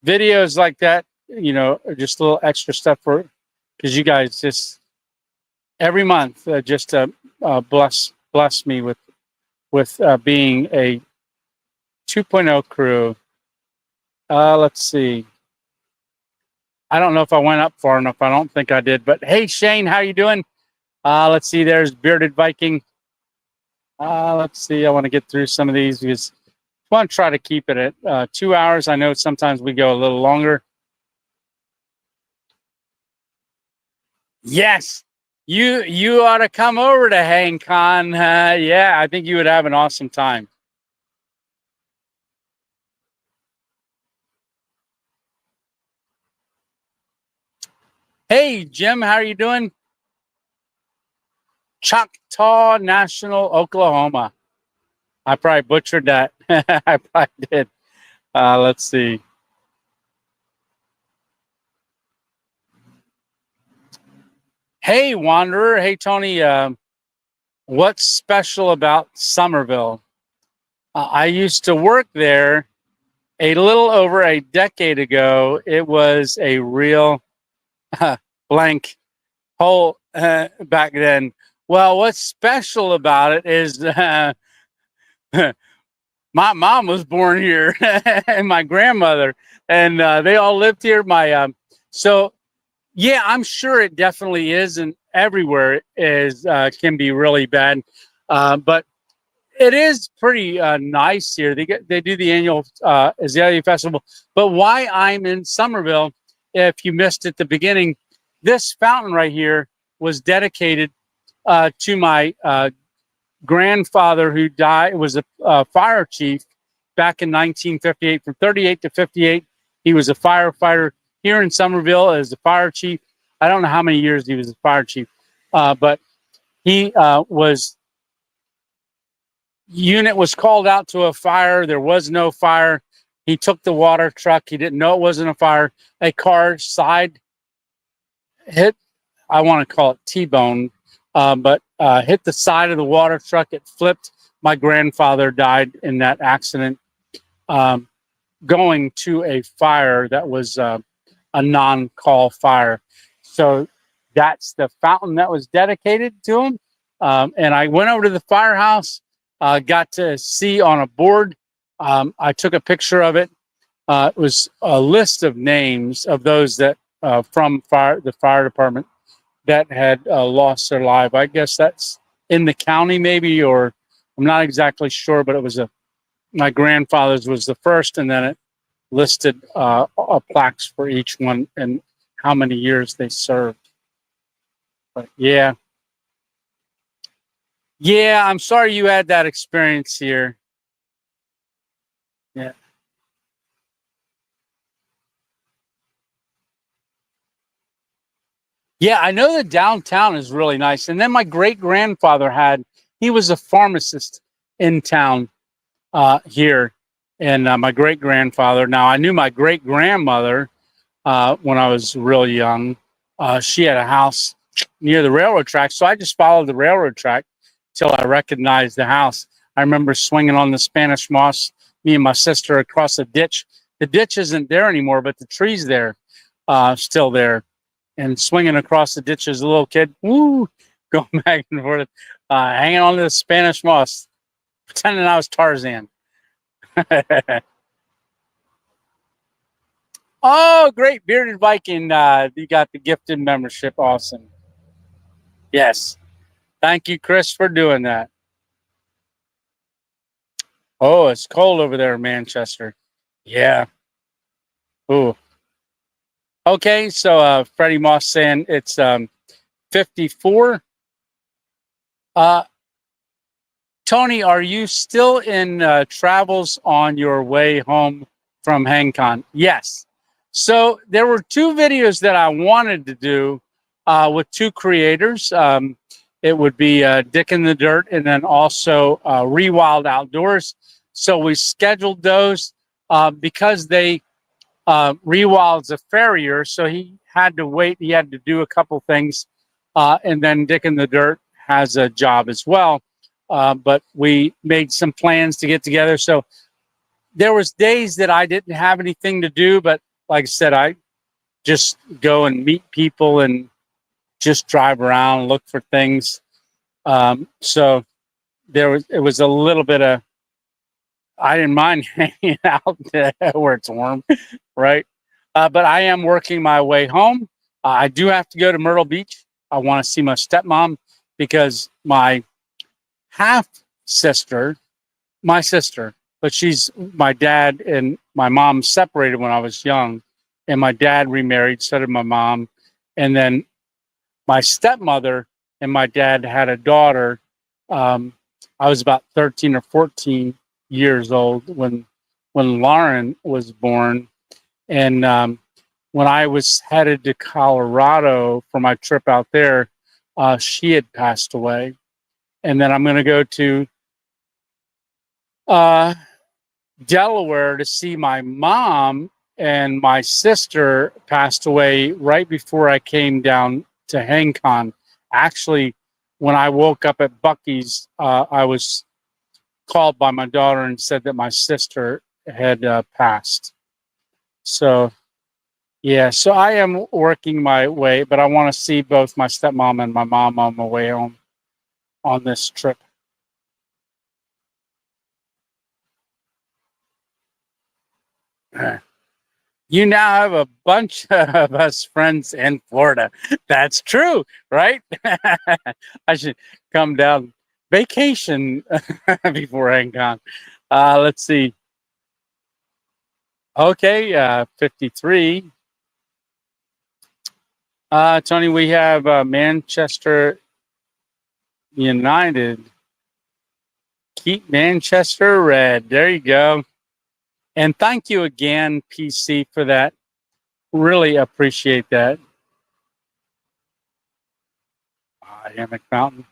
Speaker 1: videos like that, are just a little extra stuff because you guys just every month just bless me with being a 2.0 crew. Let's see. I don't know if I went up far enough. I don't think I did. But hey, Shane, how you doing? Let's see. There's Bearded Viking. Let's see. I want to get through some of these because I want to try to keep it at 2 hours. I know sometimes we go a little longer. Yes, you ought to come over to Hang Con. Yeah, I think you would have an awesome time. Hey, Jim, how are you doing? Choctaw National, Oklahoma. I probably butchered that. I probably did. Let's see. Hey, Wanderer. Hey, Tony. What's special about Somerville? I used to work there a little over a decade ago. It was a real blank hole back then. Well, what's special about it is my mom was born here and my grandmother, and they all lived here. Yeah, I'm sure it definitely is, and everywhere can be really bad, but it is pretty nice here. They do the annual Azalea Festival, but why I'm in Somerville, if you missed at the beginning, this fountain right here was dedicated to my grandfather who died. Was a fire chief back in 1958. From 38 to 58, he was a firefighter here in Somerville as the fire chief. I don't know how many years he was a fire chief, but he unit was called out to a fire. There was no fire. He took the water truck. He didn't know it wasn't a fire. A car side hit, I want to call it T-bone, but hit the side of the water truck. It flipped. My grandfather died in that accident, going to a fire that was a non-call fire. So that's the fountain that was dedicated to him. And I went over to the firehouse, got to see on a board. I took a picture of it. It was a list of names of those that from the fire department that had lost their life. I guess that's in the county maybe, or I'm not exactly sure, but it was my grandfather's was the first, and then it listed plaques for each one and how many years they served. But yeah, I'm sorry you had that experience here. Yeah. Yeah, I know that downtown is really nice. And then my great grandfather he was a pharmacist in town here. And my great grandfather, now I knew my great grandmother when I was real young. She had a house near the railroad track. So I just followed the railroad track till I recognized the house. I remember swinging on the Spanish moss, me and my sister across a ditch. The ditch isn't there anymore, but the tree's there, still there. And swinging across the ditch as a little kid, woo, going back and forth, hanging on to the Spanish moss, pretending I was Tarzan. Oh, great. Bearded Viking, you got the gifted membership. Awesome. Yes. Thank you, Chris, for doing that. Oh, it's cold over there in Manchester. Yeah. Ooh. Okay, so Freddie Moss saying it's 54. Tony, are you still in travels on your way home from HangCon? Yes. So there were two videos that I wanted to do with two creators. It would be Dick in the Dirt and then also Rewild Outdoors. So we scheduled those because Rewild's a farrier, so he had to wait. He had to do a couple things. And then Dick in the Dirt has a job as well. But we made some plans to get together. So there was days that I didn't have anything to do, but like I said, I just go and meet people and just drive around and look for things. So it was a little bit of, I didn't mind hanging out where it's warm, right? But I am working my way home. I do have to go to Myrtle Beach. I want to see my stepmom because my half sister, but she's my dad and my mom separated when I was young, and my dad remarried, so did my mom. And then my stepmother and my dad had a daughter. I was about 13 or 14 years old when Lauren was born. And when I was headed to Colorado for my trip out there, she had passed away. And then I'm going to go to Delaware to see my mom, and my sister passed away right before I came down to HangCon. Actually, when I woke up at Buc-ee's, I was called by my daughter and said that my sister had passed. So, yeah, so I am working my way, but I want to see both my stepmom and my mom on my way home on this trip. You now have a bunch of us friends in Florida. That's true, right? I should come down vacation before HangCon. Let's see. Okay, 53. Tony, we have Manchester United. Keep Manchester red. There you go. And thank you again, PC, for that. Really appreciate that. Hammock Mountain.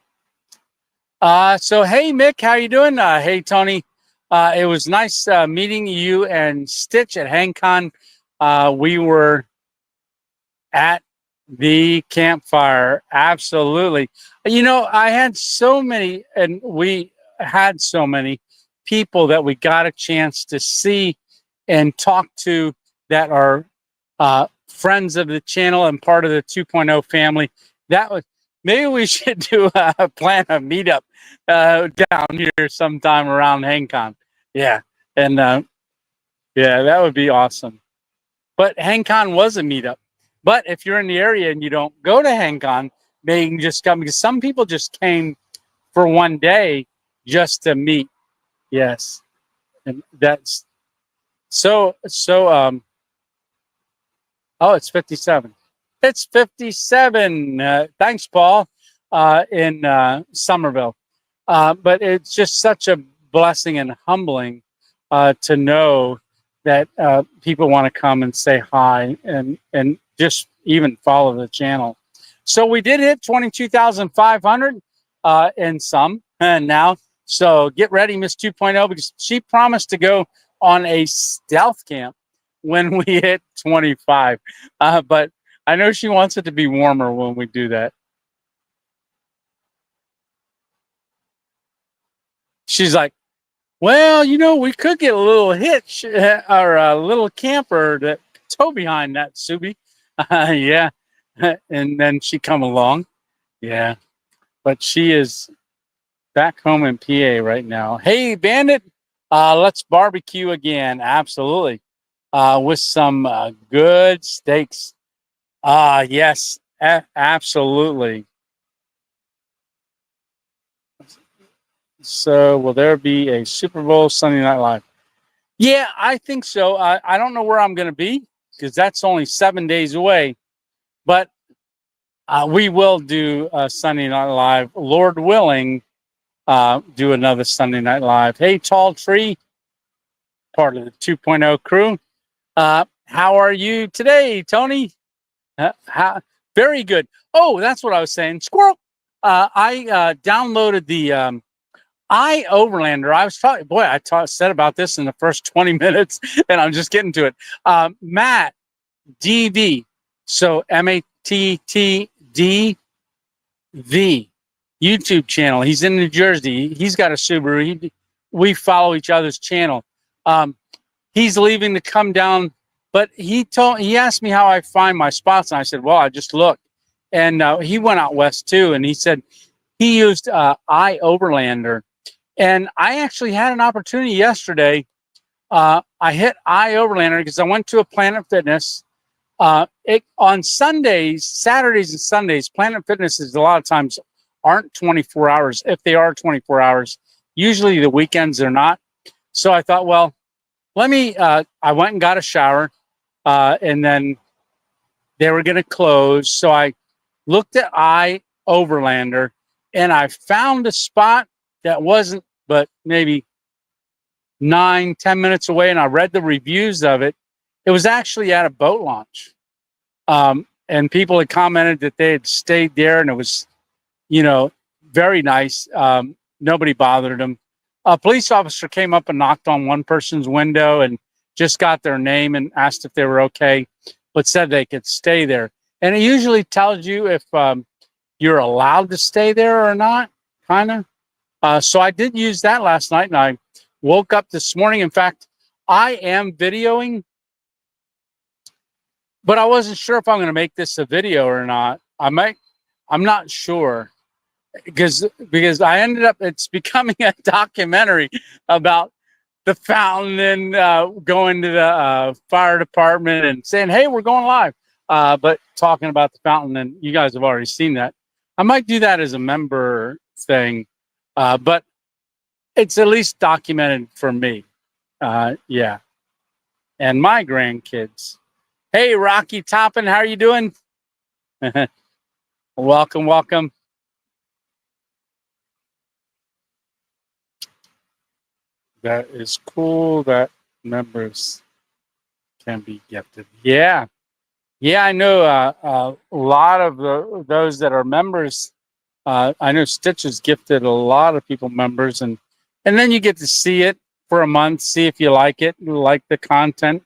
Speaker 1: So, hey, Mick, how you doing? Hey, Tony. It was nice meeting you and Stitch at HangCon. We were at The campfire, absolutely. You know, I had so many, and we had so many people that we got a chance to see and talk to that are friends of the channel and part of the 2.0 family. That was maybe we should do plan a meetup down here sometime around HangCon. Yeah, and yeah, that would be awesome. But HangCon was a meetup. But if you're in the area and you don't go to HangCon, they can just come because some people just came for one day just to meet. Yes. And that's so oh, it's 57. It's 57. Thanks, Paul, in Somerville. But it's just such a blessing and humbling to know that people want to come and say hi and just even follow the channel. So we did hit 22,500 in some now. So get ready, Miss 2.0, because she promised to go on a stealth camp when we hit 25. But I know she wants it to be warmer when we do that. She's like, well, you know, we could get a little hitch or a little camper to tow behind that, Subi. Yeah. And then she come along. Yeah. But she is back home in PA right now. Hey, Bandit, let's barbecue again. Absolutely. With some good steaks. Yes, absolutely. So will there be a Super Bowl Sunday Night Live? Yeah, I think so. I don't know where I'm going to be because that's only 7 days away. But we will do a Sunday Night Live, Lord willing. Do another Sunday Night Live. Hey, Tall Tree, part of the 2.0 crew. How are you today, Tony? Very good. Oh, that's what I was saying. Squirrel. I downloaded the Overlander. I was talking, boy, said about this in the first 20 minutes, and I'm just getting to it. Matt DV. So MATTDV YouTube channel. He's in New Jersey. He's got a Subaru. We follow each other's channel. He's leaving to come down, but he asked me how I find my spots, and I said, well, I just looked. And he went out west too, and he said he used Overlander. And I actually had an opportunity yesterday. I hit Overlander because I went to a Planet Fitness. On Sundays, Saturdays and Sundays, Planet Fitnesses a lot of times aren't 24 hours. If they are 24 hours, usually the weekends they're not. So I thought, well, let me, I went and got a shower and then they were going to close. So I looked at Overlander and I found a spot that wasn't but maybe 9-10 minutes away. And I read the reviews of it. It was actually at a boat launch. And people had commented that they had stayed there and it was, you know, very nice. Nobody bothered them. A police officer came up and knocked on one person's window and just got their name and asked if they were okay, but said they could stay there. And it usually tells you if you're allowed to stay there or not, kind of. So I did use that last night and I woke up this morning. In fact, I am videoing, but I wasn't sure if I'm going to make this a video or not. I'm not sure because I ended up, it's becoming a documentary about the fountain and going to the fire department and saying, hey, we're going live. But talking about the fountain, and you guys have already seen that. I might do that as a member thing, but it's at least documented for me. Yeah. And my grandkids. Hey, Rocky Toppin, how are you doing? Welcome, welcome. That is cool that members can be gifted. Yeah. Yeah, I know a lot of those that are members. I know Stitch has gifted a lot of people members, and then you get to see it for a month, see if you like it, like the content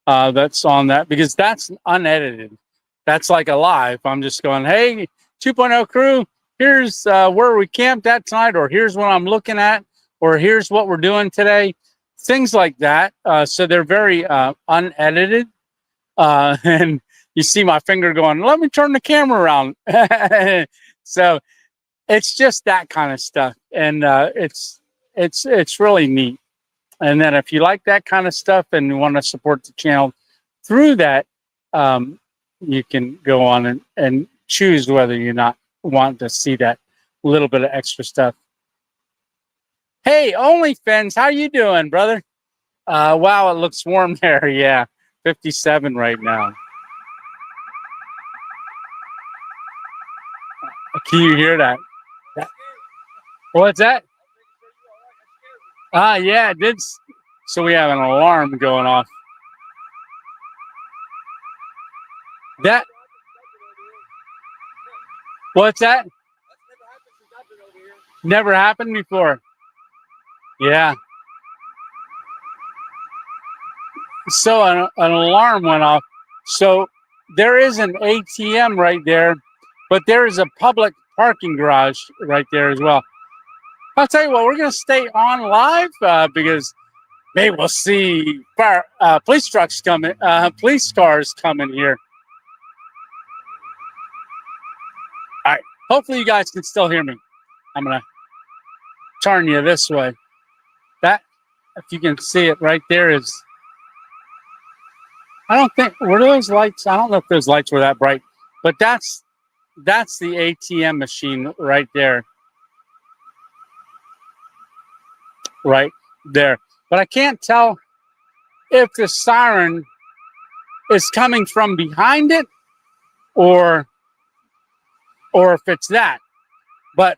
Speaker 1: that's on that, because that's unedited. that's like a live. I'm just going, hey, 2.0 crew, here's where we camped at tonight, or here's what I'm looking at, or here's what we're doing today. Things like that. So they're very unedited. And you see my finger going, let me turn the camera around. So it's just that kind of stuff. And it's really neat. And then if you like that kind of stuff and you want to support the channel through that, you can go on and choose whether you not want to see that little bit of extra stuff. Hey, OnlyFans, how you doing, brother? Wow, it looks warm there. Yeah, 57 right now. Can you hear that? What's that? Yeah, it did. So we have an alarm going off. That. What's that? Never happened before. Yeah. So an alarm went off. So there is an ATM right there, but there is a public parking garage right there as well. I'll tell you what, we're going to stay on live because maybe we'll see police trucks coming, police cars coming here. All right. Hopefully you guys can still hear me. I'm going to turn you this way. That, if you can see it right there, is, I don't think, were those lights? I don't know if those lights were that bright, but that's the ATM machine right there. Right there. But I can't tell if the siren is coming from behind it or if it's that. But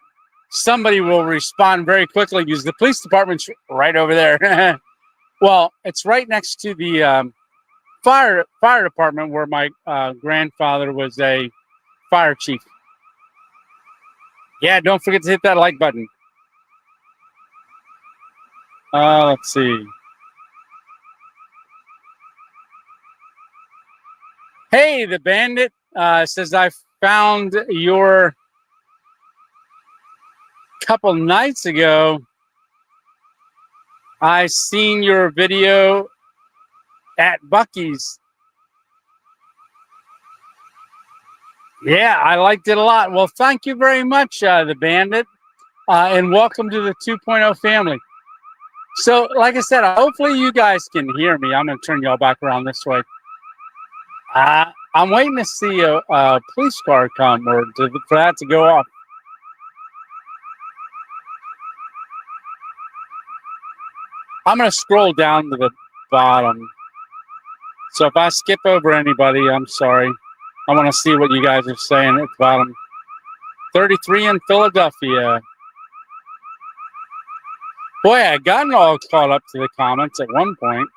Speaker 1: somebody will respond very quickly because the police department's right over there. Well, it's right next to the fire department where my grandfather was a fire chief. Yeah, don't forget to hit that like button. Let's see. Hey, the bandit says, I found your couple nights ago. I seen your video at Bucky's. Yeah, I liked it a lot. Well, thank you very much, the bandit, and welcome to the 2.0 family. So, like I said, hopefully you guys can hear me. I'm going to turn y'all back around this way. I'm waiting to see a police car come or for that to go off. I'm going to scroll down to the bottom. So if I skip over anybody, I'm sorry. I want to see what you guys are saying at the bottom. 33 in Philadelphia. Boy, I gotten all caught up to the comments at one point.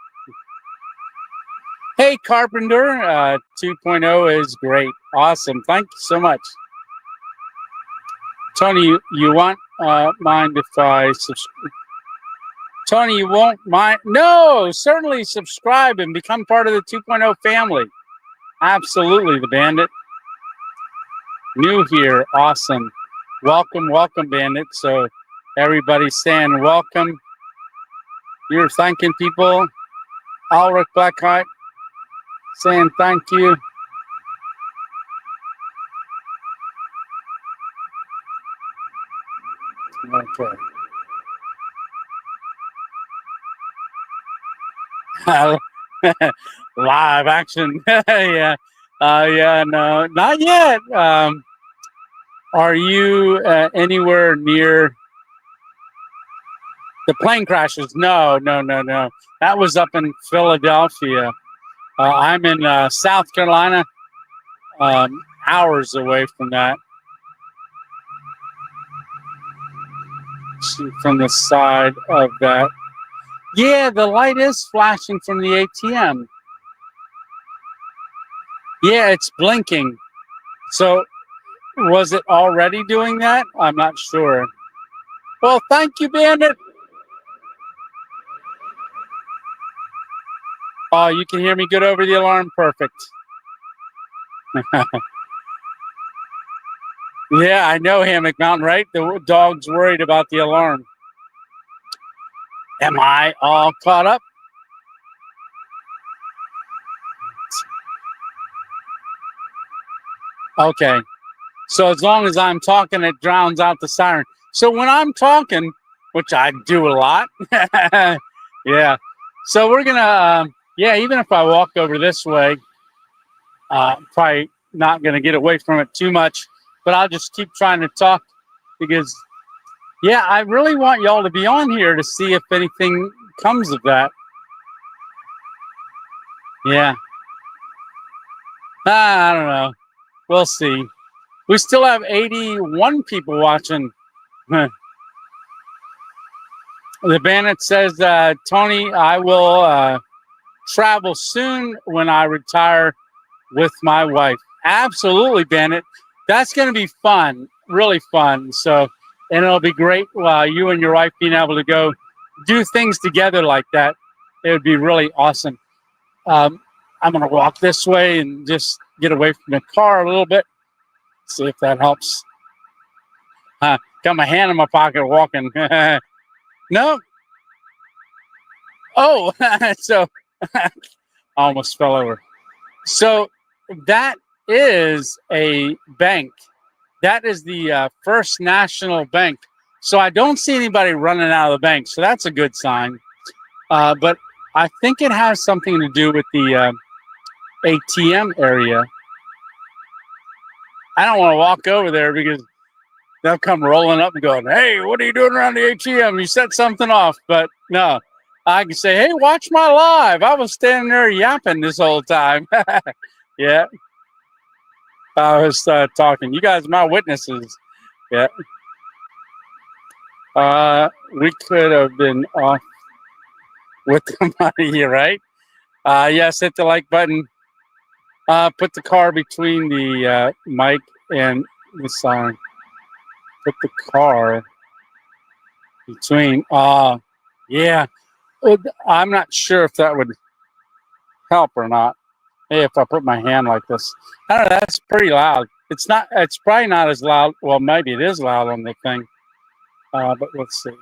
Speaker 1: Hey, Carpenter, 2.0 is great. Awesome. Thank you so much. Tony, you won't mind if I subscribe? Tony, you won't mind? No, certainly subscribe and become part of the 2.0 family. Absolutely, the bandit. New here. Awesome. Welcome, welcome, bandit. So everybody's saying welcome. You're thanking people. Ulrich Blackheart saying thank you. Okay. Live action. Yeah. Yeah, no, not yet. Are you anywhere near the plane crashes? No. That was up in Philadelphia. I'm in South Carolina, hours away from that. From the side of that. Yeah, the light is flashing from the ATM. Yeah, it's blinking. So was it already doing that? I'm not sure. Well, thank you, Bandit. Oh, you can hear me good over the alarm? Perfect. Yeah, I know Hammock Mountain, right? The dog's worried about the alarm. Am I all caught up? Okay. So as long as I'm talking, it drowns out the siren. So when I'm talking, which I do a lot, yeah. So we're gonna, yeah. Even if I walk over this way, probably not gonna get away from it too much. But I'll just keep trying to talk because, yeah, I really want y'all to be on here to see if anything comes of that. Yeah. I don't know. We'll see. We still have 81 people watching. The Bandit says, Tony, I will travel soon when I retire with my wife. Absolutely, Bandit. That's going to be fun, really fun. So, and it'll be great you and your wife being able to go do things together like that. It would be really awesome. I'm going to walk this way and just get away from the car a little bit. See if that helps. Got my hand in my pocket walking. No. Oh, so I almost fell over. So that is a bank. That is the First National Bank. So I don't see anybody running out of the bank. So that's a good sign. But I think it has something to do with the ATM area. I don't want to walk over there because they'll come rolling up and going, hey, what are you doing around the ATM? You set something off. But no, I can say, hey, watch my live. I was standing there yapping this whole time. Yeah. I was talking. You guys are my witnesses. Yeah. We could have been off with the money here, right? Yes, hit the like button. Put the car between the mic and the sign. Put the car between. Yeah. I'm not sure if that would help or not. Hey, if I put my hand like this, I don't know. That's pretty loud. It's not. It's probably not as loud. Well, maybe it is loud on the thing. But let's see.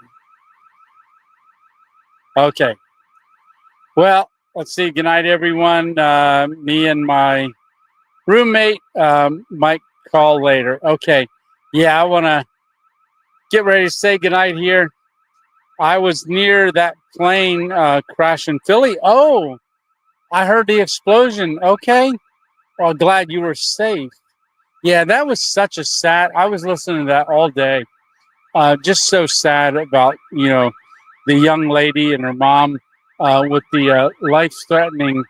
Speaker 1: Okay. Well, let's see. Good night, everyone. Me and my roommate might call later. Okay. Yeah, I want to get ready to say goodnight here. I was near that plane crash in Philly. Oh, I heard the explosion. Okay. Well, glad you were safe. Yeah, that was such a sad. I was listening to that all day. Just so sad about, the young lady and her mom with the life-threatening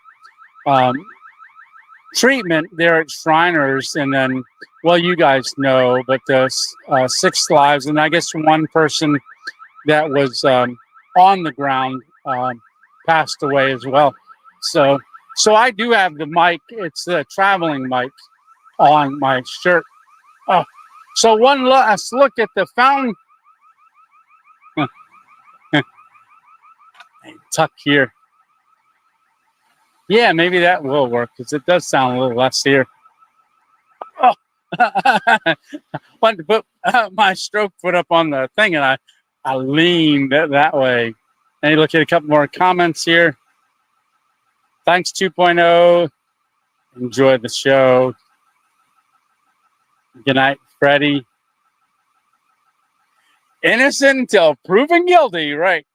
Speaker 1: treatment there at Shriners. And then, well, you guys know, but the 6 lives. And I guess one person that was on the ground passed away as well. So I do have the mic. It's the traveling mic on my shirt. Oh, so one last look at the fountain. Tuck here. Yeah, maybe that will work because it does sound a little less here. Oh, wanted to put my stroke foot up on the thing, and I leaned that way. And you look at a couple more comments here. Thanks 2.0. Enjoy the show. Good night, Freddie. Innocent until proven guilty, right?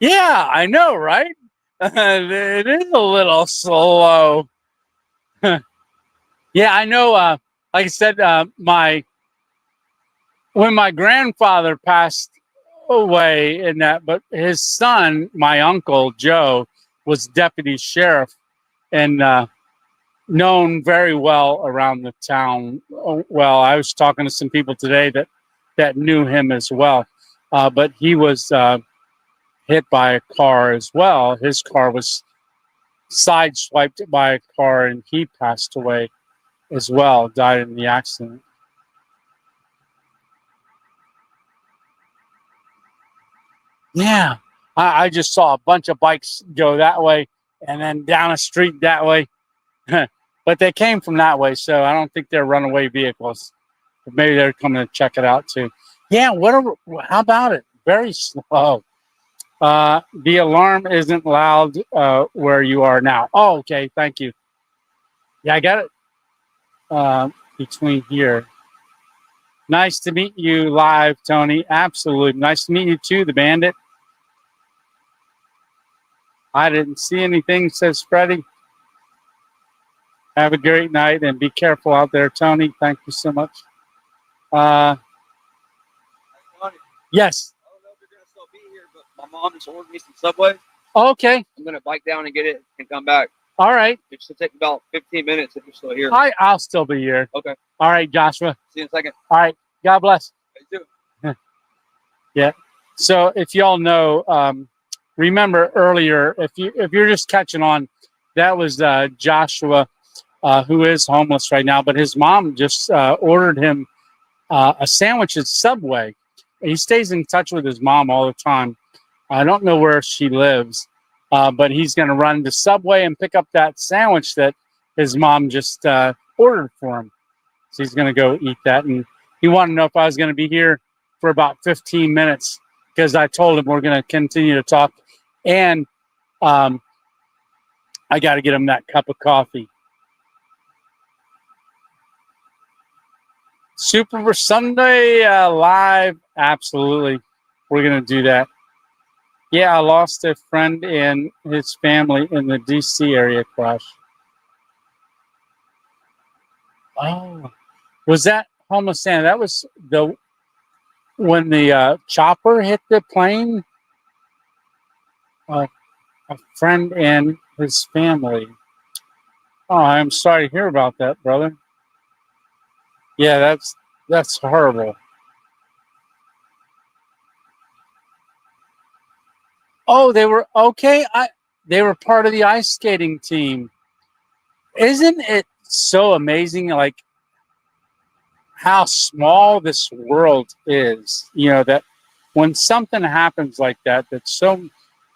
Speaker 1: Yeah, I know, right? It is a little slow. Yeah, I know. Like I said, when my grandfather passed away in that, but his son, my uncle Joe, was deputy sheriff and known very well around the town. Well, I was talking to some people today that knew him as well, but he was hit by a car as well. His car was sideswiped by a car, and he passed away as well. Died in the accident. Yeah. I just saw a bunch of bikes go that way and then down a street that way. But they came from that way, so I don't think they're runaway vehicles. But maybe they're coming to check it out too. Yeah, whatever. How about it? Very slow. The alarm isn't loud where you are now. Oh, okay. Thank you. Yeah, I got it between here. Nice to meet you live, Tony. Absolutely. Nice to meet you too, the bandit. I didn't see anything, says Freddie. Have a great night and be careful out there, Tony. Thank you so much. Yes.
Speaker 3: I don't know if you're gonna still be here, but my mom just ordered me some Subway.
Speaker 1: Okay.
Speaker 3: I'm gonna bike down and get it and come back.
Speaker 1: All right.
Speaker 3: It should take about 15 minutes if you're still here.
Speaker 1: I'll still be here.
Speaker 3: Okay.
Speaker 1: All right, Joshua.
Speaker 3: See you in a second.
Speaker 1: All right. God bless.
Speaker 3: You too.
Speaker 1: Yeah. So if y'all know, remember earlier, if you're just catching on, that was Joshua, who is homeless right now, but his mom just ordered him a sandwich at Subway. He stays in touch with his mom all the time. I don't know where she lives, but he's going to run to Subway and pick up that sandwich that his mom just ordered for him. So he's going to go eat that. And he wanted to know if I was going to be here for about 15 minutes because I told him we're going to continue to talk. And I got to get him that cup of coffee. Super Sunday live. Absolutely. We're going to do that. Yeah, I lost a friend and his family in the DC area crash. Oh, was that homeless Santa? That was when the chopper hit the plane. A friend and his family. Oh, I'm sorry to hear about that, brother. Yeah, that's horrible. Oh, they were okay. They were part of the ice skating team. Isn't it so amazing, like how small this world is? You know, that when something happens like that, that so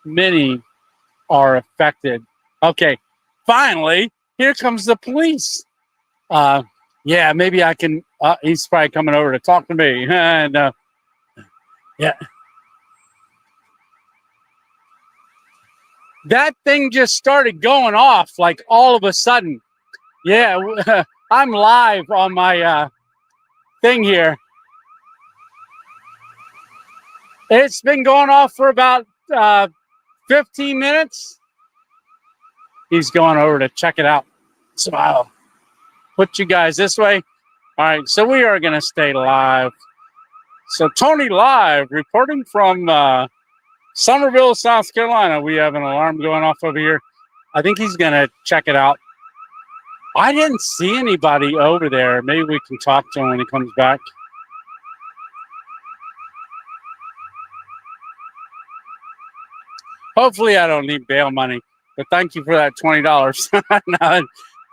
Speaker 1: many are affected. Okay, finally, here comes the police. Yeah, maybe I can. He's probably coming over to talk to me. And yeah. That thing just started going off like all of a sudden. Yeah, I'm live on my thing here. It's been going off for about 15 minutes. He's going over to check it out. So I'll put you guys this way. All right, so we are going to stay live. So Tony live reporting from Somerville, South Carolina. We have an alarm going off over here. I think he's going to check it out. I didn't see anybody over there. Maybe we can talk to him when he comes back. Hopefully I don't need bail money, but thank you for that $20. No,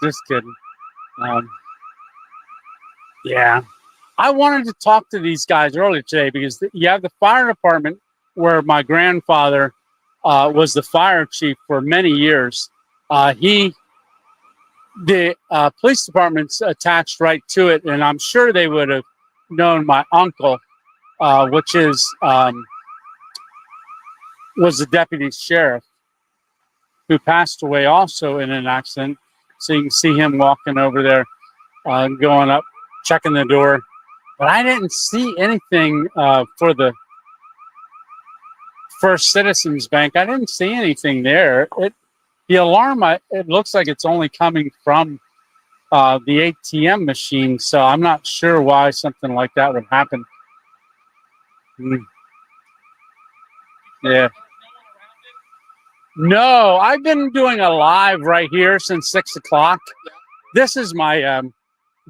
Speaker 1: just kidding. Yeah. I wanted to talk to these guys earlier today because you have the fire department where my grandfather was the fire chief for many years. The police department's attached right to it, and I'm sure they would have known my uncle, which is was the deputy sheriff who passed away also in an accident. So you can see him walking over there, going up, checking the door. But I didn't see anything for the First Citizens Bank. I didn't see anything there. The alarm, it looks like it's only coming from the ATM machine, so I'm not sure why something like that would happen. Yeah. No, I've been doing a live right here since 6 o'clock. This is my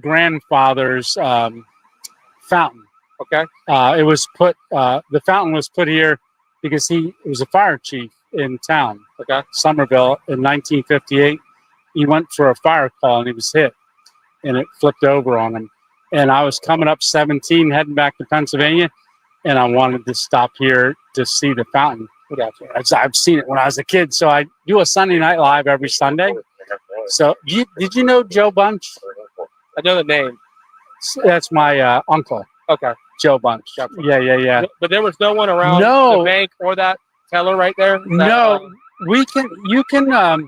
Speaker 1: grandfather's fountain.
Speaker 3: Okay.
Speaker 1: It was put. The fountain was put here because he was a fire chief in town.
Speaker 3: Okay.
Speaker 1: Somerville in 1958. He went for a fire call and he was hit, and it flipped over on him. And I was coming up 17, heading back to Pennsylvania, and I wanted to stop here to see the fountain.
Speaker 4: Gotcha.
Speaker 1: I've seen it when I was a kid. So I do a Sunday Night Live every Sunday. So did you know Joe Bunch?
Speaker 4: I know the name.
Speaker 1: That's my uncle,
Speaker 4: Okay.
Speaker 1: Joe Bunch.
Speaker 4: Gotcha.
Speaker 1: Yeah.
Speaker 4: But there was no one around
Speaker 1: No.
Speaker 4: the bank or that teller right there?
Speaker 1: No, you can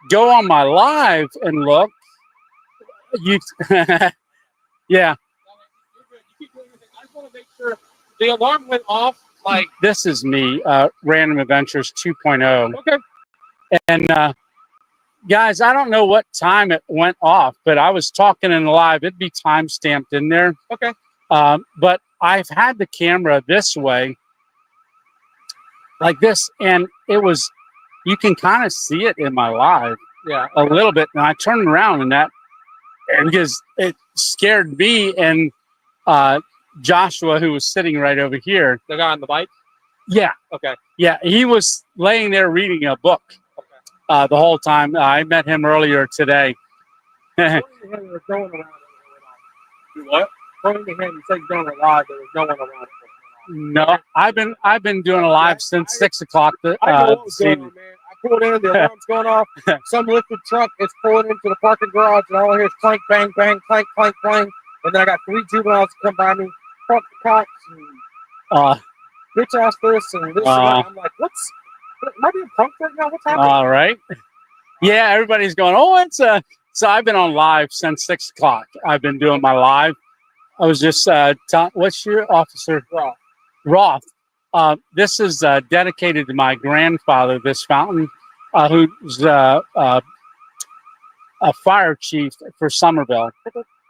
Speaker 1: go on my live and look. You, yeah.
Speaker 4: I just want to make sure the alarm went off. Like,
Speaker 1: This is me, Random Adventures 2.0.
Speaker 4: okay.
Speaker 1: And guys, I don't know what time it went off, but I was talking in the live. It'd be time stamped in there.
Speaker 4: Okay.
Speaker 1: But I've had the camera this way, like this, and it was, you can kind of see it in my live.
Speaker 4: Yeah.
Speaker 1: A little bit. And I turned around and because it scared me and Joshua, who was sitting right over here.
Speaker 4: The guy on the bike?
Speaker 1: Yeah.
Speaker 4: Okay.
Speaker 1: Yeah. He was laying there reading a book
Speaker 4: Okay.
Speaker 1: the whole time. I met him earlier today.
Speaker 4: According to him, there was no one around. What? According to him, he said he's going to live. There was no one around.
Speaker 1: No, I've been doing a live since 6 o'clock.
Speaker 4: I know what was going on, man. I pulled in, the alarm's going off. Some lifted truck is pulling into the parking garage, and all I hear is clank, bang, bang, clank, clank, clank. And then I got 3 juveniles come by me, fuck the cops, and bitch ass this and this and that. I'm like, am I being punked right now? What's happening?
Speaker 1: All right. Yeah, everybody's going, so I've been on live since 6 o'clock. I've been doing my live. I was just telling, what's your officer? Roth. This is dedicated to my grandfather, this fountain, who's a fire chief for Somerville.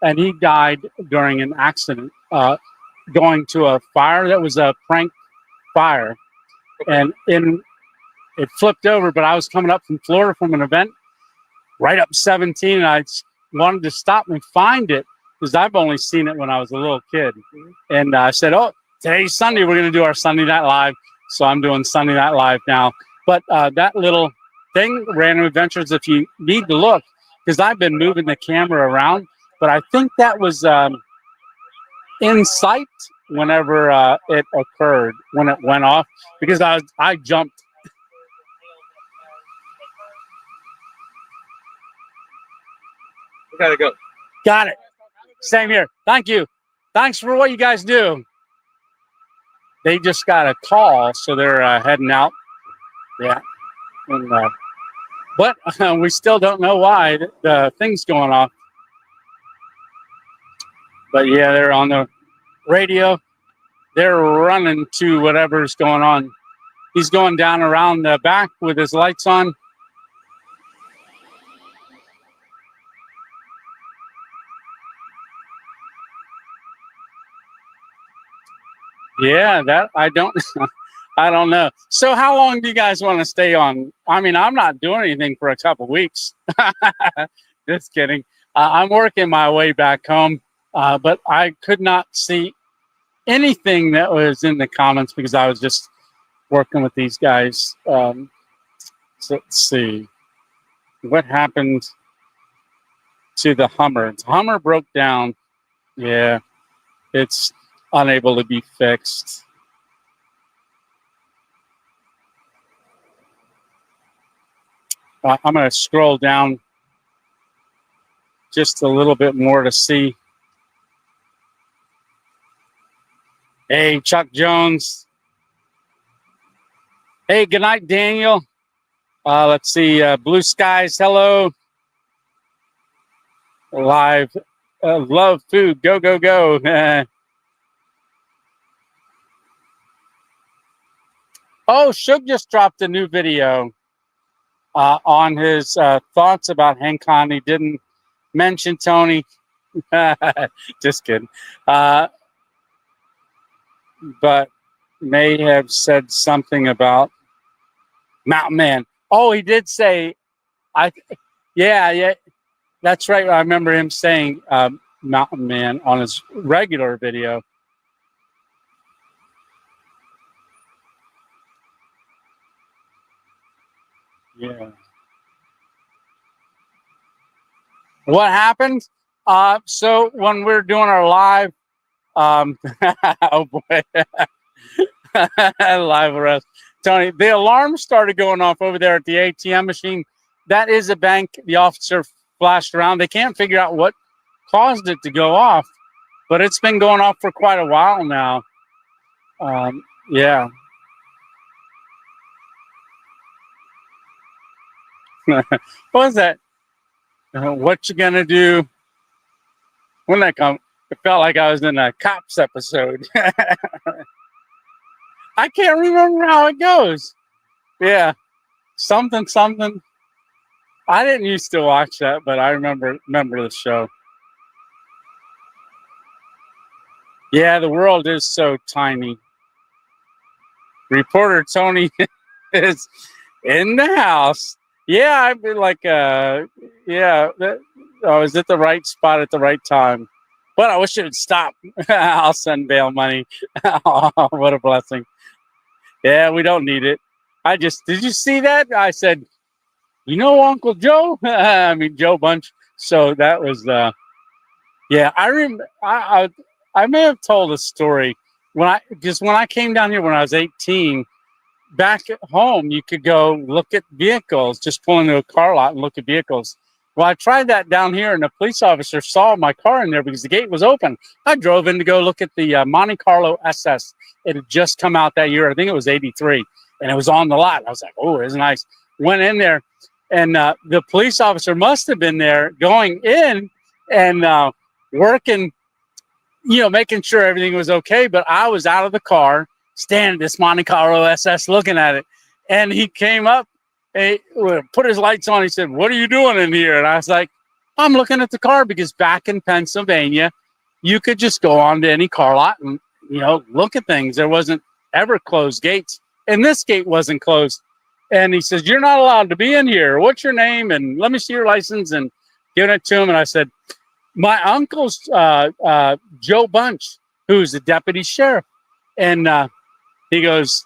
Speaker 1: And he died during an accident going to a fire that was a prank fire. And it flipped over, but I was coming up from Florida from an event right up 17, and I wanted to stop and find it because I've only seen it when I was a little kid. And I said, today's Sunday, we're going to do our Sunday Night Live. So I'm doing Sunday Night Live now. But that little thing, Random Adventures, if you need to look, because I've been moving the camera around, but I think that was in sight whenever it occurred, when it went off, because I jumped.
Speaker 4: We gotta go.
Speaker 1: Got it. Same here. Thank you. Thanks for what you guys do. They just got a call, so they're heading out. Yeah. And, but we still don't know why the thing's going off. But yeah, they're on the radio. They're running to whatever's going on. He's going down around the back with his lights on. Yeah, that I don't know. So how long do you guys want to stay on? I mean, I'm not doing anything for a couple weeks. Just kidding. I'm working my way back home, but I could not see anything that was in the comments because I was just working with these guys. So let's see. What happened to the Hummer? The Hummer broke down. Yeah, it's unable to be fixed. I'm going to scroll down just a little bit more to see. Hey, Chuck Jones. Hey, good night, Daniel. Let's see. Blue Skies, hello. Live. Love food. Go, go, go. Oh, Shug just dropped a new video on his thoughts about Hankon. He didn't mention Tony. Just kidding. But may have said something about Mountain Man. Oh, he did say, yeah, that's right. I remember him saying Mountain Man on his regular video. Yeah. What happened? So when we're doing our live, oh boy, live arrest. Tony, the alarm started going off over there at the ATM machine. That is a bank. The officer flashed around. They can't figure out what caused it to go off, but it's been going off for quite a while now. Yeah. What was that? What you gonna do when that come? It felt like I was in a Cops episode. I can't remember how it goes. Yeah, something. I didn't used to watch that, but I remember the show. Yeah, the world is so tiny. Reporter Tony is in the house. Yeah, I've been like, I was at the right spot at the right time. But I wish it would stop. I'll send bail money. Oh, what a blessing. Yeah, we don't need it. Did you see that? I said, you know, Uncle Joe? I mean, Joe Bunch. So that was, yeah, I may have told a story when I came down here when I was 18. Back at home, you could go look at vehicles, just pull into a car lot and look at vehicles. Well, I tried that down here, and a police officer saw my car in there because the gate was open. I drove in to go look at the Monte Carlo SS. It had just come out that year. I think it was 83, and it was on the lot. I was like, oh, it's nice. Went in there, and the police officer must have been there going in and working, making sure everything was okay. But I was out of the car, standing at this Monte Carlo SS looking at it. And he came up, he put his lights on. He said, what are you doing in here? And I was like, I'm looking at the car, because back in Pennsylvania, you could just go on to any car lot and, look at things. There wasn't ever closed gates. And this gate wasn't closed. And he says, you're not allowed to be in here. What's your name? And let me see your license, and giving it to him. And I said, my uncle's Joe Bunch, who's the deputy sheriff. And he goes,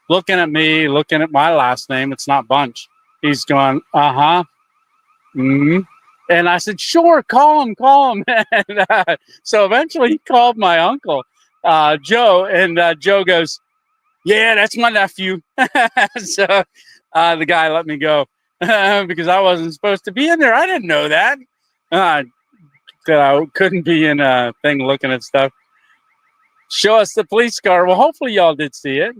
Speaker 1: looking at me, looking at my last name. It's not Bunch. He's going, uh-huh. Mm-hmm. And I said, sure, call him. And, so eventually he called my uncle, Joe, and Joe goes, yeah, that's my nephew. So the guy let me go because I wasn't supposed to be in there. I didn't know that. That I couldn't be in a thing looking at stuff. Show us the police car. Well, hopefully y'all did see it.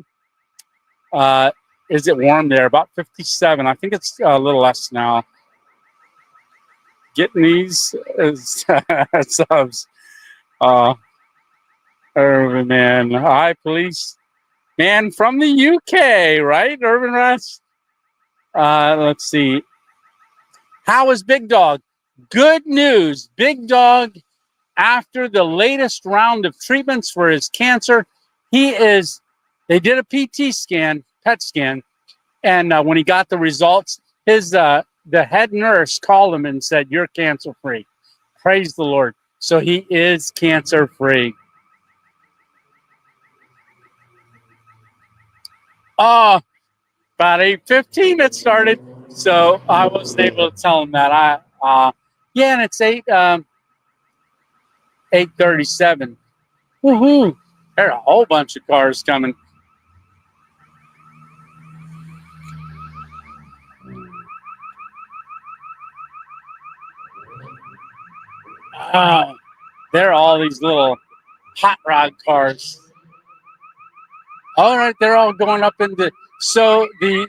Speaker 1: Is it warm there? About 57. I think it's a little less now. Getting these subs. Urban man. Hi, police. Man from the UK, right? Urban Rats. Let's see. How is Big Dog? Good news. Big Dog, after the latest round of treatments for his cancer, they did a PET scan, and when he got the results, the head nurse called him and said, you're cancer free. Praise the Lord. So he is cancer free. About 8:15 it started, so I wasn't able to tell him that. And it's 8:37. Woohoo! There are a whole bunch of cars coming. There are all these little hot rod cars. All right, they're all going up into. So the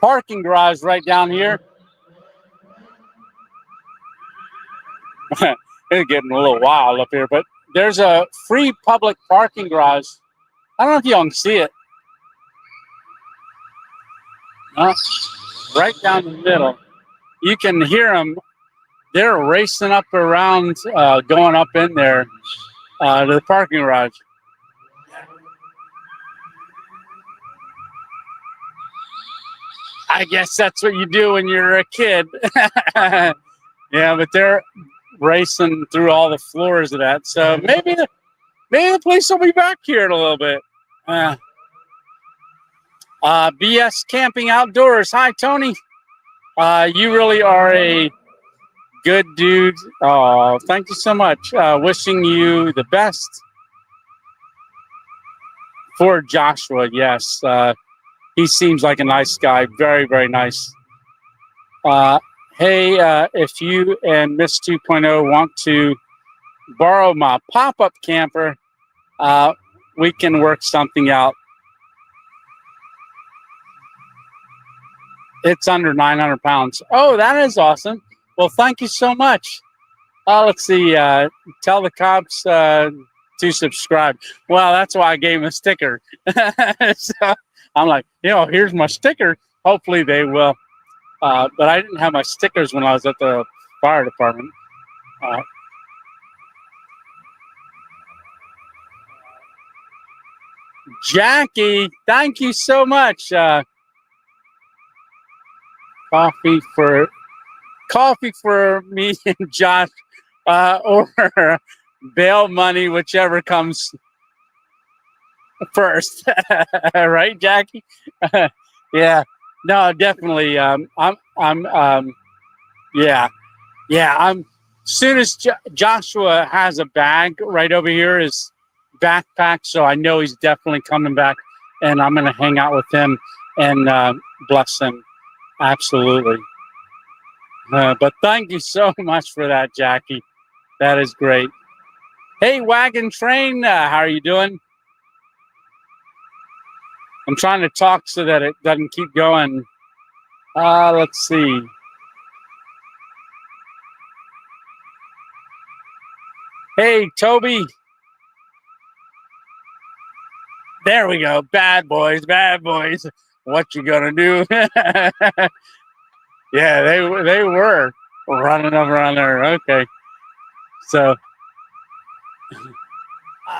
Speaker 1: parking garage right down here. It's getting a little wild up here, but there's a free public parking garage. I don't know if y'all can see it. Right down the middle. You can hear them. They're racing up around, going up in there to the parking garage. I guess that's what you do when you're a kid. Yeah, but they're racing through all the floors of that. So maybe the police will be back here in a little bit. BS Camping Outdoors. Hi, Tony. You really are a good dude. Oh, thank you so much. Wishing you the best for Joshua. Yes. he seems like a nice guy. Very, very nice. Hey, if you and Miss 2.0 want to borrow my pop-up camper, we can work something out. It's under 900 pounds. Oh, that is awesome. Well, thank you so much. Let's see. Tell the cops to subscribe. Well, that's why I gave him a sticker. So I'm like, here's my sticker. Hopefully they will. But I didn't have my stickers when I was at the fire department. Jackie, thank you so much. Coffee for me and Josh, or bail money, whichever comes first. Right, Jackie? Yeah. No, definitely. Yeah. Soon as Joshua has a bag right over here, his backpack, so I know he's definitely coming back, and I'm gonna hang out with him and bless him. Absolutely. But thank you so much for that, Jackie. That is great. Hey, Wagon Train, how are you doing? I'm trying to talk so that it doesn't keep going. Let's see. Hey, Toby. There we go. Bad boys. What you gonna do? Yeah, they were running around there. Okay. So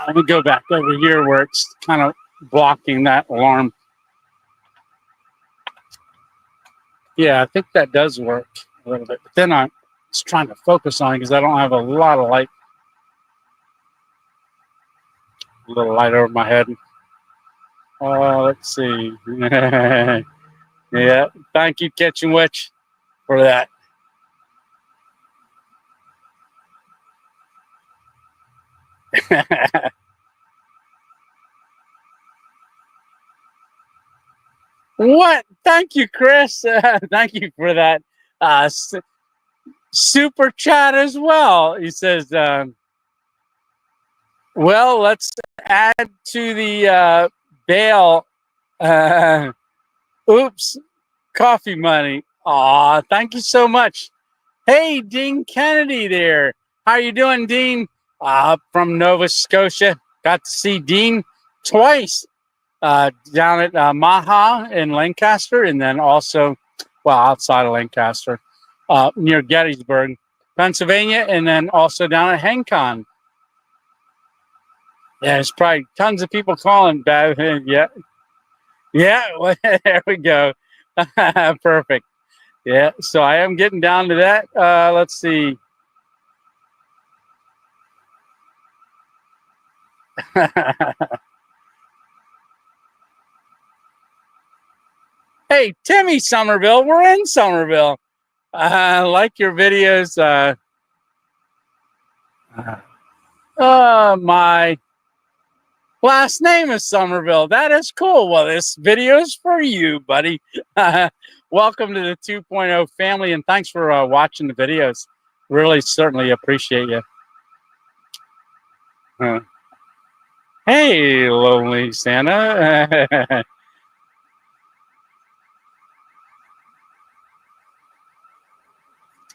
Speaker 1: let me go back over here where it's kind of blocking that alarm. Yeah, I think that does work a little bit. But then I'm just trying to focus on it because I don't have a lot of light. A little light over my head. Let's see. Yeah, thank you, Kitchen Witch, for that. What? Thank you, Chris. Thank you for that super chat as well. He says, well, let's add to the bail. Oops, coffee money. Aw, thank you so much. Hey, Dean Kennedy there. How you doing, Dean? From Nova Scotia. Got to see Dean twice. Down at Maha in Lancaster, and then also, outside of Lancaster, near Gettysburg, Pennsylvania, and then also down at Hancon. Yeah, there's probably tons of people calling. Yeah, well, there we go. Perfect. Yeah, so I am getting down to that. Let's see. Hey, Timmy Somerville, we're in Somerville. Like your videos. My last name is Somerville. That is cool. Well, this video is for you, buddy. Welcome to the 2.0 family, and thanks for watching the videos. Really, certainly appreciate you. Hey, lonely Santa.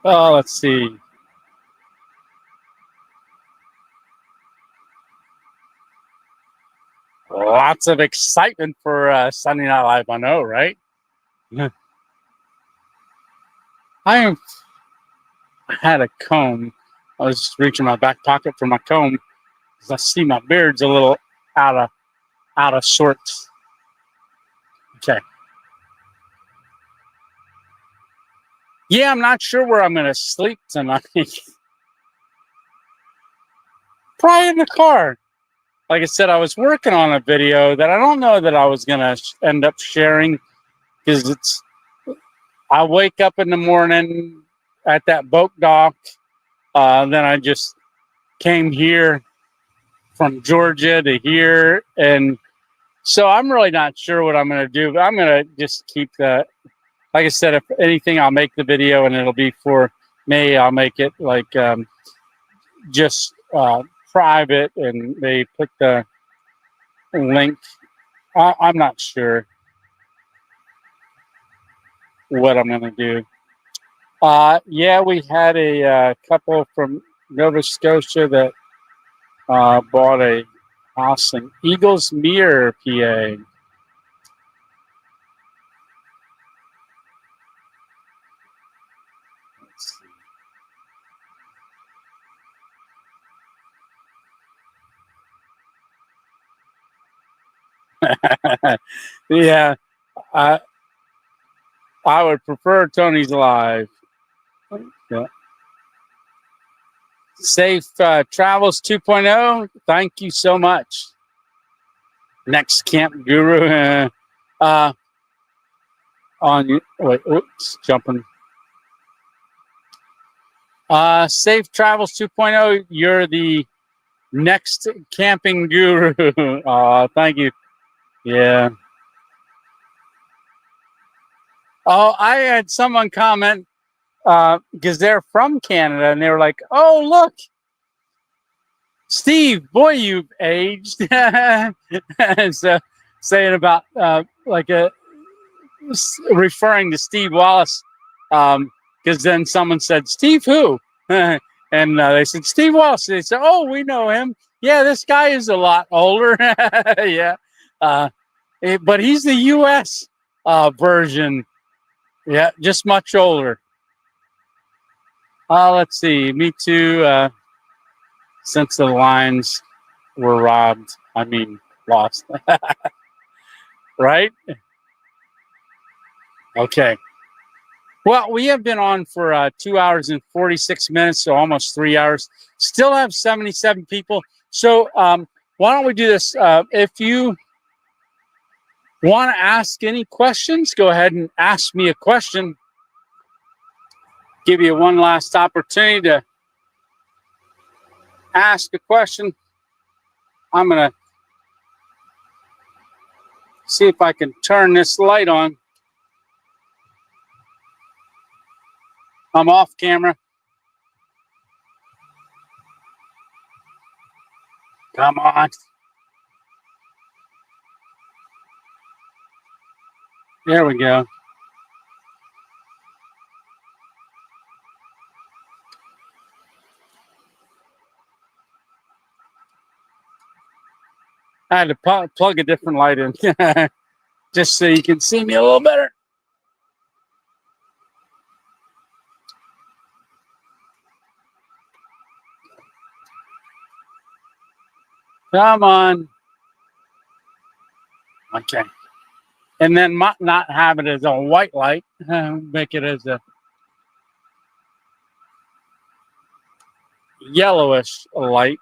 Speaker 1: Oh, let's see. Lots of excitement for Sunday Night Live. I know, right? I had a comb. I was just reaching my back pocket for my comb because I see my beard's a little out of sorts. Okay. Yeah, I'm not sure where I'm going to sleep tonight. Probably in the car. Like I said, I was working on a video that I don't know that I was going to end up sharing because I wake up in the morning at that boat dock. Then I just came here from Georgia to here, and So I'm really not sure what I'm going to do, but I'm going to just keep the, like I said, if anything, I'll make the video and it'll be for me. I'll make it like just private, and they put the link. I'm not sure what I'm going to do. Yeah, we had a couple from Nova Scotia that bought a house in Eagles Mere, PA. Yeah, I would prefer Tony's Live. Yeah. Safe Travels 2.0. Thank you so much. Next Camp Guru. On wait, oops, jumping. Safe Travels 2.0. You're the next camping guru. Thank you. Yeah. Oh, I had someone comment because they're from Canada, and they were like, "Oh, look, Steve, boy, you've aged." So saying about like referring to Steve Wallace, because then someone said, "Steve who?" And they said, "Steve Wallace." They said, "Oh, we know him. Yeah, this guy is a lot older." Yeah, but he's the U.S. Version. Yeah, just much older. Let's see. Me too. Since the lines were robbed, I mean lost. Right? Okay. Well, we have been on for 2 hours and 46 minutes, so almost 3 hours. Still have 77 people. So why don't we do this? If you want to ask any questions, go ahead and ask me a question. Give you one last opportunity to ask a question. I'm going to see if I can turn this light on. I'm off camera. Come on. There we go. I had to plug a different light in just so you can see me a little better. Come on. Okay. And then not have it as a white light, make it as a yellowish light.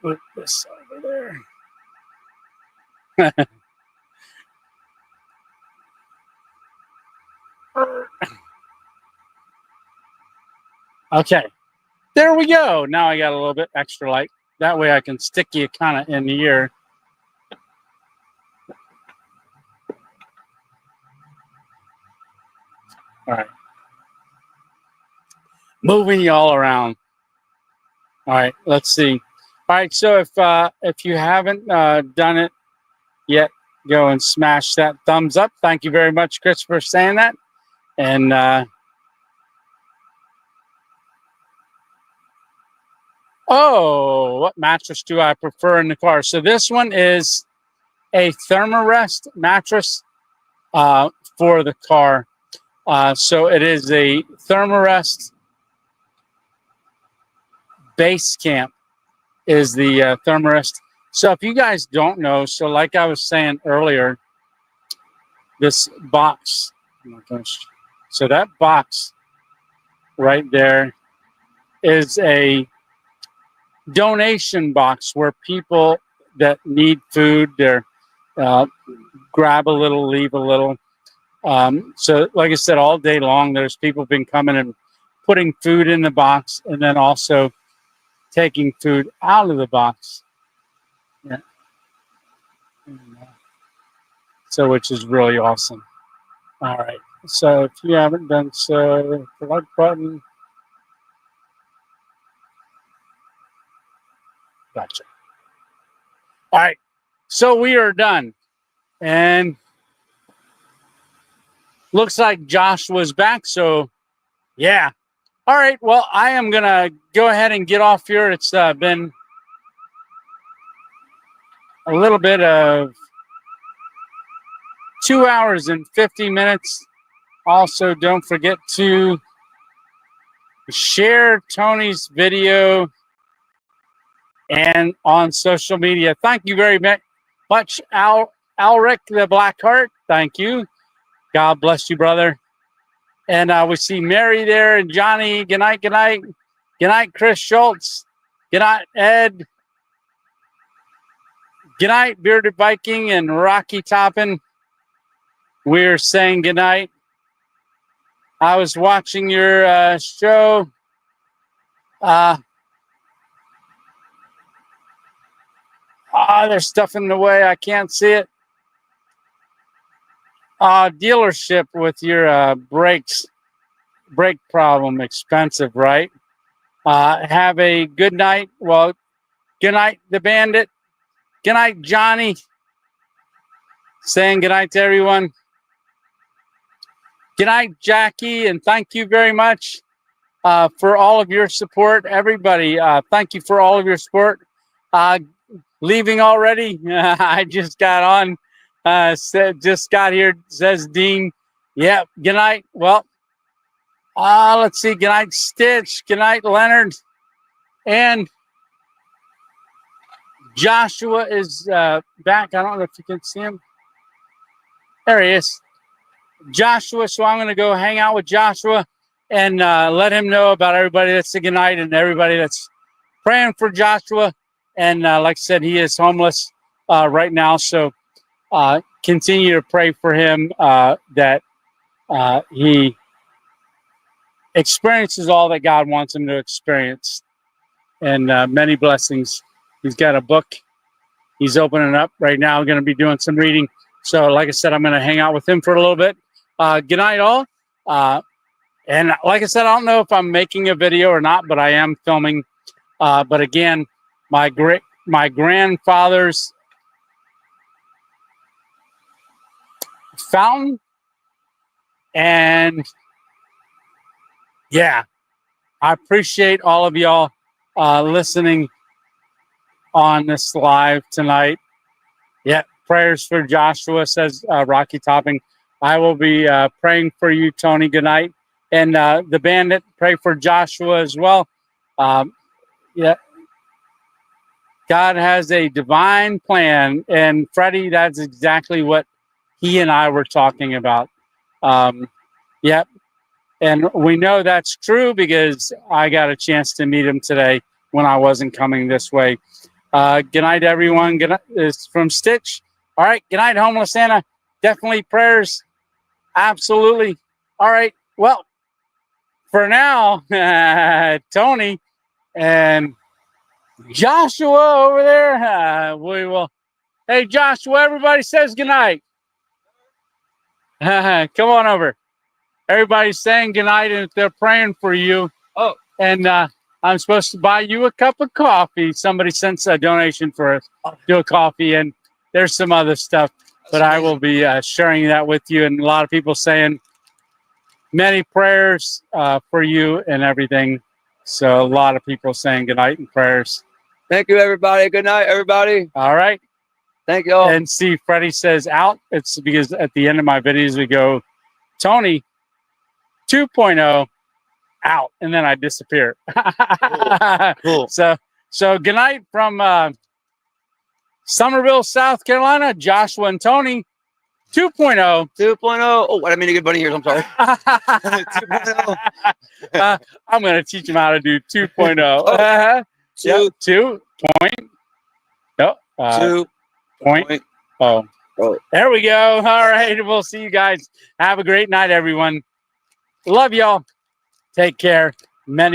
Speaker 1: Put this over there. Okay. There we go. Now I got a little bit extra light. That way I can stick you kind of in the ear. All right. Moving you all around. All right, let's see. All right, so if you haven't done it yet, go and smash that thumbs up. Thank you very much, Chris, for saying that. And oh, what mattress do I prefer in the car? So this one is a Thermarest mattress for the car. So it is a Thermarest Base Camp is the Thermarest. So if you guys don't know, so like I was saying earlier, this box, oh my gosh, so that box right there is a donation box where people that need food, they're grab a little, leave a little. So like I said, all day long, there's people been coming and putting food in the box, and then also taking food out of the box. Yeah. So, which is really awesome. All right. So, if you haven't done so, the like button. Gotcha. All right. So, we are done. And looks like Joshua's back. So, yeah. All right. Well, I am going to go ahead and get off here. It's been a little bit of 2 hours and 50 minutes. Also, don't forget to share Tony's video and on social media. Thank you very much, Alric the Blackheart. Thank you. God bless you, brother. And we see Mary there and Johnny. Good night, good night. Good night, Chris Schultz. Good night, Ed. Good night, Bearded Viking and Rocky Toppin. We're saying good night. I was watching your show. There's stuff in the way. I can't see it. Dealership with your brakes. Brake problem. Expensive, right? Have a good night. Well, good night, the Bandit. Good night, Johnny. Saying good night to everyone. Good night, Jackie, and thank you very much for all of your support. Everybody, thank you for all of your support. Leaving already? I just got on. Just got here, says Dean. Yep, good night. Well, let's see. Good night, Stitch. Good night, Leonard. And Joshua is back. I don't know if you can see him. There he is. Joshua, so I'm going to go hang out with Joshua and let him know about everybody that's saying good night and everybody that's praying for Joshua. And like I said, he is homeless right now. So continue to pray for him that he experiences all that God wants him to experience. And many blessings. He's got a book. He's opening up right now. I'm going to be doing some reading. So like I said, I'm going to hang out with him for a little bit. Good night, all. And like I said, I don't know if I'm making a video or not, but I am filming. But again, my grandfather's fountain. And yeah, I appreciate all of y'all listening on this live tonight. Yeah, prayers for Joshua, says Rocky Topping. I will be praying for you, Tony. Good night. And the Bandit, pray for Joshua as well. Yeah. God has a divine plan. And Freddie, that's exactly what he and I were talking about. Yep. And we know that's true because I got a chance to meet him today when I wasn't coming this way. Good night, everyone. Good night. It's from Stitch. All right. Good night, Homeless Santa. Definitely prayers. Absolutely. All right. Well, for now, Tony and Joshua over there, we will. Hey, Joshua, everybody says good night. Come on over. Everybody's saying good night, and they're praying for you.
Speaker 3: Oh.
Speaker 1: And I'm supposed to buy you a cup of coffee. Somebody sent a donation for a coffee, and there's some other stuff. But I will be sharing that with you. And a lot of people saying many prayers for you and everything. So a lot of people saying good night and prayers.
Speaker 3: Thank you, everybody. Good night, everybody.
Speaker 1: All right.
Speaker 3: Thank you all.
Speaker 1: And see, Freddie says out. It's because at the end of my videos, we go, Tony 2.0 out. And then I disappear.
Speaker 3: Cool.
Speaker 1: So good night from Summerville, South Carolina, Joshua and Tony 2.0.
Speaker 3: 2.0. Oh, I didn't mean to get bunny ears. I'm sorry. 2.0.
Speaker 1: I'm going to teach him how to do 2.0. Yep, 2 point. No, 2.0. Oh, there we go. All right. We'll see you guys. Have a great night, everyone. Love y'all. Take care. Many